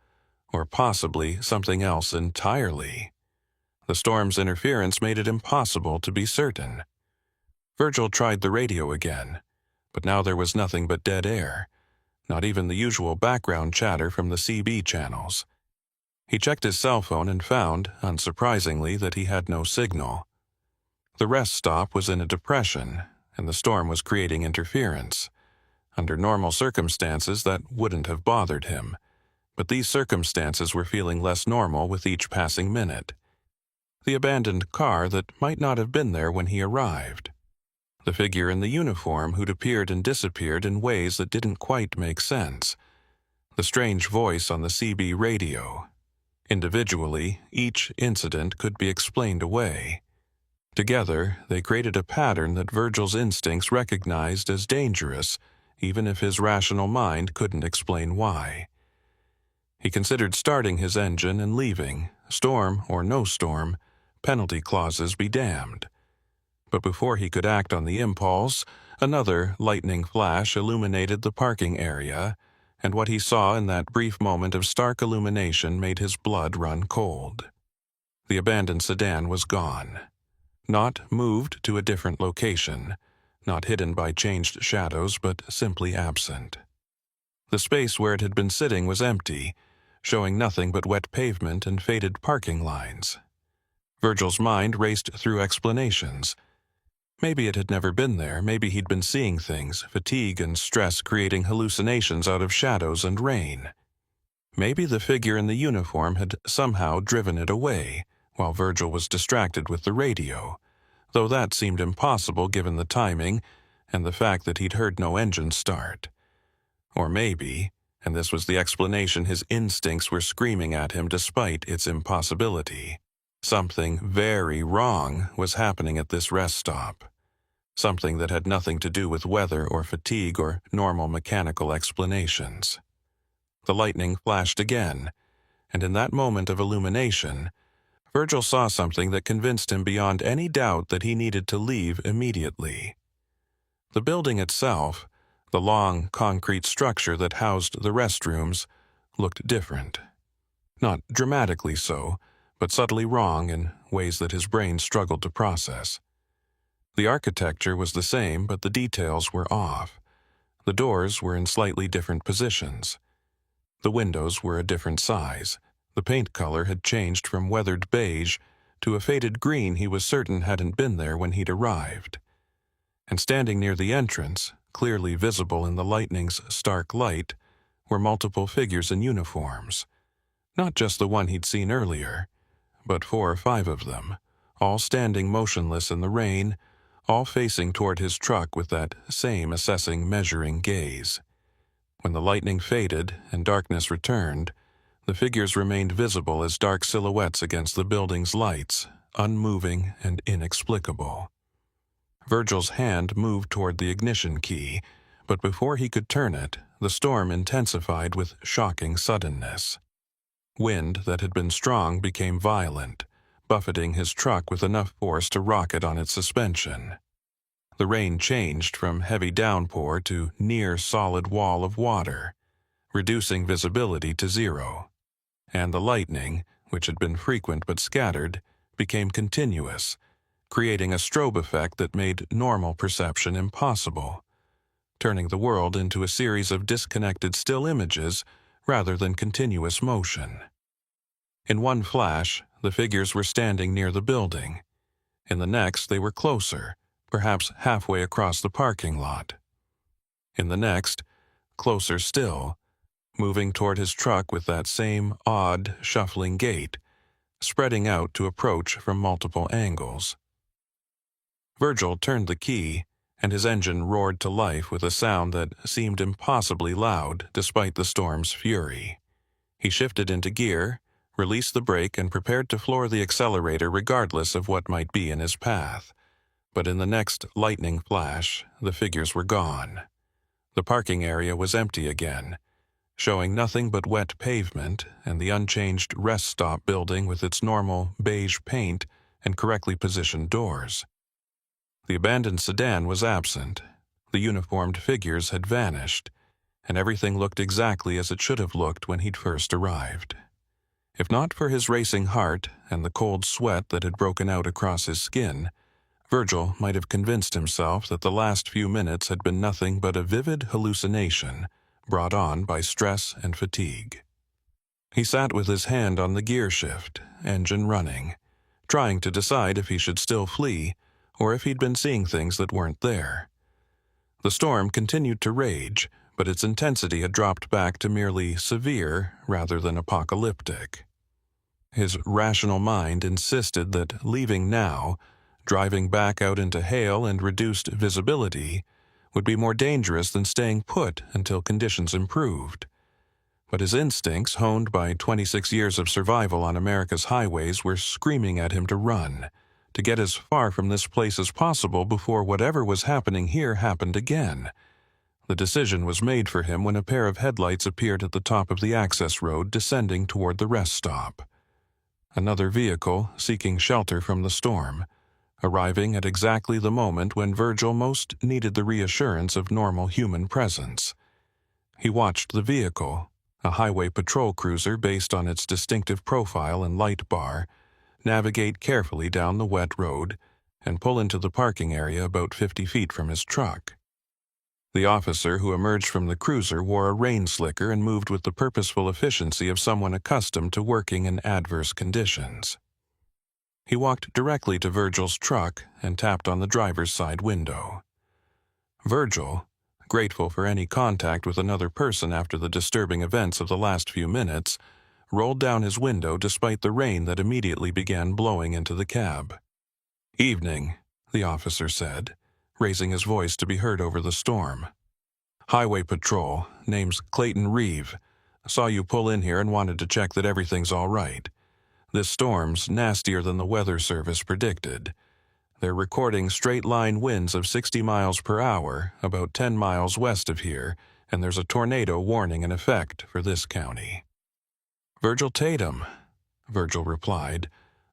or possibly something else entirely. The storm's interference made it impossible to be certain. Virgil tried the radio again, but now there was nothing but dead air, not even the usual background chatter from the CB channels. He checked his cell phone and found, unsurprisingly, that he had no signal. The rest stop was in a depression, and the storm was creating interference. Under normal circumstances, that wouldn't have bothered him, But these circumstances were feeling less normal with each passing minute. The abandoned car that might not have been there when he arrived. The figure in the uniform who'd appeared and disappeared in ways that didn't quite make sense. The strange voice on the CB radio. Individually, each incident could be explained away. Together, they created a pattern that Virgil's instincts recognized as dangerous, even if his rational mind couldn't explain why. He considered starting his engine and leaving, storm or no storm, penalty clauses be damned. But before he could act on the impulse, another lightning flash illuminated the parking area, and what he saw in that brief moment of stark illumination made his blood run cold. The abandoned sedan was gone. Not moved to a different location, not hidden by changed shadows, but simply absent. The space where it had been sitting was empty, showing nothing but wet pavement and faded parking lines. Virgil's mind raced through explanations. Maybe it had never been there, maybe he'd been seeing things, fatigue and stress creating hallucinations out of shadows and rain. Maybe the figure in the uniform had somehow driven it away, while Virgil was distracted with the radio, though that seemed impossible given the timing and the fact that he'd heard no engine start. Or maybe, and this was the explanation his instincts were screaming at him despite its impossibility, something very wrong was happening at this rest stop. Something that had nothing to do with weather or fatigue or normal mechanical explanations. The lightning flashed again, and in that moment of illumination, Virgil saw something that convinced him beyond any doubt that he needed to leave immediately. The building itself, the long concrete structure that housed the restrooms, looked different. Not dramatically so, but subtly wrong in ways that his brain struggled to process. The architecture was the same, but the details were off. The doors were in slightly different positions. The windows were a different size. The paint color had changed from weathered beige to a faded green he was certain hadn't been there when he'd arrived. And standing near the entrance, clearly visible in the lightning's stark light, were multiple figures in uniforms. Not just the one he'd seen earlier, but 4 or 5 of them, all standing motionless in the rain, all facing toward his truck with that same assessing, measuring gaze. When the lightning faded and darkness returned, the figures remained visible as dark silhouettes against the building's lights, unmoving and inexplicable. Virgil's hand moved toward the ignition key, but before he could turn it, the storm intensified with shocking suddenness. Wind that had been strong became violent, buffeting his truck with enough force to rock it on its suspension. The rain changed from heavy downpour to near solid wall of water, reducing visibility to 0. And the lightning, which had been frequent but scattered, became continuous, creating a strobe effect that made normal perception impossible, turning the world into a series of disconnected still images rather than continuous motion. In one flash, the figures were standing near the building. In the next, they were closer, perhaps halfway across the parking lot. In the next, closer still, moving toward his truck with that same odd, shuffling gait, spreading out to approach from multiple angles. Virgil turned the key, and his engine roared to life with a sound that seemed impossibly loud despite the storm's fury. He shifted into gear, released the brake, and prepared to floor the accelerator regardless of what might be in his path. But in the next lightning flash, the figures were gone. The parking area was empty again, showing nothing but wet pavement and the unchanged rest stop building with its normal beige paint and correctly positioned doors. The abandoned sedan was absent, the uniformed figures had vanished, and everything looked exactly as it should have looked when he'd first arrived. If not for his racing heart and the cold sweat that had broken out across his skin, Virgil might have convinced himself that the last few minutes had been nothing but a vivid hallucination brought on by stress and fatigue. He sat with his hand on the gear shift, engine running, trying to decide if he should still flee or if he'd been seeing things that weren't there. The storm continued to rage, but its intensity had dropped back to merely severe rather than apocalyptic. His rational mind insisted that leaving now, driving back out into hail and reduced visibility, would be more dangerous than staying put until conditions improved. But his instincts, honed by 26 years of survival on America's highways, were screaming at him to run, to get as far from this place as possible before whatever was happening here happened again. The decision was made for him when a pair of headlights appeared at the top of the access road descending toward the rest stop. Another vehicle seeking shelter from the storm, arriving at exactly the moment when Virgil most needed the reassurance of normal human presence. He watched the vehicle, a highway patrol cruiser based on its distinctive profile and light bar, navigate carefully down the wet road and pull into the parking area about 50 feet from his truck. The officer who emerged from the cruiser wore a rain slicker and moved with the purposeful efficiency of someone accustomed to working in adverse conditions. He walked directly to Virgil's truck and tapped on the driver's side window. Virgil, grateful for any contact with another person after the disturbing events of the last few minutes, rolled down his window despite the rain that immediately began blowing into the cab. "Evening," the officer said, raising his voice to be heard over the storm. "Highway Patrol, name's Clayton Reeve. Saw you pull in here and wanted to check that everything's all right. This storm's nastier than the Weather Service predicted. They're recording straight-line winds of 60 miles per hour, about 10 miles west of here, and there's a tornado warning in effect for this county." "Virgil Tatum," Virgil replied,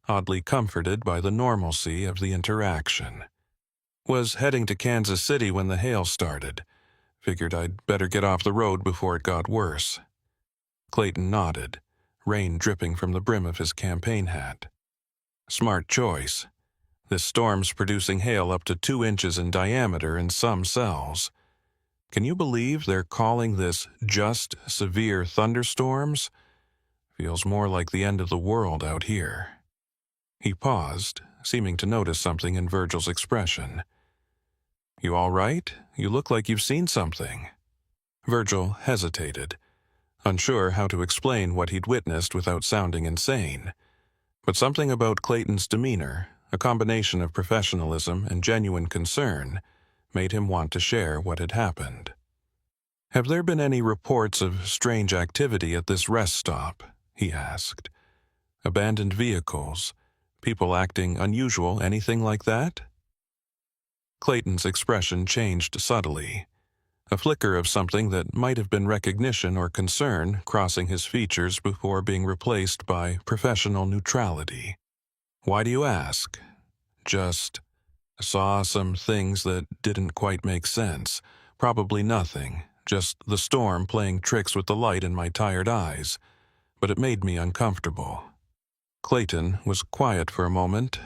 oddly comforted by the normalcy of the interaction. "Was heading to Kansas City when the hail started. Figured I'd better get off the road before it got worse." Clayton nodded, rain dripping from the brim of his campaign hat. "Smart choice. This storm's producing hail up to 2 inches in diameter in some cells. Can you believe they're calling this just severe thunderstorms? Feels more like the end of the world out here." He paused, seeming to notice something in Virgil's expression. "You all right? You look like you've seen something." Virgil hesitated, unsure how to explain what he'd witnessed without sounding insane. But something about Clayton's demeanor, a combination of professionalism and genuine concern, made him want to share what had happened. "Have there been any reports of strange activity at this rest stop?" he asked. "Abandoned vehicles, people acting unusual, anything like that?" Clayton's expression changed subtly, a flicker of something that might have been recognition or concern crossing his features before being replaced by professional neutrality. "Why do you ask?" "Just saw some things that didn't quite make sense. Probably nothing, just the storm playing tricks with the light in my tired eyes. But it made me uncomfortable." Clayton was quiet for a moment,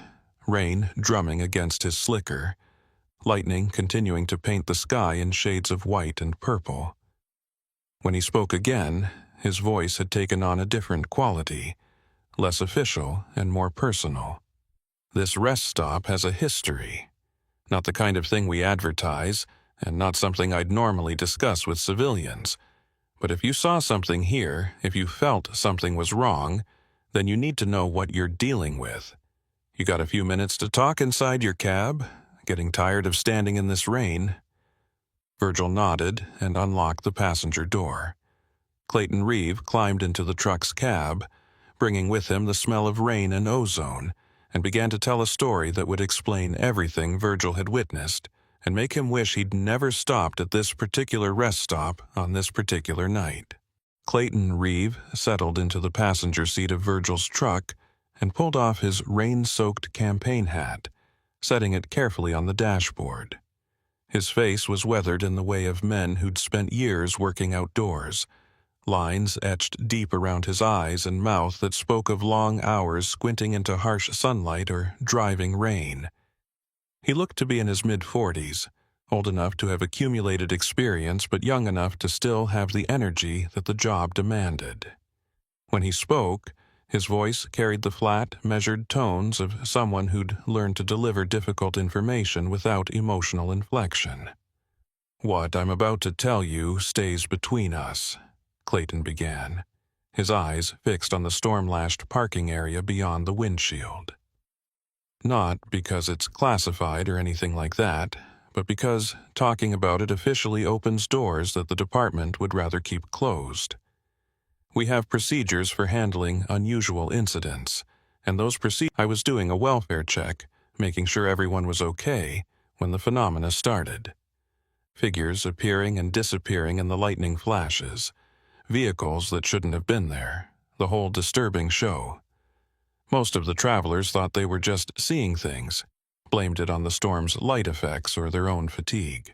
rain drumming against his slicker, lightning continuing to paint the sky in shades of white and purple. When he spoke again, his voice had taken on a different quality, less official and more personal. "This rest stop has a history. Not the kind of thing we advertise, and not something I'd normally discuss with civilians. But if you saw something here, if you felt something was wrong, then you need to know what you're dealing with. You got a few minutes to talk inside your cab? Getting tired of standing in this rain?" Virgil nodded and unlocked the passenger door. Clayton Reeve climbed into the truck's cab, bringing with him the smell of rain and ozone, and began to tell a story that would explain everything Virgil had witnessed and make him wish he'd never stopped at this particular rest stop on this particular night. Clayton Reeve settled into the passenger seat of Virgil's truck and pulled off his rain-soaked campaign hat, setting it carefully on the dashboard. His face was weathered in the way of men who'd spent years working outdoors, lines etched deep around his eyes and mouth that spoke of long hours squinting into harsh sunlight or driving rain. He looked to be in his mid-40s, old enough to have accumulated experience but young enough to still have the energy that the job demanded. When he spoke, his voice carried the flat, measured tones of someone who'd learned to deliver difficult information without emotional inflection. "What I'm about to tell you stays between us," Clayton began, his eyes fixed on the storm-lashed parking area beyond the windshield. "Not because it's classified or anything like that, but because talking about it officially opens doors that the department would rather keep closed. We have procedures for handling unusual incidents, and those procedures. I was doing a welfare check, making sure everyone was okay, when the phenomena started. Figures appearing and disappearing in the lightning flashes, vehicles that shouldn't have been there, the whole disturbing show. Most of the travelers thought they were just seeing things, blamed it on the storm's light effects or their own fatigue.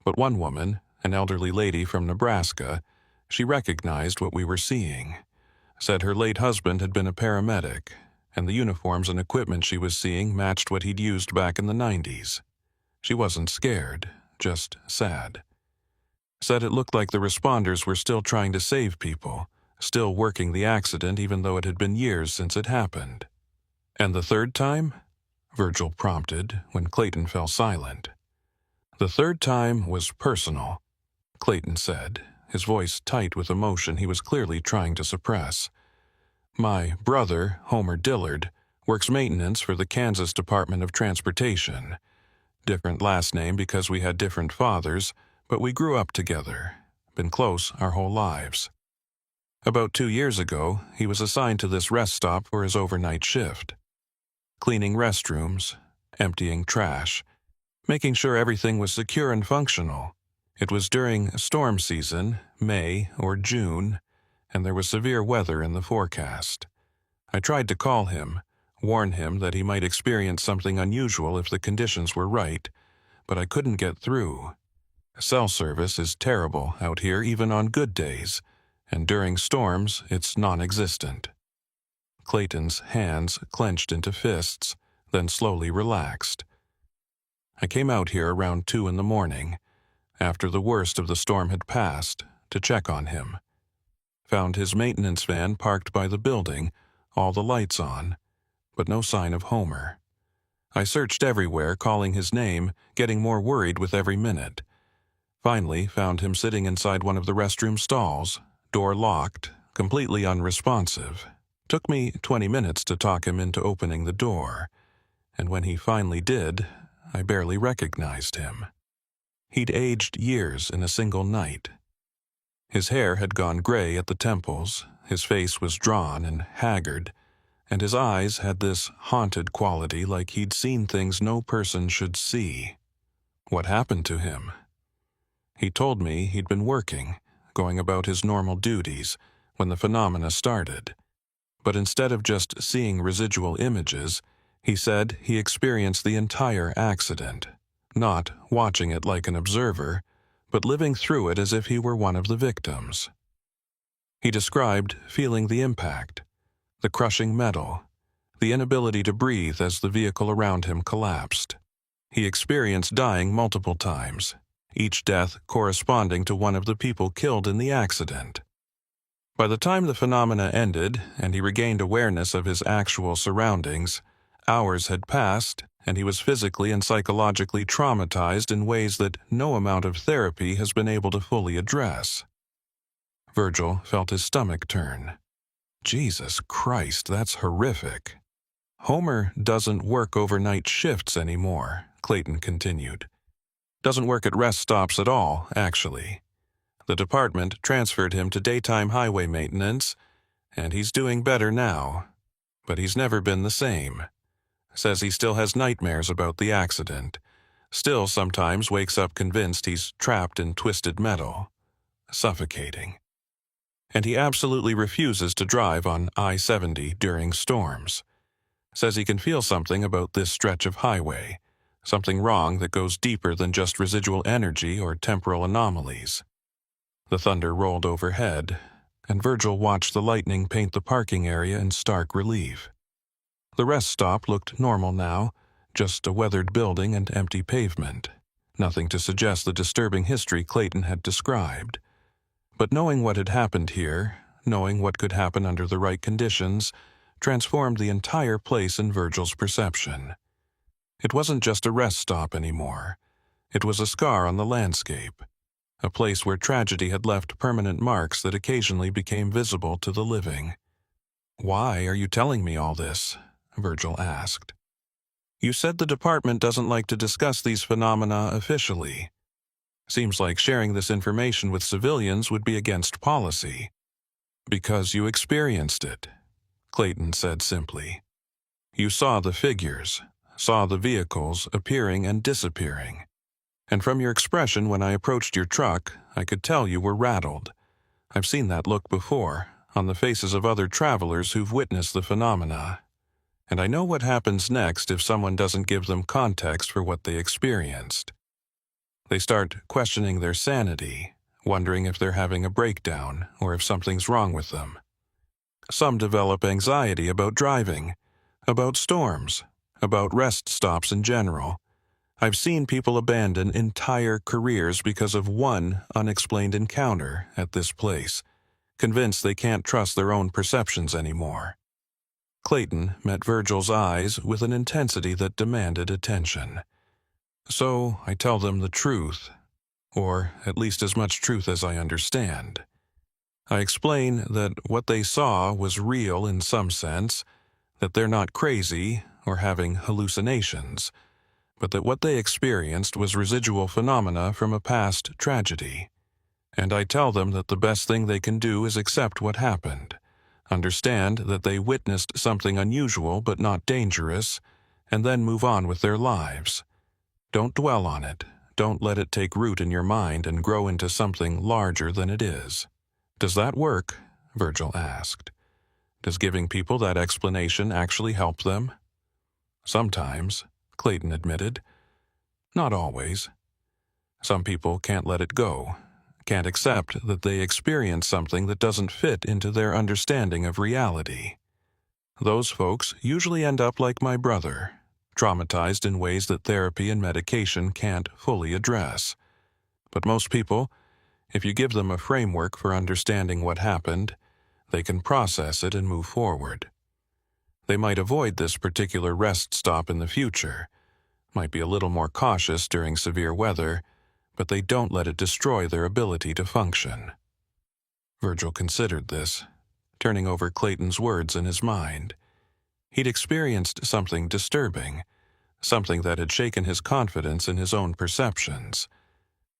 But one woman, an elderly lady from Nebraska, she recognized what we were seeing, said her late husband had been a paramedic, and the uniforms and equipment she was seeing matched what he'd used back in the 90s. She wasn't scared, just sad. Said it looked like the responders were still trying to save people, still working the accident even though it had been years since it happened. "And the third time?" Virgil prompted when Clayton fell silent. "The third time was personal," Clayton said, his voice tight with emotion he was clearly trying to suppress. "My brother, Homer Dillard, works maintenance for the Kansas Department of Transportation. Different last name because we had different fathers, but we grew up together, been close our whole lives. About 2 years ago, he was assigned to this rest stop for his overnight shift. Cleaning restrooms, emptying trash, making sure everything was secure and functional. It was during storm season, May or June, and there was severe weather in the forecast. I tried to call him, warn him that he might experience something unusual if the conditions were right, but I couldn't get through. Cell service is terrible out here even on good days, and during storms it's non-existent." Clayton's hands clenched into fists, then slowly relaxed. "I came out here around 2 in the morning, after the worst of the storm had passed, to check on him. Found his maintenance van parked by the building, all the lights on, but no sign of Homer. I searched everywhere, calling his name, getting more worried with every minute. Finally found him sitting inside one of the restroom stalls, door locked, completely unresponsive. Took me 20 minutes to talk him into opening the door, and when he finally did, I barely recognized him. He'd aged years in a single night. His hair had gone gray at the temples, his face was drawn and haggard, and his eyes had this haunted quality like he'd seen things no person should see. What happened to him? He told me he'd been working, going about his normal duties, when the phenomena started. But instead of just seeing residual images, he said he experienced the entire accident, not watching it like an observer, but living through it as if he were one of the victims. He described feeling the impact, the crushing metal, the inability to breathe as the vehicle around him collapsed. He experienced dying multiple times, each death corresponding to one of the people killed in the accident. By the time the phenomena ended and he regained awareness of his actual surroundings, hours had passed and he was physically and psychologically traumatized in ways that no amount of therapy has been able to fully address. Virgil felt his stomach turn. Jesus Christ, that's horrific. Homer doesn't work overnight shifts anymore, Clayton continued. Doesn't work at rest stops at all, actually. The department transferred him to daytime highway maintenance, and he's doing better now. But he's never been the same. Says he still has nightmares about the accident. Still sometimes wakes up convinced he's trapped in twisted metal. Suffocating. And he absolutely refuses to drive on I-70 during storms. Says he can feel something about this stretch of highway, something wrong that goes deeper than just residual energy or temporal anomalies. The thunder rolled overhead, and Virgil watched the lightning paint the parking area in stark relief. The rest stop looked normal now, just a weathered building and empty pavement, nothing to suggest the disturbing history Clayton had described. But knowing what had happened here, knowing what could happen under the right conditions, transformed the entire place in Virgil's perception. It wasn't just a rest stop anymore. It was a scar on the landscape, a place where tragedy had left permanent marks that occasionally became visible to the living. "Why are you telling me all this?" Virgil asked. "You said the department doesn't like to discuss these phenomena officially. Seems like sharing this information with civilians would be against policy." "Because you experienced it," Clayton said simply. "You saw the figures, saw the vehicles appearing and disappearing. And from your expression when I approached your truck, I could tell you were rattled. I've seen that look before, on the faces of other travelers who've witnessed the phenomena. And I know what happens next if someone doesn't give them context for what they experienced. They start questioning their sanity, wondering if they're having a breakdown or if something's wrong with them. Some develop anxiety about driving, about storms, about rest stops in general. I've seen people abandon entire careers because of one unexplained encounter at this place, convinced they can't trust their own perceptions anymore." Clayton met Virgil's eyes with an intensity that demanded attention. "So I tell them the truth, or at least as much truth as I understand. I explain that what they saw was real in some sense, that they're not crazy or having hallucinations, but that what they experienced was residual phenomena from a past tragedy. And I tell them that the best thing they can do is accept what happened, understand that they witnessed something unusual but not dangerous, and then move on with their lives. Don't dwell on it. Don't let it take root in your mind and grow into something larger than it is." "Does that work?" Virgil asked. "Does giving people that explanation actually help them?" "Sometimes," Clayton admitted. "Not always. Some people can't let it go, can't accept that they experience something that doesn't fit into their understanding of reality. Those folks usually end up like my brother, traumatized in ways that therapy and medication can't fully address. But most people, if you give them a framework for understanding what happened, they can process it and move forward. They might avoid this particular rest stop in the future, might be a little more cautious during severe weather, but they don't let it destroy their ability to function." Virgil considered this, turning over Clayton's words in his mind. He'd experienced something disturbing, something that had shaken his confidence in his own perceptions.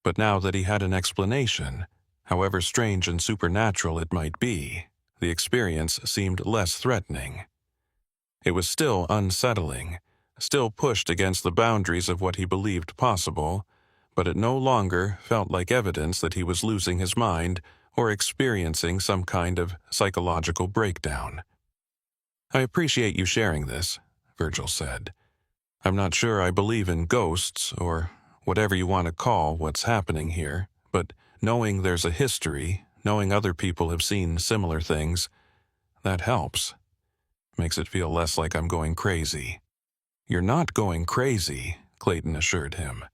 But now that he had an explanation, however strange and supernatural it might be, the experience seemed less threatening. It was still unsettling, still pushed against the boundaries of what he believed possible, but it no longer felt like evidence that he was losing his mind or experiencing some kind of psychological breakdown. "I appreciate you sharing this," Virgil said. "I'm not sure I believe in ghosts or whatever you want to call what's happening here, but knowing there's a history, knowing other people have seen similar things, that helps. Makes it feel less like I'm going crazy." "You're not going crazy," Clayton assured him.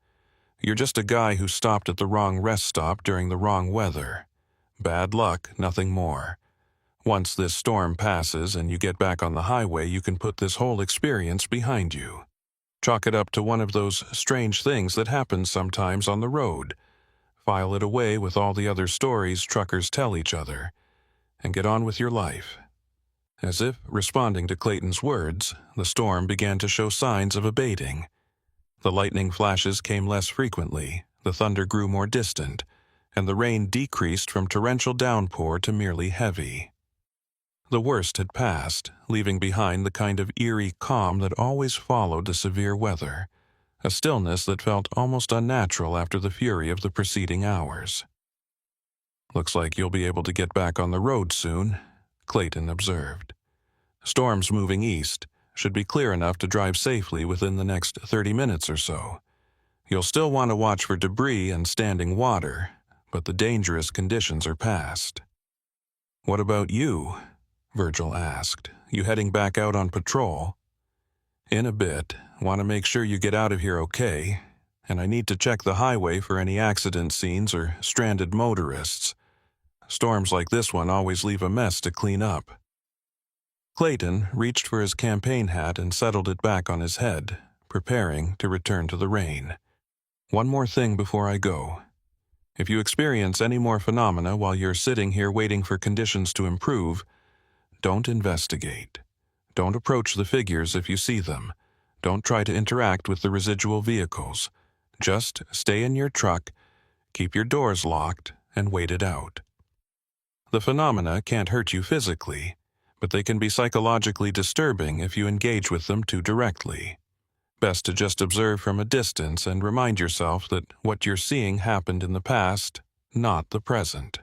"You're just a guy who stopped at the wrong rest stop during the wrong weather. Bad luck, nothing more. Once this storm passes and you get back on the highway, you can put this whole experience behind you. Chalk it up to one of those strange things that happen sometimes on the road. File it away with all the other stories truckers tell each other, and get on with your life." As if responding to Clayton's words, the storm began to show signs of abating. The lightning flashes came less frequently, the thunder grew more distant, and the rain decreased from torrential downpour to merely heavy. The worst had passed, leaving behind the kind of eerie calm that always followed the severe weather, a stillness that felt almost unnatural after the fury of the preceding hours. "Looks like you'll be able to get back on the road soon," Clayton observed. "Storm's moving east, should be clear enough to drive safely within the next 30 minutes or so. You'll still want to watch for debris and standing water, but the dangerous conditions are past." "What about you?" Virgil asked. "You heading back out on patrol?" "In a bit. Want to make sure you get out of here okay, and I need to check the highway for any accident scenes or stranded motorists. Storms like this one always leave a mess to clean up." Clayton reached for his campaign hat and settled it back on his head, preparing to return to the rain. One more thing before I go. If you experience any more phenomena while you're sitting here waiting for conditions to improve, don't investigate. Don't approach the figures if you see them. Don't try to interact with the residual vehicles. Just stay in your truck, keep your doors locked, and wait it out. The phenomena can't hurt you physically, but they can be psychologically disturbing if you engage with them too directly. Best to just observe from a distance and remind yourself that what you're seeing happened in the past, not the present.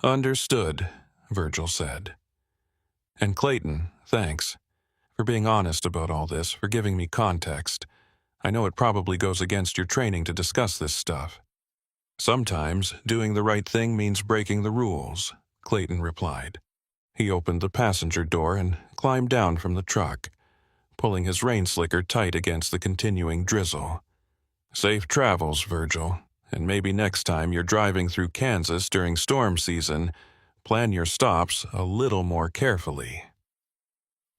Understood, Virgil said. And Clayton, thanks for being honest about all this, for giving me context. I know it probably goes against your training to discuss this stuff. Sometimes doing the right thing means breaking the rules, Clayton replied. He opened the passenger door and climbed down from the truck, pulling his rain slicker tight against the continuing drizzle. Safe travels, Virgil, and maybe next time you're driving through Kansas during storm season, plan your stops a little more carefully.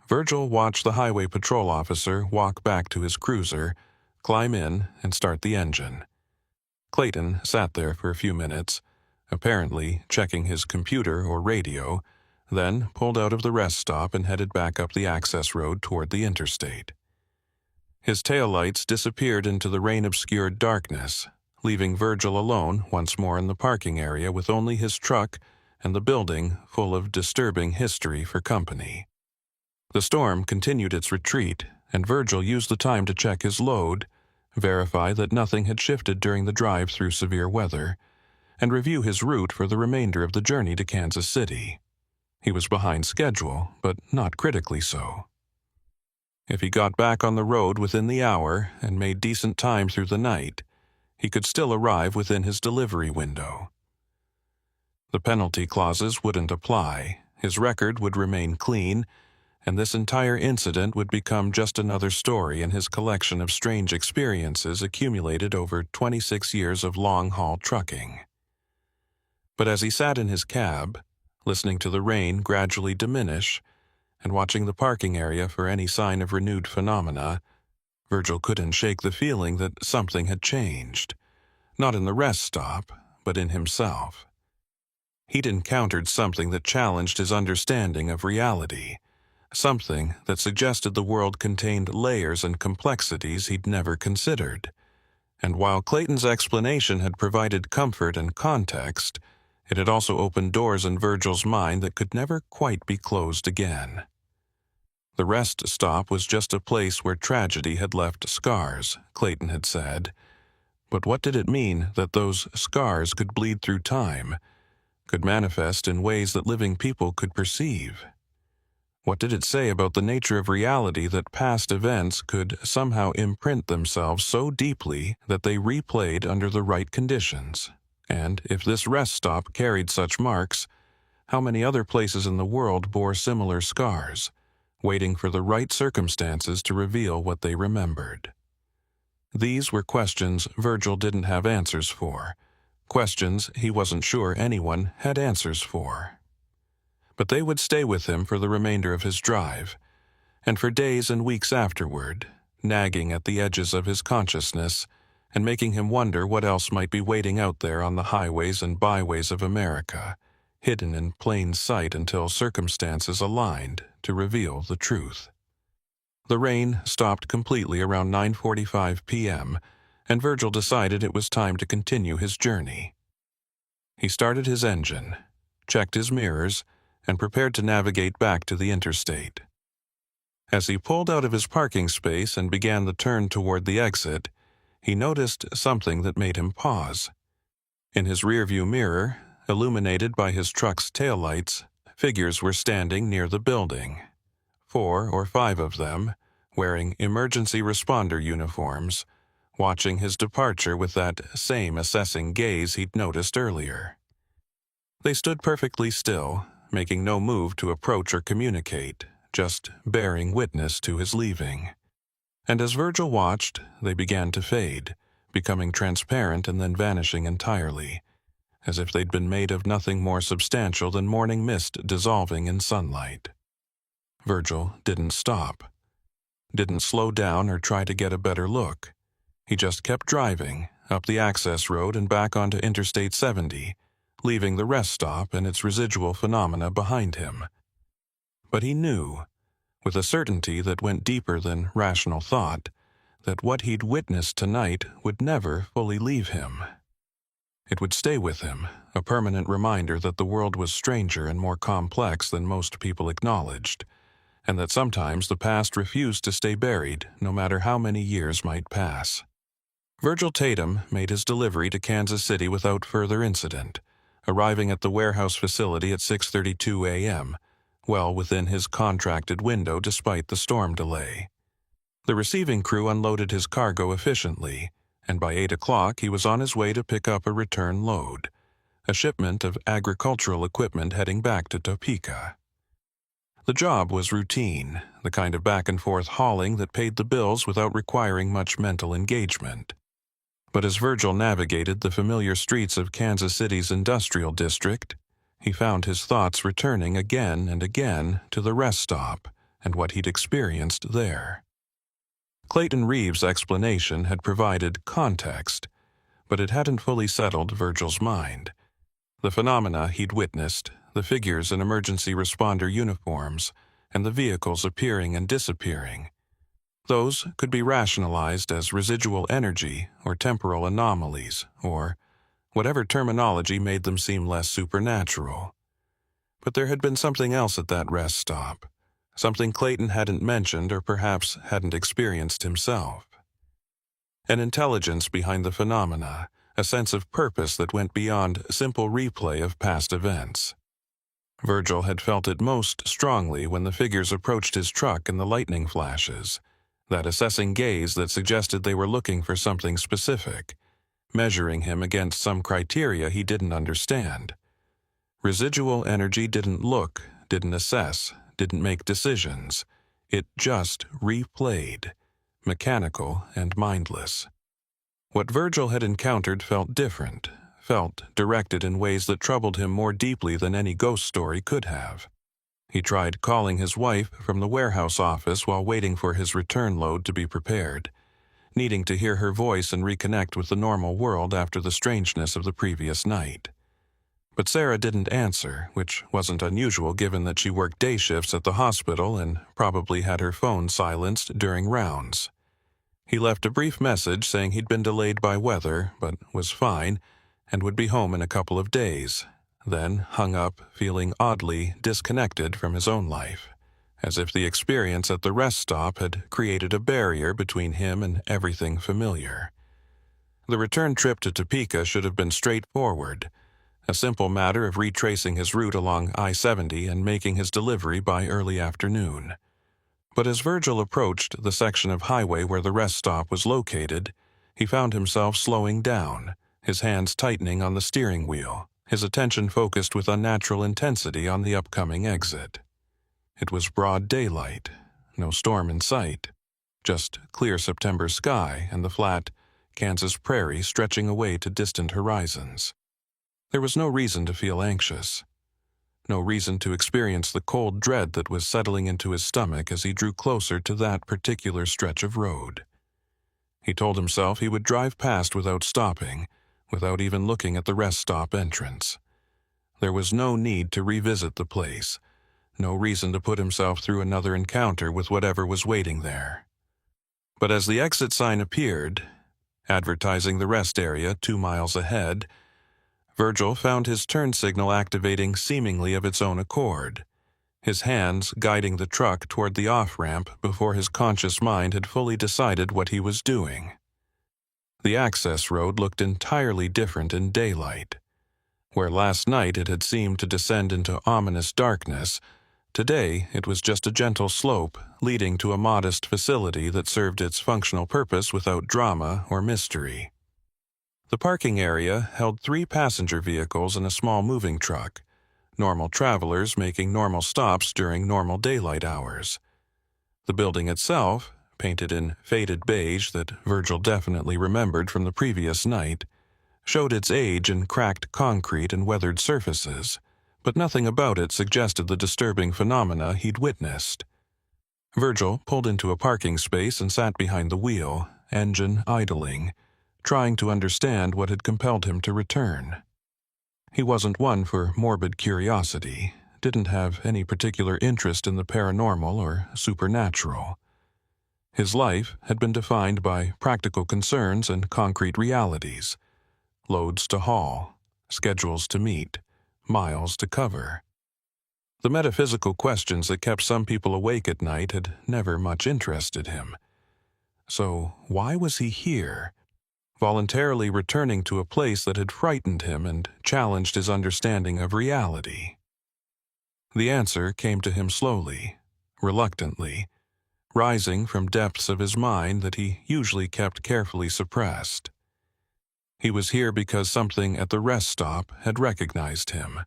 Virgil watched the highway patrol officer walk back to his cruiser, climb in, and start the engine. Clayton sat there for a few minutes, apparently checking his computer or radio, then pulled out of the rest stop and headed back up the access road toward the interstate. His taillights disappeared into the rain-obscured darkness, leaving Virgil alone once more in the parking area with only his truck and the building full of disturbing history for company. The storm continued its retreat, and Virgil used the time to check his load, verify that nothing had shifted during the drive through severe weather, and review his route for the remainder of the journey to Kansas City. He was behind schedule, but not critically so. If he got back on the road within the hour and made decent time through the night, he could still arrive within his delivery window. The penalty clauses wouldn't apply, his record would remain clean, and this entire incident would become just another story in his collection of strange experiences accumulated over 26 years of long-haul trucking. But as he sat in his cab, listening to the rain gradually diminish and watching the parking area for any sign of renewed phenomena, Virgil couldn't shake the feeling that something had changed, not in the rest stop, but in himself. He'd encountered something that challenged his understanding of reality, something that suggested the world contained layers and complexities he'd never considered. And while Clayton's explanation had provided comfort and context, it had also opened doors in Virgil's mind that could never quite be closed again. The rest stop was just a place where tragedy had left scars, Clayton had said. But what did it mean that those scars could bleed through time, could manifest in ways that living people could perceive? What did it say about the nature of reality that past events could somehow imprint themselves so deeply that they replayed under the right conditions? And if this rest stop carried such marks, how many other places in the world bore similar scars, waiting for the right circumstances to reveal what they remembered? These were questions Virgil didn't have answers for, questions he wasn't sure anyone had answers for. But they would stay with him for the remainder of his drive, and for days and weeks afterward, nagging at the edges of his consciousness and making him wonder what else might be waiting out there on the highways and byways of America, hidden in plain sight until circumstances aligned to reveal the truth. The rain stopped completely around 9:45 p.m., and Virgil decided it was time to continue his journey. He started his engine, checked his mirrors, and prepared to navigate back to the interstate. As he pulled out of his parking space and began the turn toward the exit, he noticed something that made him pause. In his rearview mirror, illuminated by his truck's taillights, figures were standing near the building. 4 or 5 of them, wearing emergency responder uniforms, watching his departure with that same assessing gaze he'd noticed earlier. They stood perfectly still, making no move to approach or communicate, just bearing witness to his leaving. And as Virgil watched, they began to fade, becoming transparent and then vanishing entirely, as if they'd been made of nothing more substantial than morning mist dissolving in sunlight. Virgil didn't stop, didn't slow down or try to get a better look. He just kept driving up the access road and back onto Interstate 70, leaving the rest stop and its residual phenomena behind him. But he knew, with a certainty that went deeper than rational thought, that what he'd witnessed tonight would never fully leave him. It would stay with him, a permanent reminder that the world was stranger and more complex than most people acknowledged, and that sometimes the past refused to stay buried, no matter how many years might pass. Virgil Tatum made his delivery to Kansas City without further incident, arriving at the warehouse facility at 6:32 a.m., well within his contracted window despite the storm delay. The receiving crew unloaded his cargo efficiently, and by 8 o'clock he was on his way to pick up a return load, a shipment of agricultural equipment heading back to Topeka. The job was routine, the kind of back-and-forth hauling that paid the bills without requiring much mental engagement. But as Virgil navigated the familiar streets of Kansas City's industrial district, he found his thoughts returning again and again to the rest stop and what he'd experienced there. Clayton Reeves' explanation had provided context, but it hadn't fully settled Virgil's mind. The phenomena he'd witnessed, the figures in emergency responder uniforms, and the vehicles appearing and disappearing, those could be rationalized as residual energy or temporal anomalies, or whatever terminology made them seem less supernatural. But there had been something else at that rest stop, something Clayton hadn't mentioned or perhaps hadn't experienced himself. An intelligence behind the phenomena, a sense of purpose that went beyond simple replay of past events. Virgil had felt it most strongly when the figures approached his truck in the lightning flashes, that assessing gaze that suggested they were looking for something specific, measuring him against some criteria he didn't understand. Residual energy didn't look, didn't assess, didn't make decisions. It just replayed, mechanical and mindless. What Virgil had encountered felt different, felt directed in ways that troubled him more deeply than any ghost story could have. He tried calling his wife from the warehouse office while waiting for his return load to be prepared, needing to hear her voice and reconnect with the normal world after the strangeness of the previous night. But Sarah didn't answer, which wasn't unusual given that she worked day shifts at the hospital and probably had her phone silenced during rounds. He left a brief message saying he'd been delayed by weather, but was fine, and would be home in a couple of days, then hung up feeling oddly disconnected from his own life, as if the experience at the rest stop had created a barrier between him and everything familiar. The return trip to Topeka should have been straightforward, a simple matter of retracing his route along I-70 and making his delivery by early afternoon. But as Virgil approached the section of highway where the rest stop was located, he found himself slowing down, his hands tightening on the steering wheel, his attention focused with unnatural intensity on the upcoming exit. It was broad daylight, no storm in sight, just clear September sky and the flat Kansas prairie stretching away to distant horizons. There was no reason to feel anxious, no reason to experience the cold dread that was settling into his stomach as he drew closer to that particular stretch of road. He told himself he would drive past without stopping, without even looking at the rest stop entrance. There was no need to revisit the place, no reason to put himself through another encounter with whatever was waiting there. But as the exit sign appeared, advertising the rest area 2 miles ahead, Virgil found his turn signal activating seemingly of its own accord, his hands guiding the truck toward the off-ramp before his conscious mind had fully decided what he was doing. The access road looked entirely different in daylight. Where last night it had seemed to descend into ominous darkness, today it was just a gentle slope leading to a modest facility that served its functional purpose without drama or mystery. The parking area held 3 passenger vehicles and a small moving truck, normal travelers making normal stops during normal daylight hours. The building itself, painted in faded beige that Virgil definitely remembered from the previous night, showed its age in cracked concrete and weathered surfaces, but nothing about it suggested the disturbing phenomena he'd witnessed. Virgil pulled into a parking space and sat behind the wheel, engine idling, trying to understand what had compelled him to return. He wasn't one for morbid curiosity, didn't have any particular interest in the paranormal or supernatural. His life had been defined by practical concerns and concrete realities, loads to haul, schedules to meet, miles to cover. The metaphysical questions that kept some people awake at night had never much interested him. So why was he here, voluntarily returning to a place that had frightened him and challenged his understanding of reality? The answer came to him slowly, reluctantly, rising from depths of his mind that he usually kept carefully suppressed. He was here because something at the rest stop had recognized him,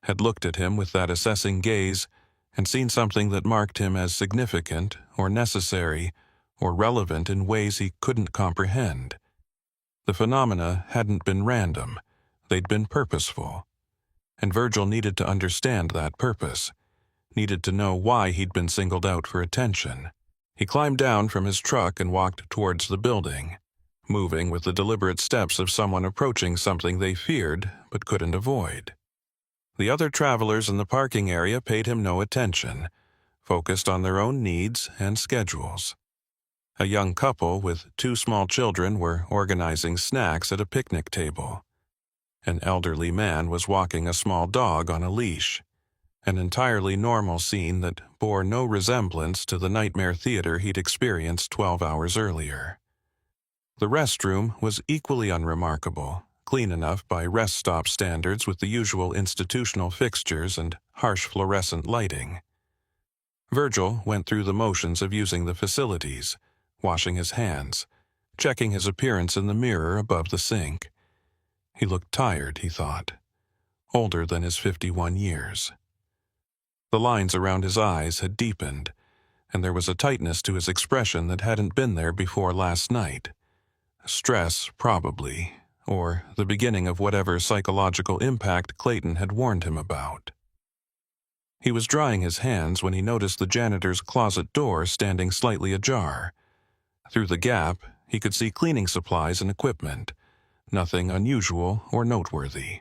had looked at him with that assessing gaze and seen something that marked him as significant or necessary or relevant in ways he couldn't comprehend. The phenomena hadn't been random, they'd been purposeful. And Virgil needed to understand that purpose, needed to know why he'd been singled out for attention. He climbed down from his truck and walked towards the building, moving with the deliberate steps of someone approaching something they feared but couldn't avoid. The other travelers in the parking area paid him no attention, focused on their own needs and schedules. A young couple with 2 small children were organizing snacks at a picnic table. An elderly man was walking a small dog on a leash, an entirely normal scene that bore no resemblance to the nightmare theater he'd experienced 12 hours earlier. The restroom was equally unremarkable, clean enough by rest stop standards with the usual institutional fixtures and harsh fluorescent lighting. Virgil went through the motions of using the facilities, washing his hands, checking his appearance in the mirror above the sink. He looked tired, he thought, older than his 51 years. The lines around his eyes had deepened, and there was a tightness to his expression that hadn't been there before last night. Stress, probably, or the beginning of whatever psychological impact Clayton had warned him about. He was drying his hands when he noticed the janitor's closet door standing slightly ajar. Through the gap, he could see cleaning supplies and equipment. Nothing unusual or noteworthy.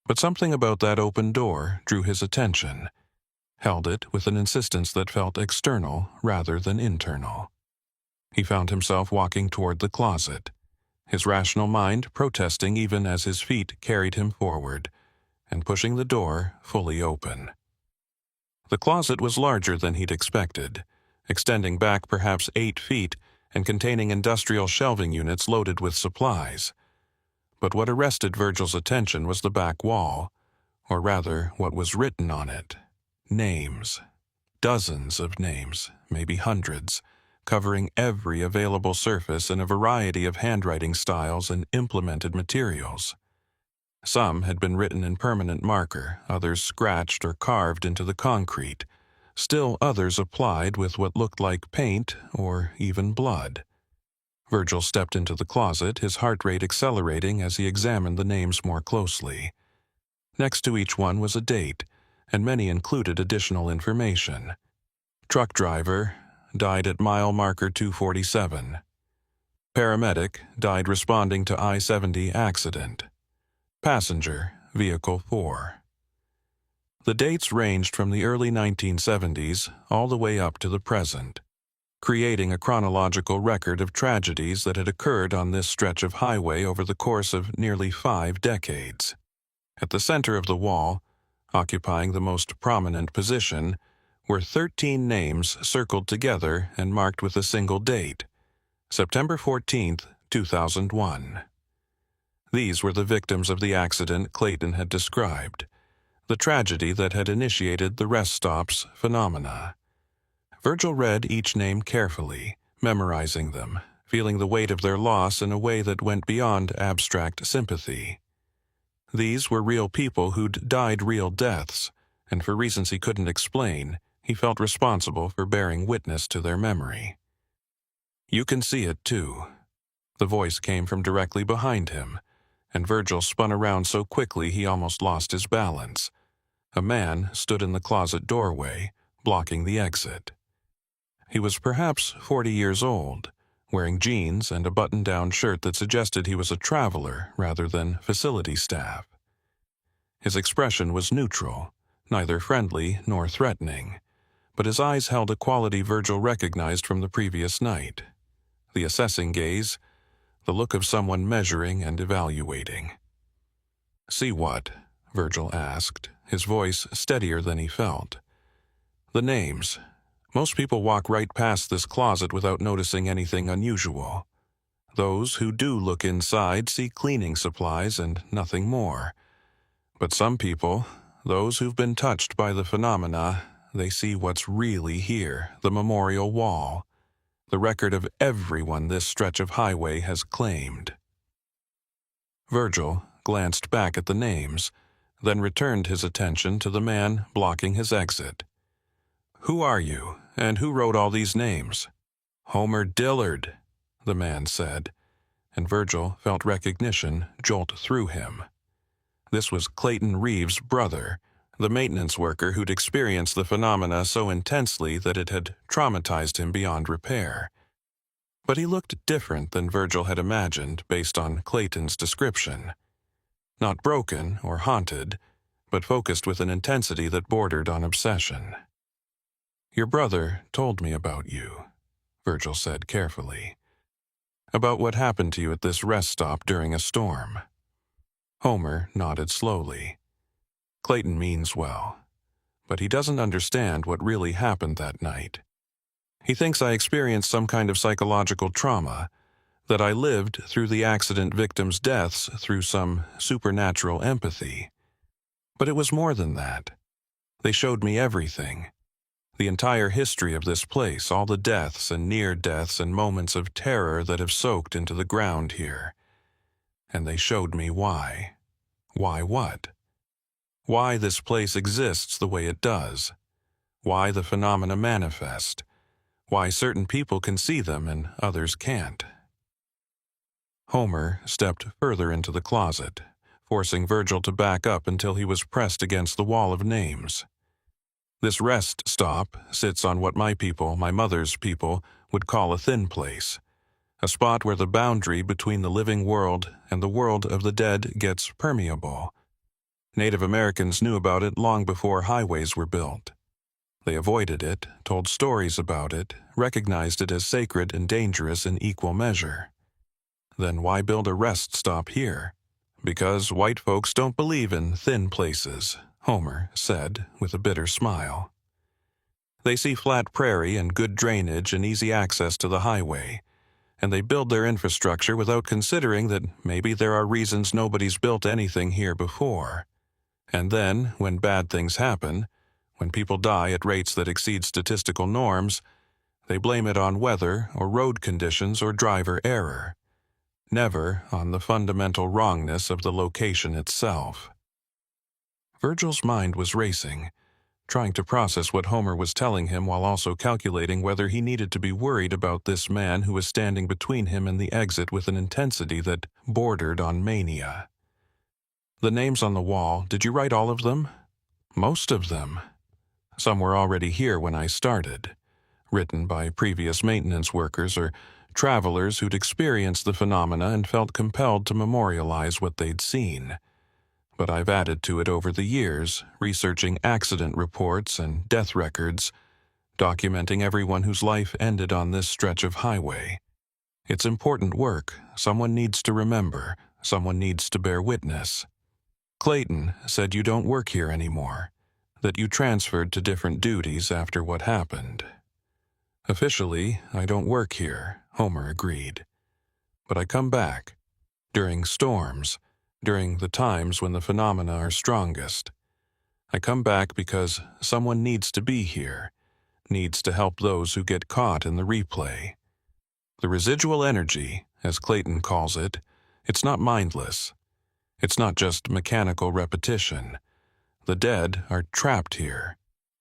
But something about that open door drew his attention, held it with an insistence that felt external rather than internal. He found himself walking toward the closet, his rational mind protesting even as his feet carried him forward, and pushing the door fully open. The closet was larger than he'd expected, extending back perhaps 8 feet and containing industrial shelving units loaded with supplies. But what arrested Virgil's attention was the back wall, or rather what was written on it. Names. Dozens of names, maybe hundreds, covering every available surface in a variety of handwriting styles and implemented materials. Some had been written in permanent marker, others scratched or carved into the concrete, still others applied with what looked like paint or even blood. Virgil stepped into the closet, his heart rate accelerating as he examined the names more closely. Next to each one was a date, and many included additional information. Truck driver, died at mile marker 247. Paramedic, died responding to I-70 accident. Passenger, vehicle 4. The dates ranged from the early 1970s all the way up to the present, creating a chronological record of tragedies that had occurred on this stretch of highway over the course of nearly 5 decades. At the center of the wall, occupying the most prominent position, were 13 names circled together and marked with a single date, September 14, 2001. These were the victims of the accident Clayton had described, the tragedy that had initiated the rest stop's phenomena. Virgil read each name carefully, memorizing them, feeling the weight of their loss in a way that went beyond abstract sympathy. These were real people who'd died real deaths, and for reasons he couldn't explain, he felt responsible for bearing witness to their memory. "You can see it, too." The voice came from directly behind him, and Virgil spun around so quickly he almost lost his balance. A man stood in the closet doorway, blocking the exit. He was perhaps 40 years old, wearing jeans and a button-down shirt that suggested he was a traveler rather than facility staff. His expression was neutral, neither friendly nor threatening, but his eyes held a quality Virgil recognized from the previous night: the assessing gaze, the look of someone measuring and evaluating. "See what?" Virgil asked, his voice steadier than he felt. "The names. Most people walk right past this closet without noticing anything unusual. Those who do look inside see cleaning supplies and nothing more. But some people, those who've been touched by the phenomena, they see what's really here, the memorial wall, the record of everyone this stretch of highway has claimed." Virgil glanced back at the names, then returned his attention to the man blocking his exit. "Who are you, and who wrote all these names?" "Homer Dillard," the man said, and Virgil felt recognition jolt through him. This was Clayton Reeves' brother, the maintenance worker who'd experienced the phenomena so intensely that it had traumatized him beyond repair. But he looked different than Virgil had imagined based on Clayton's description. Not broken or haunted, but focused with an intensity that bordered on obsession. "Your brother told me about you," Virgil said carefully. "About what happened to you at this rest stop during a storm." Homer nodded slowly. "Clayton means well, but he doesn't understand what really happened that night. He thinks I experienced some kind of psychological trauma, that I lived through the accident victims' deaths through some supernatural empathy. But it was more than that. They showed me everything. The entire history of this place, all the deaths and near-deaths and moments of terror that have soaked into the ground here. And they showed me why. Why what? Why this place exists the way it does. Why the phenomena manifest. Why certain people can see them and others can't." Homer stepped further into the closet, forcing Virgil to back up until he was pressed against the wall of names. "This rest stop sits on what my people, my mother's people, would call a thin place, a spot where the boundary between the living world and the world of the dead gets permeable. Native Americans knew about it long before highways were built. They avoided it, told stories about it, recognized it as sacred and dangerous in equal measure. Then why build a rest stop here? Because white folks don't believe in thin places," Homer said with a bitter smile. "They see flat prairie and good drainage and easy access to the highway, and they build their infrastructure without considering that maybe there are reasons nobody's built anything here before. And then, when bad things happen, when people die at rates that exceed statistical norms, they blame it on weather or road conditions or driver error. Never on the fundamental wrongness of the location itself." Virgil's mind was racing, trying to process what Homer was telling him while also calculating whether he needed to be worried about this man who was standing between him and the exit with an intensity that bordered on mania. "The names on the wall, did you write all of them?" "Most of them. Some were already here when I started, written by previous maintenance workers or travelers who'd experienced the phenomena and felt compelled to memorialize what they'd seen. But I've added to it over the years, researching accident reports and death records, documenting everyone whose life ended on this stretch of highway. It's important work. Someone needs to remember. Someone needs to bear witness. Clayton said you don't work here anymore, that you transferred to different duties after what happened." "Officially, I don't work here," Homer agreed. "But I come back. During storms, during the times when the phenomena are strongest. I come back because someone needs to be here, needs to help those who get caught in the replay. The residual energy, as Clayton calls it, it's not mindless. It's not just mechanical repetition. The dead are trapped here,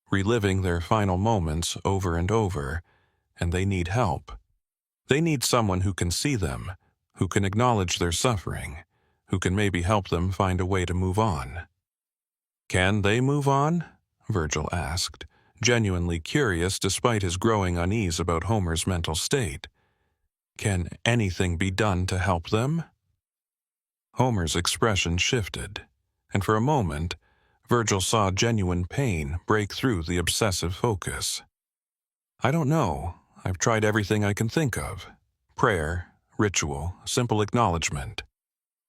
reliving their final moments over and over, and they need help. They need someone who can see them, who can acknowledge their suffering, who can maybe help them find a way to move on." "Can they move on?" Virgil asked, genuinely curious despite his growing unease about Homer's mental state. Can anything be done to help them? Homer's expression shifted, and for a moment, Virgil saw genuine pain break through the obsessive focus. I don't know. I've tried everything I can think of. Prayer, ritual, simple acknowledgement.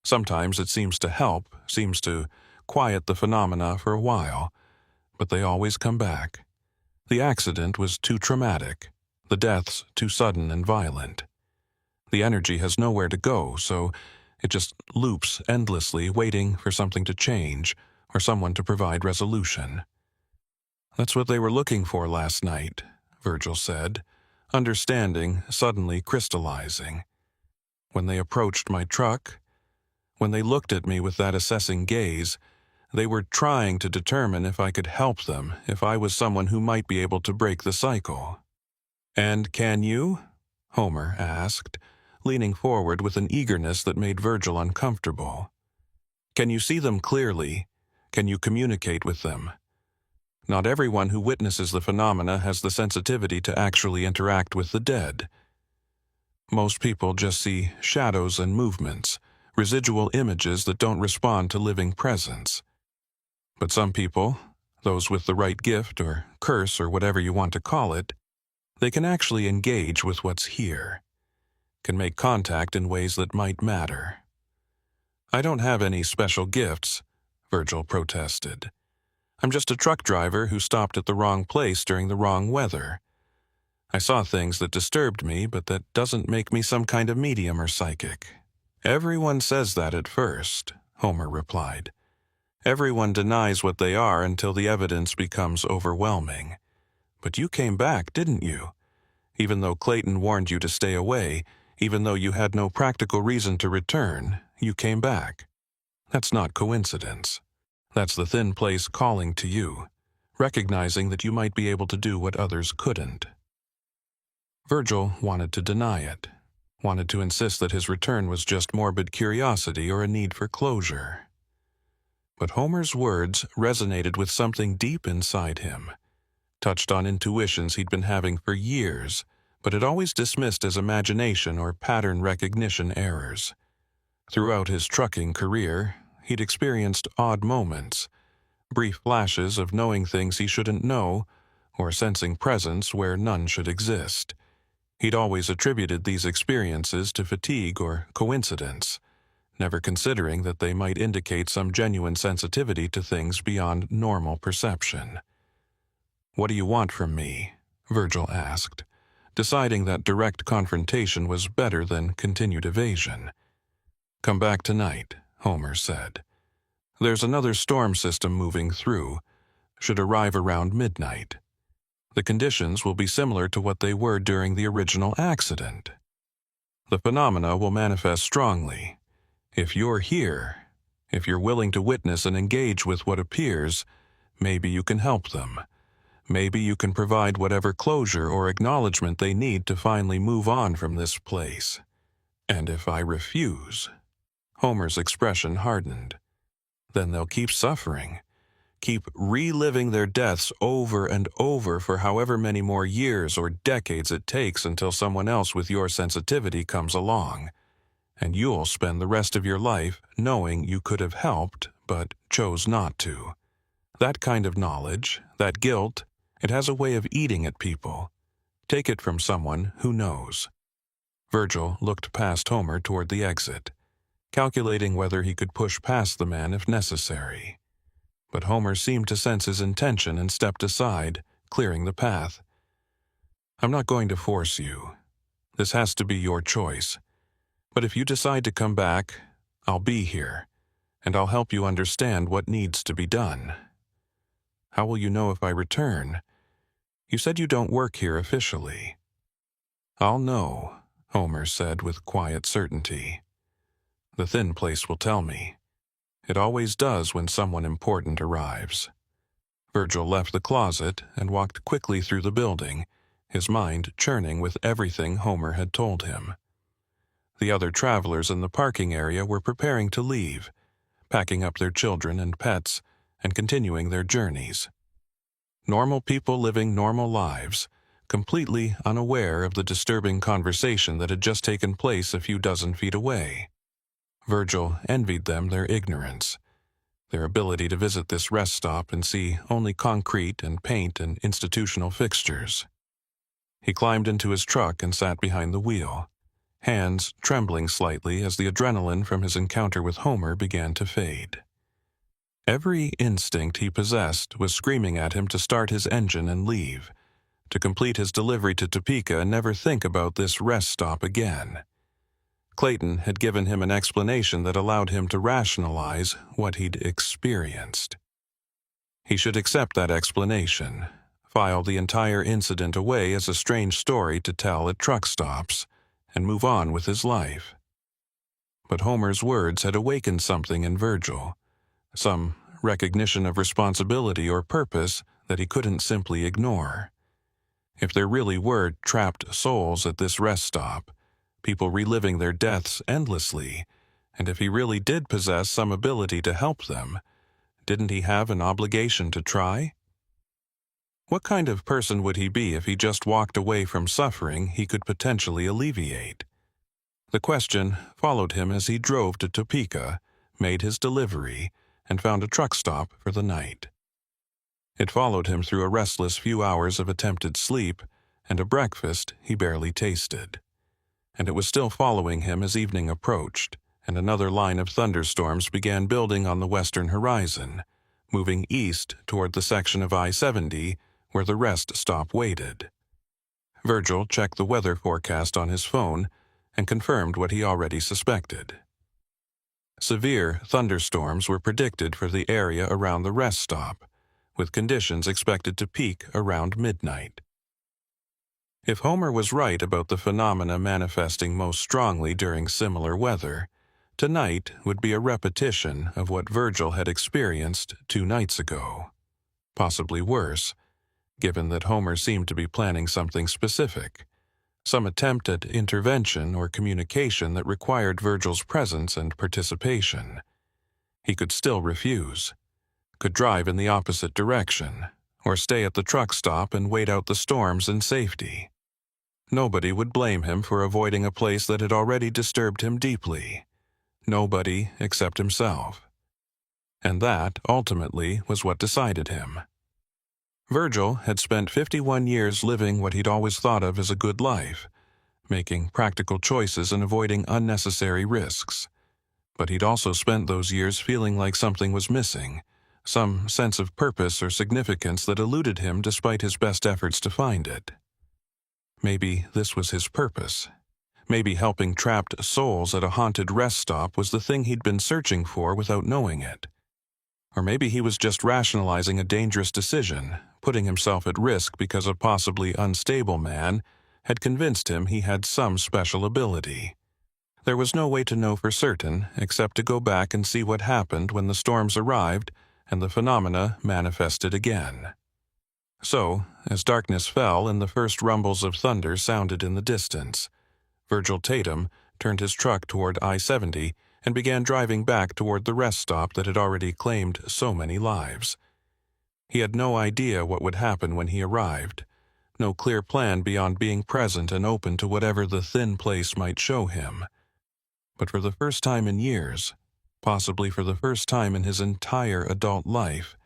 Sometimes it seems to help, seems to quiet the phenomena for a while, but they always come back. The accident was too traumatic, the deaths too sudden and violent. The energy has nowhere to go, so it just loops endlessly, waiting for something to change or someone to provide resolution. That's what they were looking for last night, Virgil said, understanding suddenly crystallizing. When they approached my truck, when they looked at me with that assessing gaze, they were trying to determine if I could help them, if I was someone who might be able to break the cycle. And can you? Homer asked, leaning forward with an eagerness that made Virgil uncomfortable. Can you see them clearly? Can you communicate with them? Not everyone who witnesses the phenomena has the sensitivity to actually interact with the dead. Most people just see shadows and movements, residual images that don't respond to living presence. But some people, those with the right gift or curse or whatever you want to call it, they can actually engage with what's here, can make contact in ways that might matter. I don't have any special gifts, Virgil protested. I'm just a truck driver who stopped at the wrong place during the wrong weather. I saw things that disturbed me, but that doesn't make me some kind of medium or psychic. Everyone says that at first, Homer replied. Everyone denies what they are until the evidence becomes overwhelming. But you came back, didn't you? Even though Clayton warned you to stay away, even though you had no practical reason to return, you came back. That's not coincidence. That's the thin place calling to you, recognizing that you might be able to do what others couldn't. Virgil wanted to deny it, wanted to insist that his return was just morbid curiosity or a need for closure. But Homer's words resonated with something deep inside him, touched on intuitions he'd been having for years, but had always dismissed as imagination or pattern recognition errors. Throughout his trucking career, he'd experienced odd moments, brief flashes of knowing things he shouldn't know, or sensing presence where none should exist. He'd always attributed these experiences to fatigue or coincidence, never considering that they might indicate some genuine sensitivity to things beyond normal perception. What do you want from me? Virgil asked, deciding that direct confrontation was better than continued evasion. Come back tonight, Homer said. There's another storm system moving through, should arrive around midnight. The conditions will be similar to what they were during the original accident. The phenomena will manifest strongly. If you're here, if you're willing to witness and engage with what appears, maybe you can help them. Maybe you can provide whatever closure or acknowledgement they need to finally move on from this place. And if I refuse, Homer's expression hardened, then they'll keep suffering, keep reliving their deaths over and over for however many more years or decades it takes until someone else with your sensitivity comes along. And you'll spend the rest of your life knowing you could have helped but chose not to. That kind of knowledge, that guilt, it has a way of eating at people. Take it from someone who knows. Virgil looked past Homer toward the exit, calculating whether he could push past the man if necessary. But Homer seemed to sense his intention and stepped aside, clearing the path. I'm not going to force you. This has to be your choice. But if you decide to come back, I'll be here, and I'll help you understand what needs to be done. How will you know if I return? You said you don't work here officially. I'll know, Homer said with quiet certainty. The thin place will tell me. It always does when someone important arrives. Virgil left the closet and walked quickly through the building, his mind churning with everything Homer had told him. The other travelers in the parking area were preparing to leave, packing up their children and pets, and continuing their journeys. Normal people living normal lives, completely unaware of the disturbing conversation that had just taken place a few dozen feet away. Virgil envied them their ignorance, their ability to visit this rest stop and see only concrete and paint and institutional fixtures. He climbed into his truck and sat behind the wheel, hands trembling slightly as the adrenaline from his encounter with Homer began to fade. Every instinct he possessed was screaming at him to start his engine and leave, to complete his delivery to Topeka and never think about this rest stop again. Clayton had given him an explanation that allowed him to rationalize what he'd experienced. He should accept that explanation, file the entire incident away as a strange story to tell at truck stops, and move on with his life. But Homer's words had awakened something in Virgil, some recognition of responsibility or purpose that he couldn't simply ignore. If there really were trapped souls at this rest stop, people reliving their deaths endlessly, and if he really did possess some ability to help them, didn't he have an obligation to try? What kind of person would he be if he just walked away from suffering he could potentially alleviate? The question followed him as he drove to Topeka, made his delivery, and found a truck stop for the night. It followed him through a restless few hours of attempted sleep and a breakfast he barely tasted. And it was still following him as evening approached, and another line of thunderstorms began building on the western horizon, moving east toward the section of I-70 where the rest stop waited. Virgil checked the weather forecast on his phone and confirmed what he already suspected. Severe thunderstorms were predicted for the area around the rest stop, with conditions expected to peak around midnight. If Homer was right about the phenomena manifesting most strongly during similar weather, tonight would be a repetition of what Virgil had experienced 2 nights ago. Possibly worse, given that Homer seemed to be planning something specific, some attempt at intervention or communication that required Virgil's presence and participation. He could still refuse, could drive in the opposite direction, or stay at the truck stop and wait out the storms in safety. Nobody would blame him for avoiding a place that had already disturbed him deeply. Nobody except himself. And that, ultimately, was what decided him. Virgil had spent 51 years living what he'd always thought of as a good life, making practical choices and avoiding unnecessary risks. But he'd also spent those years feeling like something was missing, some sense of purpose or significance that eluded him despite his best efforts to find it. Maybe this was his purpose. Maybe helping trapped souls at a haunted rest stop was the thing he'd been searching for without knowing it. Or maybe he was just rationalizing a dangerous decision, putting himself at risk because a possibly unstable man had convinced him he had some special ability. There was no way to know for certain except to go back and see what happened when the storms arrived and the phenomena manifested again. So, as darkness fell and the first rumbles of thunder sounded in the distance, Virgil Tatum turned his truck toward I-70 and began driving back toward the rest stop that had already claimed so many lives. He had no idea what would happen when he arrived, no clear plan beyond being present and open to whatever the thin place might show him. But for the first time in years, possibly for the first time in his entire adult life,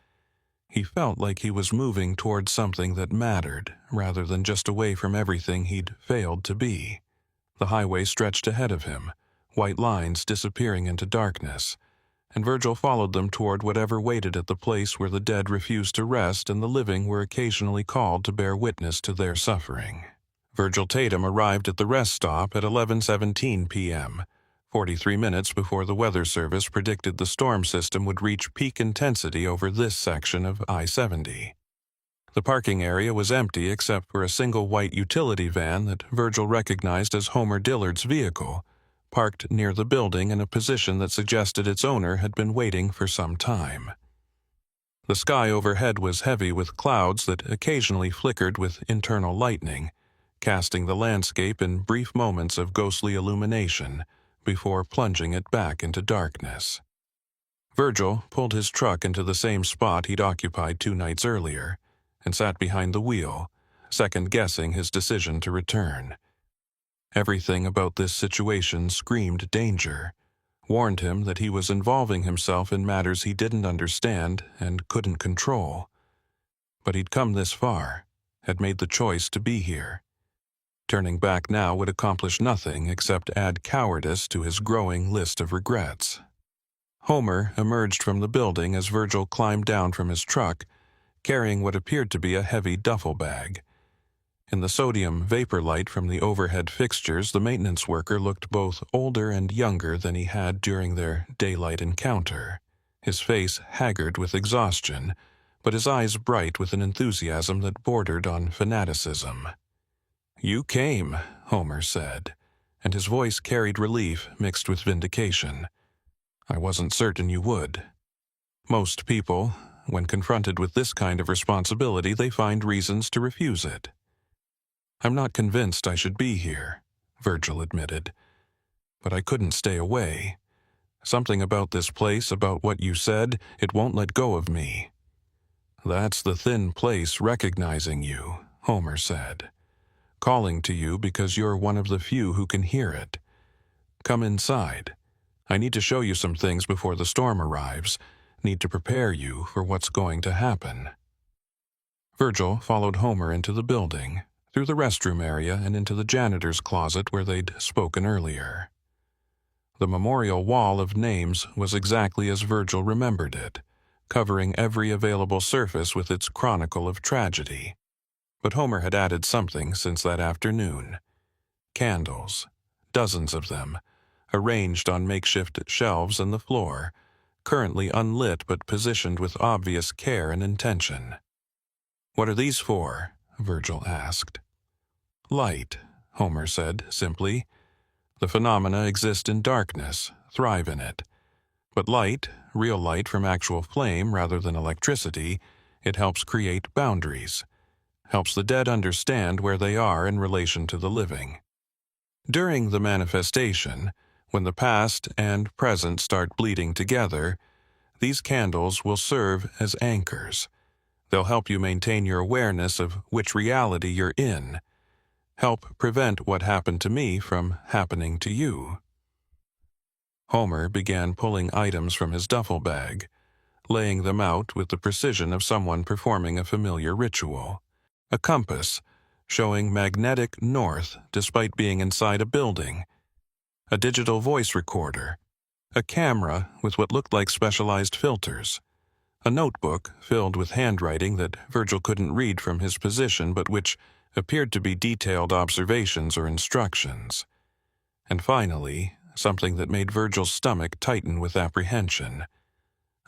he felt like he was moving towards something that mattered rather than just away from everything he'd failed to be. The highway stretched ahead of him, white lines disappearing into darkness, and Virgil followed them toward whatever waited at the place where the dead refused to rest and the living were occasionally called to bear witness to their suffering. Virgil Tatum arrived at the rest stop at 11:17 p.m., 43 minutes before the weather service predicted the storm system would reach peak intensity over this section of I-70. The parking area was empty except for a single white utility van that Virgil recognized as Homer Dillard's vehicle, parked near the building in a position that suggested its owner had been waiting for some time. The sky overhead was heavy with clouds that occasionally flickered with internal lightning, casting the landscape in brief moments of ghostly illumination before plunging it back into darkness. Virgil pulled his truck into the same spot he'd occupied 2 nights earlier and sat behind the wheel, second-guessing his decision to return. Everything about this situation screamed danger, warned him that he was involving himself in matters he didn't understand and couldn't control. But he'd come this far, had made the choice to be here. Turning back now would accomplish nothing except add cowardice to his growing list of regrets. Homer emerged from the building as Virgil climbed down from his truck, carrying what appeared to be a heavy duffel bag. In the sodium vapor light from the overhead fixtures, the maintenance worker looked both older and younger than he had during their daylight encounter, his face haggard with exhaustion, but his eyes bright with an enthusiasm that bordered on fanaticism. "You came," Homer said, and his voice carried relief mixed with vindication. "I wasn't certain you would." Most people, when confronted with this kind of responsibility, they find reasons to refuse it. "I'm not convinced I should be here," Virgil admitted. "But I couldn't stay away. Something about this place, about what you said, it won't let go of me." "That's the thin place recognizing you," Homer said. "Calling to you because you're one of the few who can hear it. Come inside. I need to show you some things before the storm arrives, need to prepare you for what's going to happen." Virgil followed Homer into the building, through the restroom area and into the janitor's closet where they'd spoken earlier. The memorial wall of names was exactly as Virgil remembered it, covering every available surface with its chronicle of tragedy. But Homer had added something since that afternoon. Candles, dozens of them, arranged on makeshift shelves in the floor, currently unlit but positioned with obvious care and intention. "What are these for?" Virgil asked. "Light," Homer said simply. "The phenomena exist in darkness, thrive in it. But light, real light from actual flame rather than electricity, it helps create boundaries, helps the dead understand where they are in relation to the living. During the manifestation, when the past and present start bleeding together, these candles will serve as anchors. They'll help you maintain your awareness of which reality you're in, help prevent what happened to me from happening to you." Homer began pulling items from his duffel bag, laying them out with the precision of someone performing a familiar ritual. A compass, showing magnetic north despite being inside a building, a digital voice recorder, a camera with what looked like specialized filters, a notebook filled with handwriting that Virgil couldn't read from his position but which appeared to be detailed observations or instructions. And finally, something that made Virgil's stomach tighten with apprehension.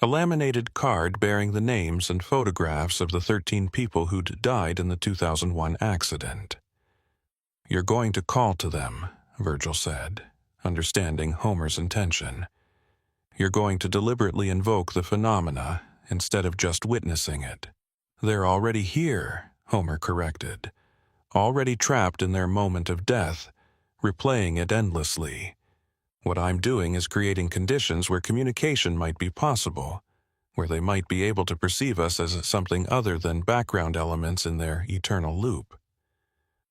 A laminated card bearing the names and photographs of the 13 people who'd died in the 2001 accident. "You're going to call to them," Virgil said, understanding Homer's intention. "You're going to deliberately invoke the phenomena instead of just witnessing it." "They're already here," Homer corrected. "Already trapped in their moment of death, replaying it endlessly. What I'm doing is creating conditions where communication might be possible, where they might be able to perceive us as something other than background elements in their eternal loop.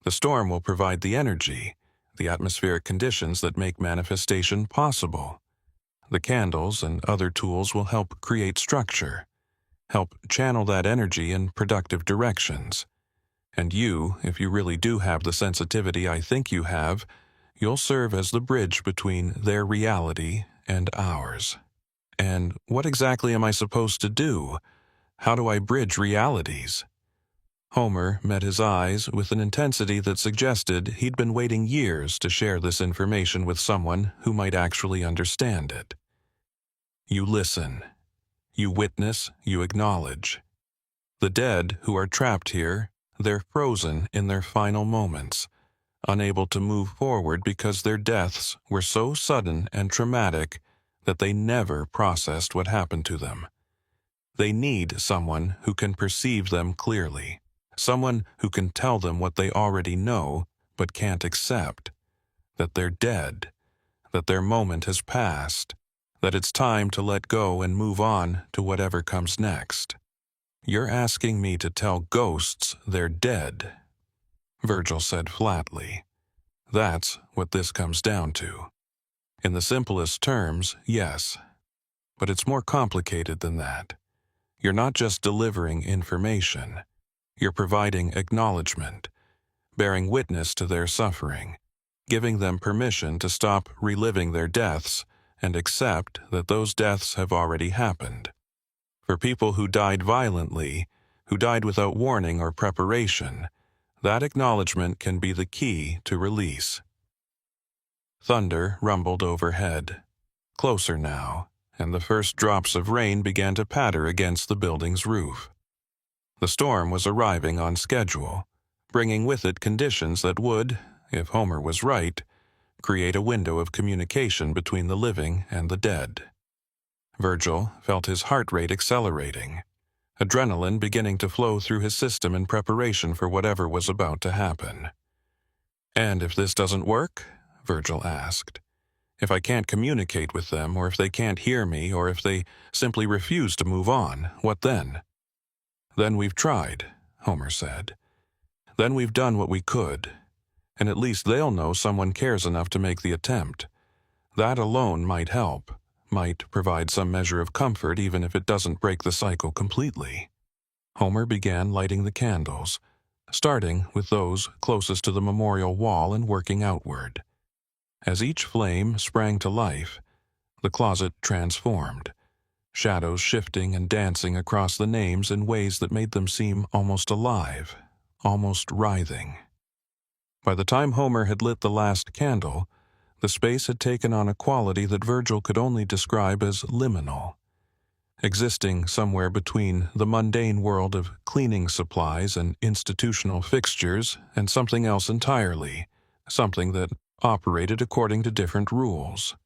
The storm will provide the energy, the atmospheric conditions that make manifestation possible. The candles and other tools will help create structure, help channel that energy in productive directions. And you, if you really do have the sensitivity I think you have, you'll serve as the bridge between their reality and ours." "And what exactly am I supposed to do? How do I bridge realities?" Homer met his eyes with an intensity that suggested he'd been waiting years to share this information with someone who might actually understand it. "You listen. You witness, you acknowledge. The dead who are trapped here, they're frozen in their final moments, unable to move forward because their deaths were so sudden and traumatic that they never processed what happened to them. They need someone who can perceive them clearly, someone who can tell them what they already know but can't accept, that they're dead, that their moment has passed, that it's time to let go and move on to whatever comes next. You're asking me to tell ghosts they're dead," Virgil said flatly. That's what this comes down to. In the simplest terms, yes. But it's more complicated than that. You're not just delivering information. You're providing acknowledgement, bearing witness to their suffering, giving them permission to stop reliving their deaths and accept that those deaths have already happened. For people who died violently, who died without warning or preparation, that acknowledgement can be the key to release. Thunder rumbled overhead, closer now, and the first drops of rain began to patter against the building's roof. The storm was arriving on schedule, bringing with it conditions that would, if Homer was right, create a window of communication between the living and the dead. Virgil felt his heart rate accelerating, adrenaline beginning to flow through his system in preparation for whatever was about to happen. "And if this doesn't work?" Virgil asked. "If I can't communicate with them, or if they can't hear me, or if they simply refuse to move on, what then?" "Then we've tried," Homer said. "Then we've done what we could, and at least they'll know someone cares enough to make the attempt. That alone might help, might provide some measure of comfort even if it doesn't break the cycle completely." Homer began lighting the candles, starting with those closest to the memorial wall and working outward. As each flame sprang to life, the closet transformed, shadows shifting and dancing across the names in ways that made them seem almost alive, almost writhing. By the time Homer had lit the last candle, the space had taken on a quality that Virgil could only describe as liminal, existing somewhere between the mundane world of cleaning supplies and institutional fixtures and something else entirely, something that operated according to different rules.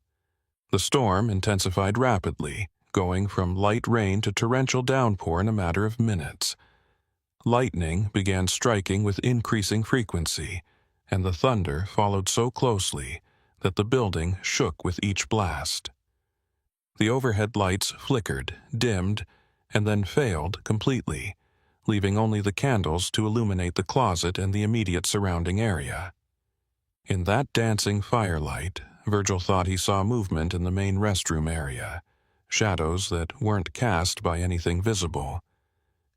The storm intensified rapidly, going from light rain to torrential downpour in a matter of minutes. Lightning began striking with increasing frequency, and the thunder followed so closely that the building shook with each blast. The overhead lights flickered, dimmed, and then failed completely, leaving only the candles to illuminate the closet and the immediate surrounding area. In that dancing firelight, Virgil thought he saw movement in the main restroom area, shadows that weren't cast by anything visible,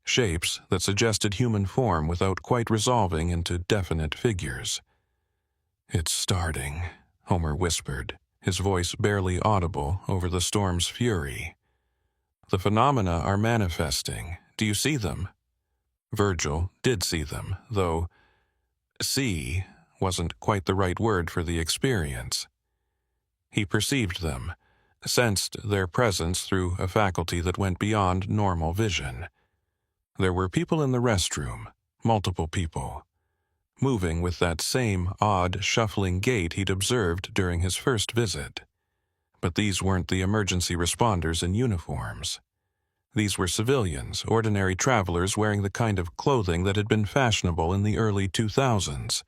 shapes that suggested human form without quite resolving into definite figures. "It's starting," Homer whispered, his voice barely audible over the storm's fury. "The phenomena are manifesting. Do you see them?" Virgil did see them, though see wasn't quite the right word for the experience. He perceived them, sensed their presence through a faculty that went beyond normal vision. There were people in the restroom, multiple people, moving with that same odd, shuffling gait he'd observed during his first visit. But these weren't the emergency responders in uniforms. These were civilians, ordinary travelers wearing the kind of clothing that had been fashionable in the early 2000s.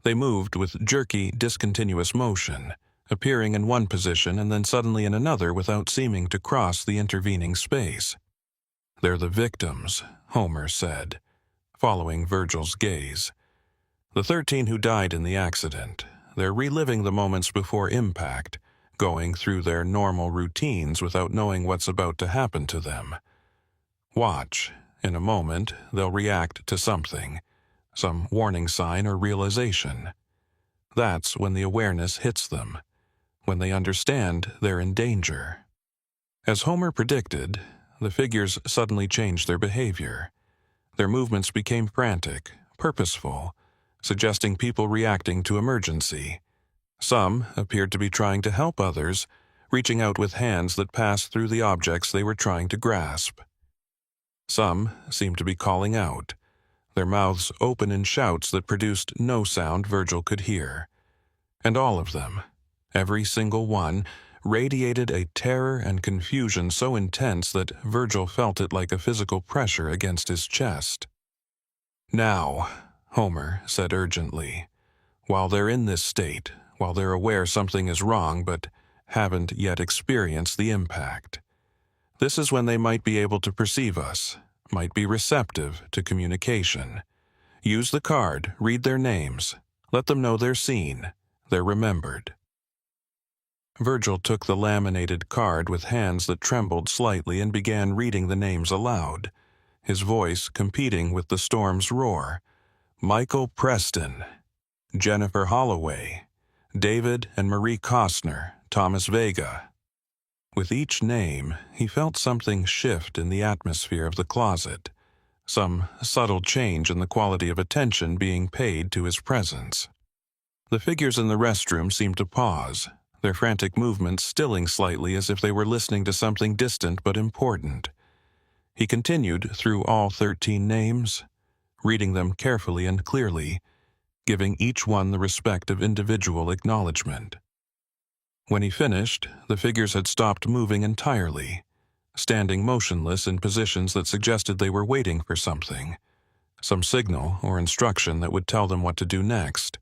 They moved with jerky, discontinuous motion, appearing in one position and then suddenly in another without seeming to cross the intervening space. "They're the victims," Homer said, following Virgil's gaze. "The 13 who died in the accident. They're reliving the moments before impact, going through their normal routines without knowing what's about to happen to them. Watch. In a moment, they'll react to something, some warning sign or realization. That's when the awareness hits them, when they understand they're in danger." As Homer predicted, the figures suddenly changed their behavior. Their movements became frantic, purposeful, suggesting people reacting to emergency. Some appeared to be trying to help others, reaching out with hands that passed through the objects they were trying to grasp. Some seemed to be calling out, their mouths open in shouts that produced no sound Virgil could hear. And all of them, every single one, radiated a terror and confusion so intense that Virgil felt it like a physical pressure against his chest. "Now," Homer said urgently, "while they're in this state, while they're aware something is wrong but haven't yet experienced the impact, this is when they might be able to perceive us, might be receptive to communication. Use the card, read their names. Let them know they're seen. They're remembered. Virgil took the laminated card with hands that trembled slightly and began reading the names aloud, his voice competing with the storm's roar. Michael Preston, Jennifer Holloway, David and Marie Costner, Thomas Vega. With each name, he felt something shift in the atmosphere of the closet, some subtle change in the quality of attention being paid to his presence. The figures in the restroom seemed to pause, their frantic movements stilling slightly as if they were listening to something distant but important. He continued through all 13 names, reading them carefully and clearly, giving each one the respect of individual acknowledgement. When he finished, the figures had stopped moving entirely, standing motionless in positions that suggested they were waiting for something, some signal or instruction that would tell them what to do next.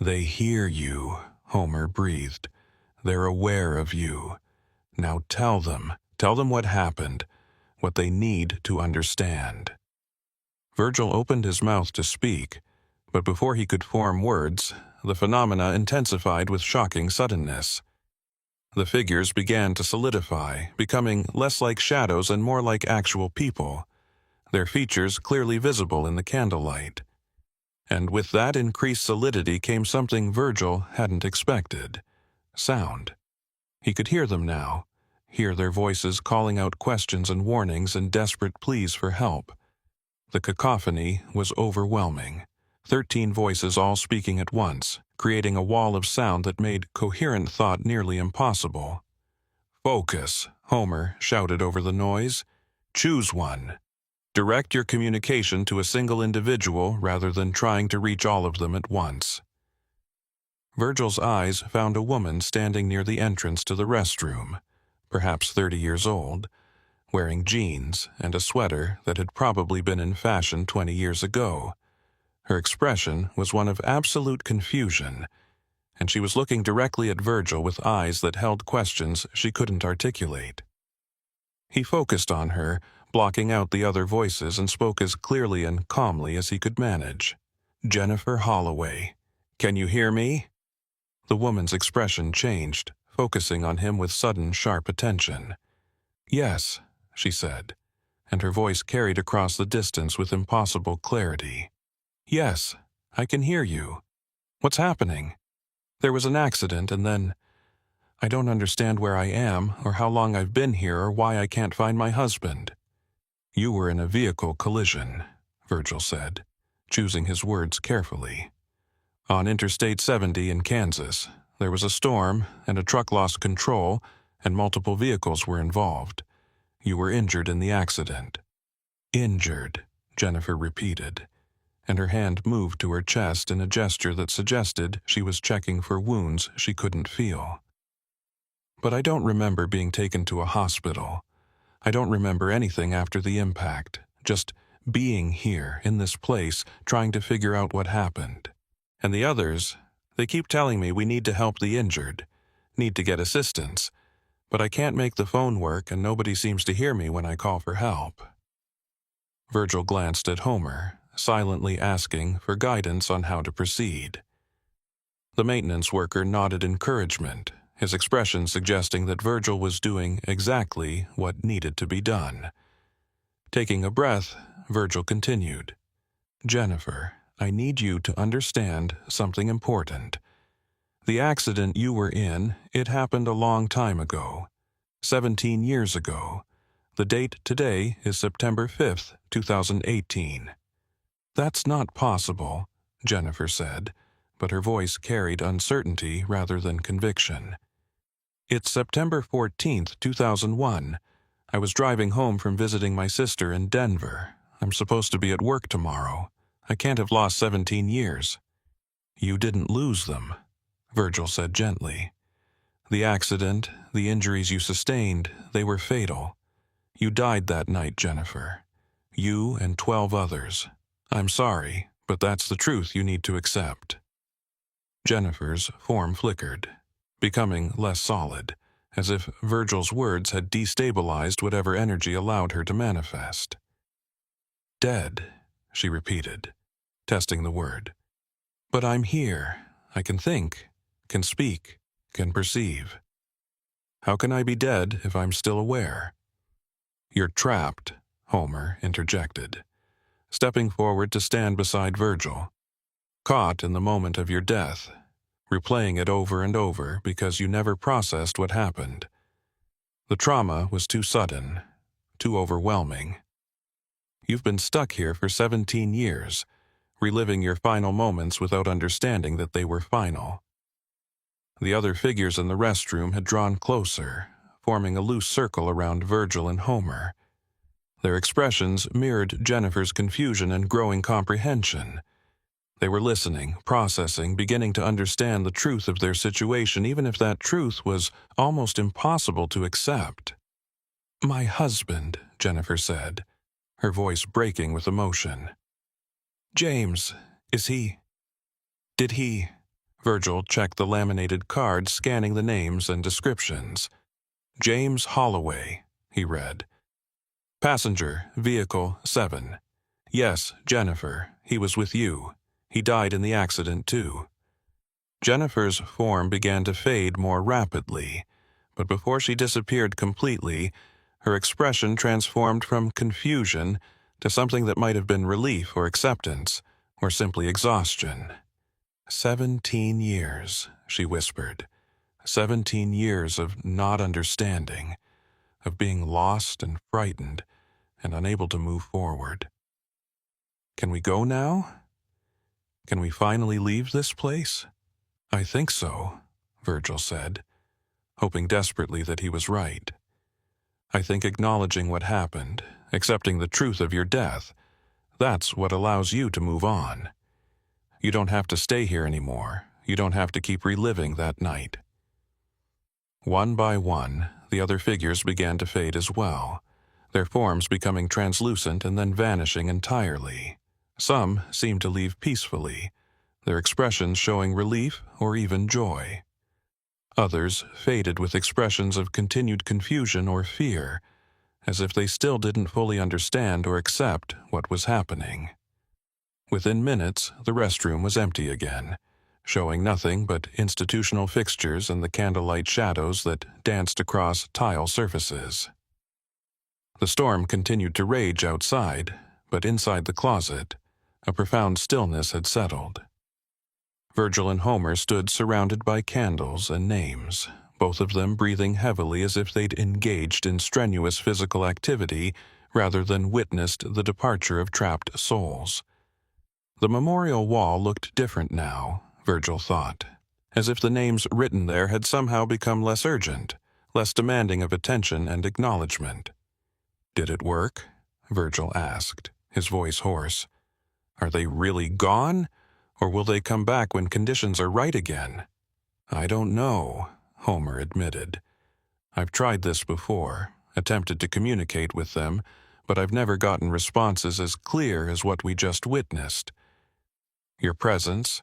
"They hear you," Homer breathed. "They're aware of you. Now tell them what happened, what they need to understand." Virgil opened his mouth to speak, but before he could form words, the phenomena intensified with shocking suddenness. The figures began to solidify, becoming less like shadows and more like actual people, their features clearly visible in the candlelight. And with that increased solidity came something Virgil hadn't expected: sound. He could hear them now, hear their voices calling out questions and warnings and desperate pleas for help. The cacophony was overwhelming. 13 voices all speaking at once, creating a wall of sound that made coherent thought nearly impossible. "Focus," Homer shouted over the noise. "Choose one. Direct your communication to a single individual rather than trying to reach all of them at once." Virgil's eyes found a woman standing near the entrance to the restroom, perhaps 30 years old, wearing jeans and a sweater that had probably been in fashion 20 years ago. Her expression was one of absolute confusion, and she was looking directly at Virgil with eyes that held questions she couldn't articulate. He focused on her, blocking out the other voices, and spoke as clearly and calmly as he could manage. "Jennifer Holloway, can you hear me?" The woman's expression changed, focusing on him with sudden, sharp attention. "Yes," she said, and her voice carried across the distance with impossible clarity. "Yes, I can hear you. What's happening? There was an accident, and then I don't understand where I am, or how long I've been here, or why I can't find my husband." "You were in a vehicle collision," Virgil said, choosing his words carefully. "On Interstate 70 in Kansas, there was a storm, and a truck lost control, and multiple vehicles were involved. You were injured in the accident." "Injured," Jennifer repeated, and her hand moved to her chest in a gesture that suggested she was checking for wounds she couldn't feel. "But I don't remember being taken to a hospital. I don't remember anything after the impact, just being here, in this place, trying to figure out what happened. And the others, they keep telling me we need to help the injured, need to get assistance, but I can't make the phone work and nobody seems to hear me when I call for help." Virgil glanced at Homer, silently asking for guidance on how to proceed. The maintenance worker nodded encouragement, his expression suggesting that Virgil was doing exactly what needed to be done. Taking a breath, Virgil continued. "Jennifer, I need you to understand something important. The accident you were in, it happened a long time ago, 17 years ago. The date today is September 5th, 2018. "That's not possible," Jennifer said, but her voice carried uncertainty rather than conviction. "It's September 14th, 2001. I was driving home from visiting my sister in Denver. I'm supposed to be at work tomorrow. I can't have lost 17 years. "You didn't lose them," Virgil said gently. "The accident, the injuries you sustained, they were fatal. You died that night, Jennifer. You and 12 others. I'm sorry, but that's the truth you need to accept." Jennifer's form flickered, becoming less solid, as if Virgil's words had destabilized whatever energy allowed her to manifest. "Dead," she repeated, testing the word. But I'm here. I can think, can speak, can perceive. How can I be dead if I'm still aware? You're trapped, Homer interjected, stepping forward to stand beside Virgil. Caught in the moment of your death, replaying it over and over because you never processed what happened. The trauma was too sudden, too overwhelming. You've been stuck here for 17 years, reliving your final moments without understanding that they were final. The other figures in the restroom had drawn closer, forming a loose circle around Virgil and Homer. Their expressions mirrored Jennifer's confusion and growing comprehension. They were listening, processing, beginning to understand the truth of their situation, even if that truth was almost impossible to accept. "My husband," Jennifer said, her voice breaking with emotion. "James, did he?" Virgil checked the laminated card, scanning the names and descriptions. "James Holloway," he read. "Passenger, vehicle 7. Yes, Jennifer, he was with you. He died in the accident, too." Jennifer's form began to fade more rapidly, but before she disappeared completely, her expression transformed from confusion to something that might have been relief or acceptance, or simply exhaustion. 17 years, she whispered. 17 years of not understanding, of being lost and frightened and unable to move forward. "Can we go now? Can we finally leave this place?" "I think so," Virgil said, hoping desperately that he was right. "I think acknowledging what happened, accepting the truth of your death, that's what allows you to move on. You don't have to stay here anymore. You don't have to keep reliving that night." One by one, the other figures began to fade as well, their forms becoming translucent and then vanishing entirely. Some seemed to leave peacefully, their expressions showing relief or even joy. Others faded with expressions of continued confusion or fear, as if they still didn't fully understand or accept what was happening. Within minutes, the restroom was empty again, showing nothing but institutional fixtures and the candlelight shadows that danced across tile surfaces. The storm continued to rage outside, but inside the closet, a profound stillness had settled. Virgil and Homer stood surrounded by candles and names, both of them breathing heavily as if they'd engaged in strenuous physical activity rather than witnessed the departure of trapped souls. The memorial wall looked different now, Virgil thought, as if the names written there had somehow become less urgent, less demanding of attention and acknowledgement. "Did it work?" Virgil asked, his voice hoarse. "Are they really gone, or will they come back when conditions are right again?" "I don't know," Homer admitted. "I've tried this before, attempted to communicate with them, but I've never gotten responses as clear as what we just witnessed. Your presence,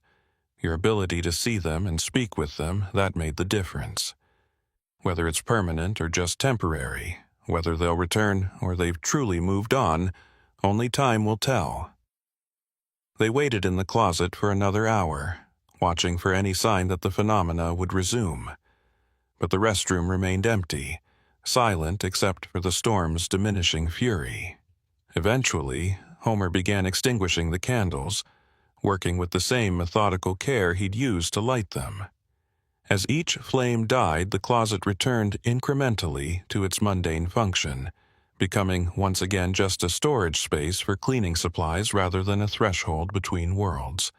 your ability to see them and speak with them, that made the difference. Whether it's permanent or just temporary, whether they'll return or they've truly moved on, only time will tell." They waited in the closet for another hour, watching for any sign that the phenomena would resume. But the restroom remained empty, silent except for the storm's diminishing fury. Eventually, Homer began extinguishing the candles, working with the same methodical care he'd used to light them. As each flame died, the closet returned incrementally to its mundane function, becoming once again just a storage space for cleaning supplies rather than a threshold between worlds.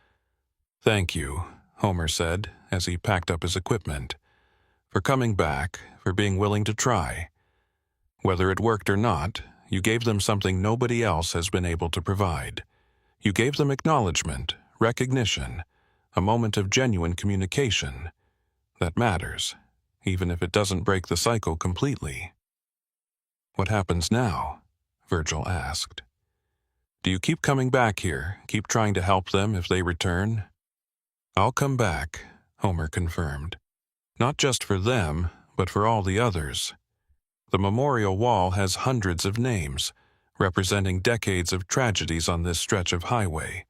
"Thank you," Homer said as he packed up his equipment, "for coming back, for being willing to try. Whether it worked or not, you gave them something nobody else has been able to provide. You gave them acknowledgement, recognition, a moment of genuine communication. That matters, even if it doesn't break the cycle completely." "What happens now?" Virgil asked. "Do you keep coming back here, keep trying to help them if they return?" "I'll come back," Homer confirmed. "Not just for them, but for all the others. The memorial wall has hundreds of names, representing decades of tragedies on this stretch of highway.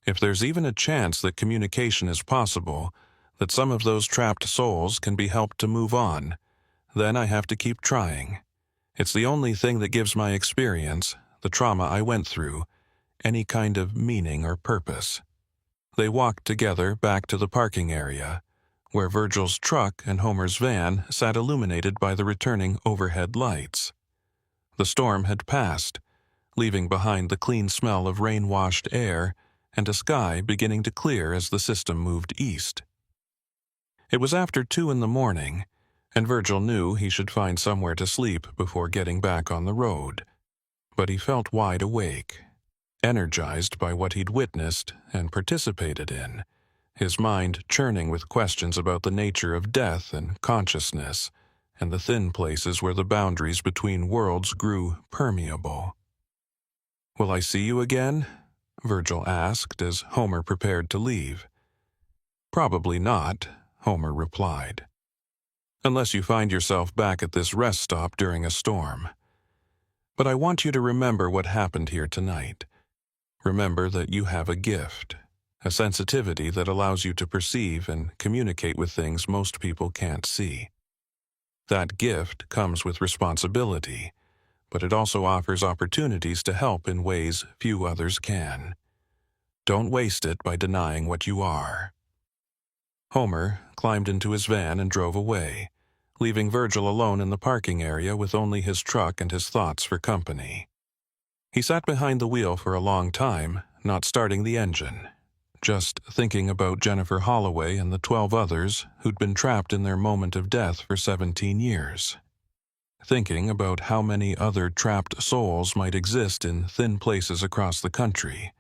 If there's even a chance that communication is possible, that some of those trapped souls can be helped to move on, then I have to keep trying. It's the only thing that gives my experience, the trauma I went through, any kind of meaning or purpose. They walked together back to the parking area, where Virgil's truck and Homer's van sat illuminated by the returning overhead lights. The storm had passed, leaving behind the clean smell of rain-washed air and a sky beginning to clear as the system moved east. It was after 2 in the morning, and Virgil knew he should find somewhere to sleep before getting back on the road. But he felt wide awake, energized by what he'd witnessed and participated in, his mind churning with questions about the nature of death and consciousness, and the thin places where the boundaries between worlds grew permeable. "Will I see you again?" Virgil asked as Homer prepared to leave. "Probably not," Homer replied. "Unless you find yourself back at this rest stop during a storm. But I want you to remember what happened here tonight. Remember that you have a gift, a sensitivity that allows you to perceive and communicate with things most people can't see. That gift comes with responsibility, but it also offers opportunities to help in ways few others can. Don't waste it by denying what you are." Homer climbed into his van and drove away, leaving Virgil alone in the parking area with only his truck and his thoughts for company. He sat behind the wheel for a long time, not starting the engine, just thinking about Jennifer Holloway and the 12 others who'd been trapped in their moment of death for 17 years. Thinking about how many other trapped souls might exist in thin places across the country,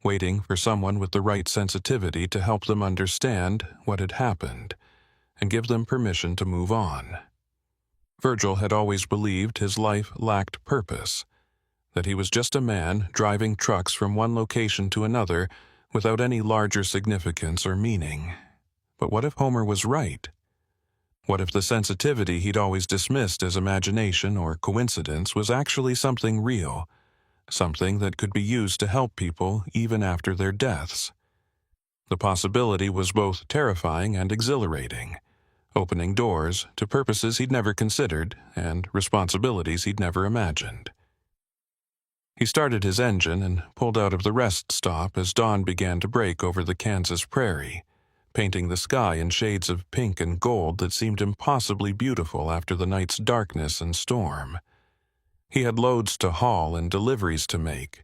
waiting for someone with the right sensitivity to help them understand what had happened and give them permission to move on. Virgil had always believed his life lacked purpose, that he was just a man driving trucks from one location to another without any larger significance or meaning. But what if Homer was right? What if the sensitivity he'd always dismissed as imagination or coincidence was actually something real, something that could be used to help people even after their deaths? The possibility was both terrifying and exhilarating, opening doors to purposes he'd never considered and responsibilities he'd never imagined. He started his engine and pulled out of the rest stop as dawn began to break over the Kansas prairie, painting the sky in shades of pink and gold that seemed impossibly beautiful after the night's darkness and storm. He had loads to haul and deliveries to make,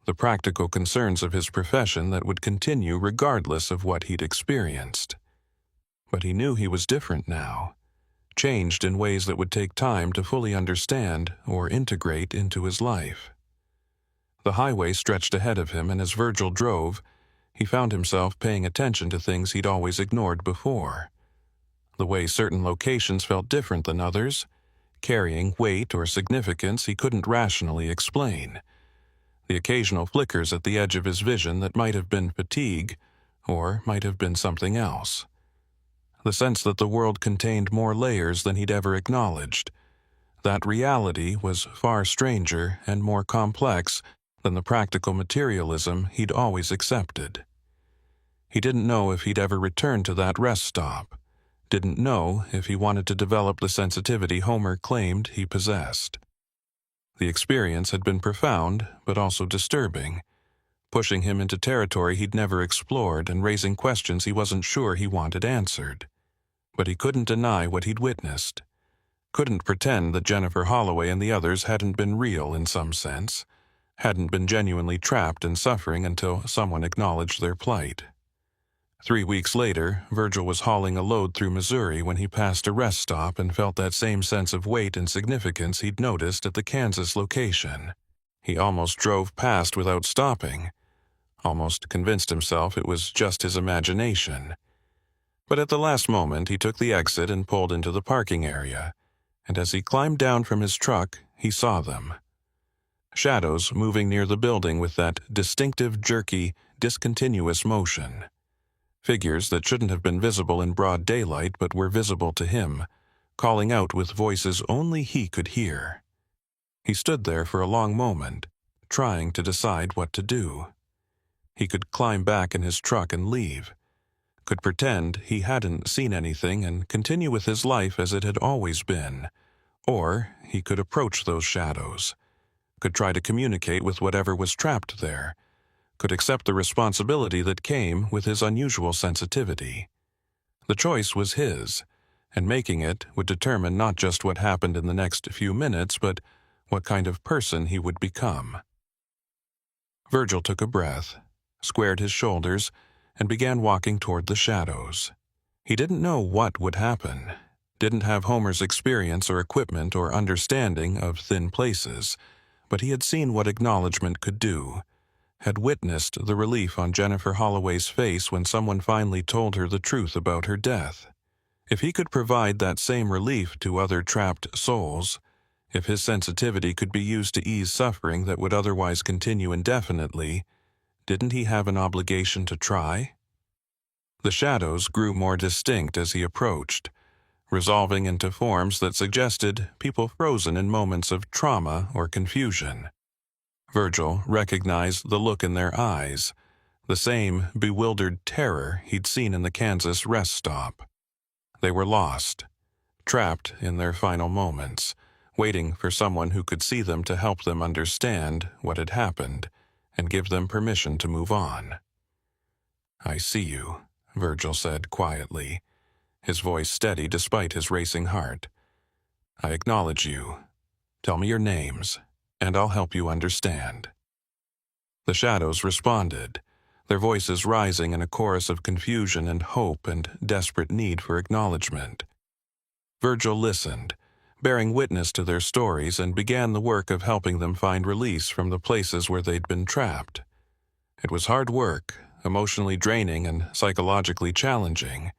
the practical concerns of his profession that would continue regardless of what he'd experienced. But he knew he was different now, changed in ways that would take time to fully understand or integrate into his life. The highway stretched ahead of him, and as Virgil drove, he found himself paying attention to things he'd always ignored before. The way certain locations felt different than others, carrying weight or significance he couldn't rationally explain. The occasional flickers at the edge of his vision that might have been fatigue, or might have been something else. The sense that the world contained more layers than he'd ever acknowledged. That reality was far stranger and more complex than the practical materialism he'd always accepted. He didn't know if he'd ever return to that rest stop, didn't know if he wanted to develop the sensitivity Homer claimed he possessed. The experience had been profound, but also disturbing, pushing him into territory he'd never explored and raising questions he wasn't sure he wanted answered. But he couldn't deny what he'd witnessed, couldn't pretend that Jennifer Holloway and the others hadn't been real in some sense, hadn't been genuinely trapped and suffering until someone acknowledged their plight. 3 weeks later, Virgil was hauling a load through Missouri when he passed a rest stop and felt that same sense of weight and significance he'd noticed at the Kansas location. He almost drove past without stopping, almost convinced himself it was just his imagination. But at the last moment, he took the exit and pulled into the parking area, and as he climbed down from his truck, he saw them. Shadows moving near the building with that distinctive, jerky, discontinuous motion. Figures that shouldn't have been visible in broad daylight but were visible to him, calling out with voices only he could hear. He stood there for a long moment, trying to decide what to do. He could climb back in his truck and leave, could pretend he hadn't seen anything and continue with his life as it had always been. Or he could approach those shadows, could try to communicate with whatever was trapped there, could accept the responsibility that came with his unusual sensitivity. The choice was his, and making it would determine not just what happened in the next few minutes, but what kind of person he would become. Virgil took a breath, squared his shoulders, and began walking toward the shadows. He didn't know what would happen, didn't have Homer's experience or equipment or understanding of thin places, but he had seen what acknowledgement could do, had witnessed the relief on Jennifer Holloway's face when someone finally told her the truth about her death. If he could provide that same relief to other trapped souls, if his sensitivity could be used to ease suffering that would otherwise continue indefinitely, didn't he have an obligation to try? The shadows grew more distinct as he approached, resolving into forms that suggested people frozen in moments of trauma or confusion. Virgil recognized the look in their eyes, the same bewildered terror he'd seen in the Kansas rest stop. They were lost, trapped in their final moments, waiting for someone who could see them to help them understand what had happened and give them permission to move on. "I see you," Virgil said quietly, his voice steady despite his racing heart. "I acknowledge you. Tell me your names, and I'll help you understand." The shadows responded, their voices rising in a chorus of confusion and hope and desperate need for acknowledgement. Virgil listened, bearing witness to their stories, and began the work of helping them find release from the places where they'd been trapped. It was hard work, emotionally draining and psychologically challenging,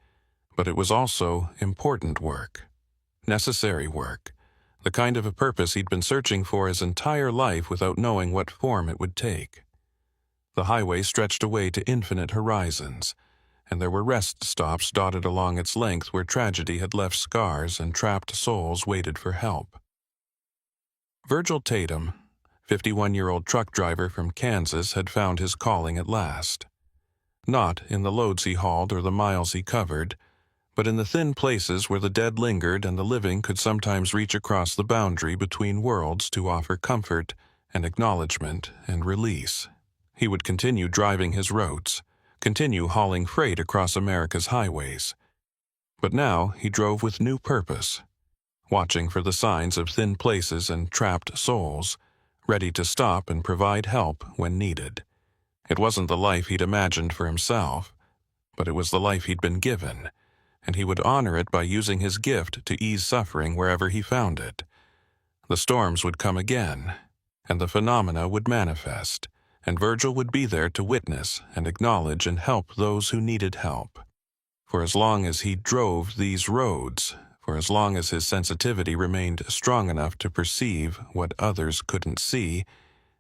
but it was also important work, necessary work, the kind of a purpose he'd been searching for his entire life without knowing what form it would take. The highway stretched away to infinite horizons, and there were rest stops dotted along its length where tragedy had left scars and trapped souls waited for help. Virgil Tatum, 51-year-old truck driver from Kansas, had found his calling at last. Not in the loads he hauled or the miles he covered, but in the thin places where the dead lingered and the living could sometimes reach across the boundary between worlds to offer comfort and acknowledgement and release. He would continue driving his roads, continue hauling freight across America's highways. But now he drove with new purpose, watching for the signs of thin places and trapped souls, ready to stop and provide help when needed. It wasn't the life he'd imagined for himself, but it was the life he'd been given, and he would honor it by using his gift to ease suffering wherever he found it. The storms would come again, and the phenomena would manifest, and Virgil would be there to witness and acknowledge and help those who needed help. For as long as he drove these roads, for as long as his sensitivity remained strong enough to perceive what others couldn't see,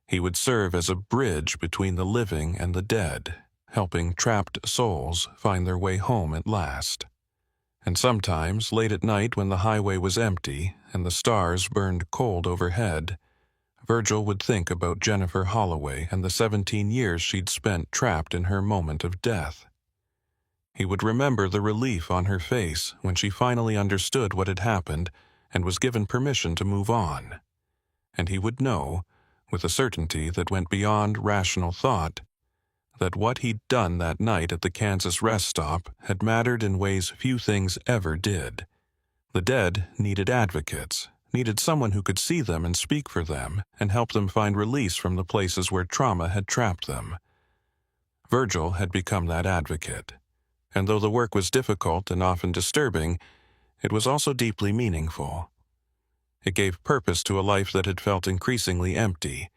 he would serve as a bridge between the living and the dead, helping trapped souls find their way home at last. And sometimes, late at night when the highway was empty and the stars burned cold overhead, Virgil would think about Jennifer Holloway and the 17 years she'd spent trapped in her moment of death. He would remember the relief on her face when she finally understood what had happened and was given permission to move on. And he would know, with a certainty that went beyond rational thought, that what he'd done that night at the Kansas rest stop had mattered in ways few things ever did. The dead needed advocates, needed someone who could see them and speak for them and help them find release from the places where trauma had trapped them. Virgil had become that advocate, and though the work was difficult and often disturbing, it was also deeply meaningful. It gave purpose to a life that had felt increasingly empty,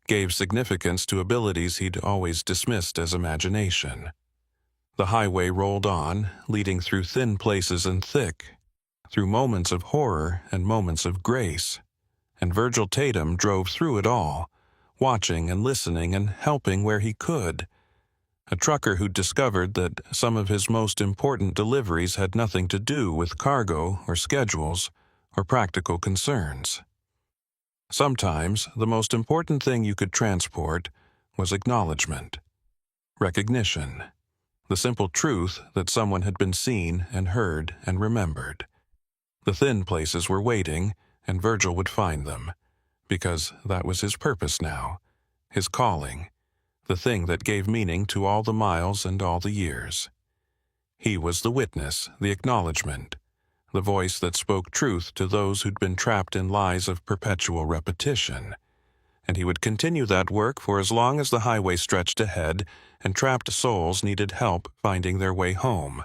gave significance to abilities he'd always dismissed as imagination. The highway rolled on, leading through thin places and thick, through moments of horror and moments of grace, and Virgil Tatum drove through it all, watching and listening and helping where he could. A trucker who'd discovered that some of his most important deliveries had nothing to do with cargo or schedules or practical concerns. Sometimes the most important thing you could transport was acknowledgement. Recognition. The simple truth that someone had been seen and heard and remembered. The thin places were waiting, and Virgil would find them, because that was his purpose now, his calling, the thing that gave meaning to all the miles and all the years. He was the witness, the acknowledgement, the voice that spoke truth to those who'd been trapped in lies of perpetual repetition. And he would continue that work for as long as the highway stretched ahead and trapped souls needed help finding their way home.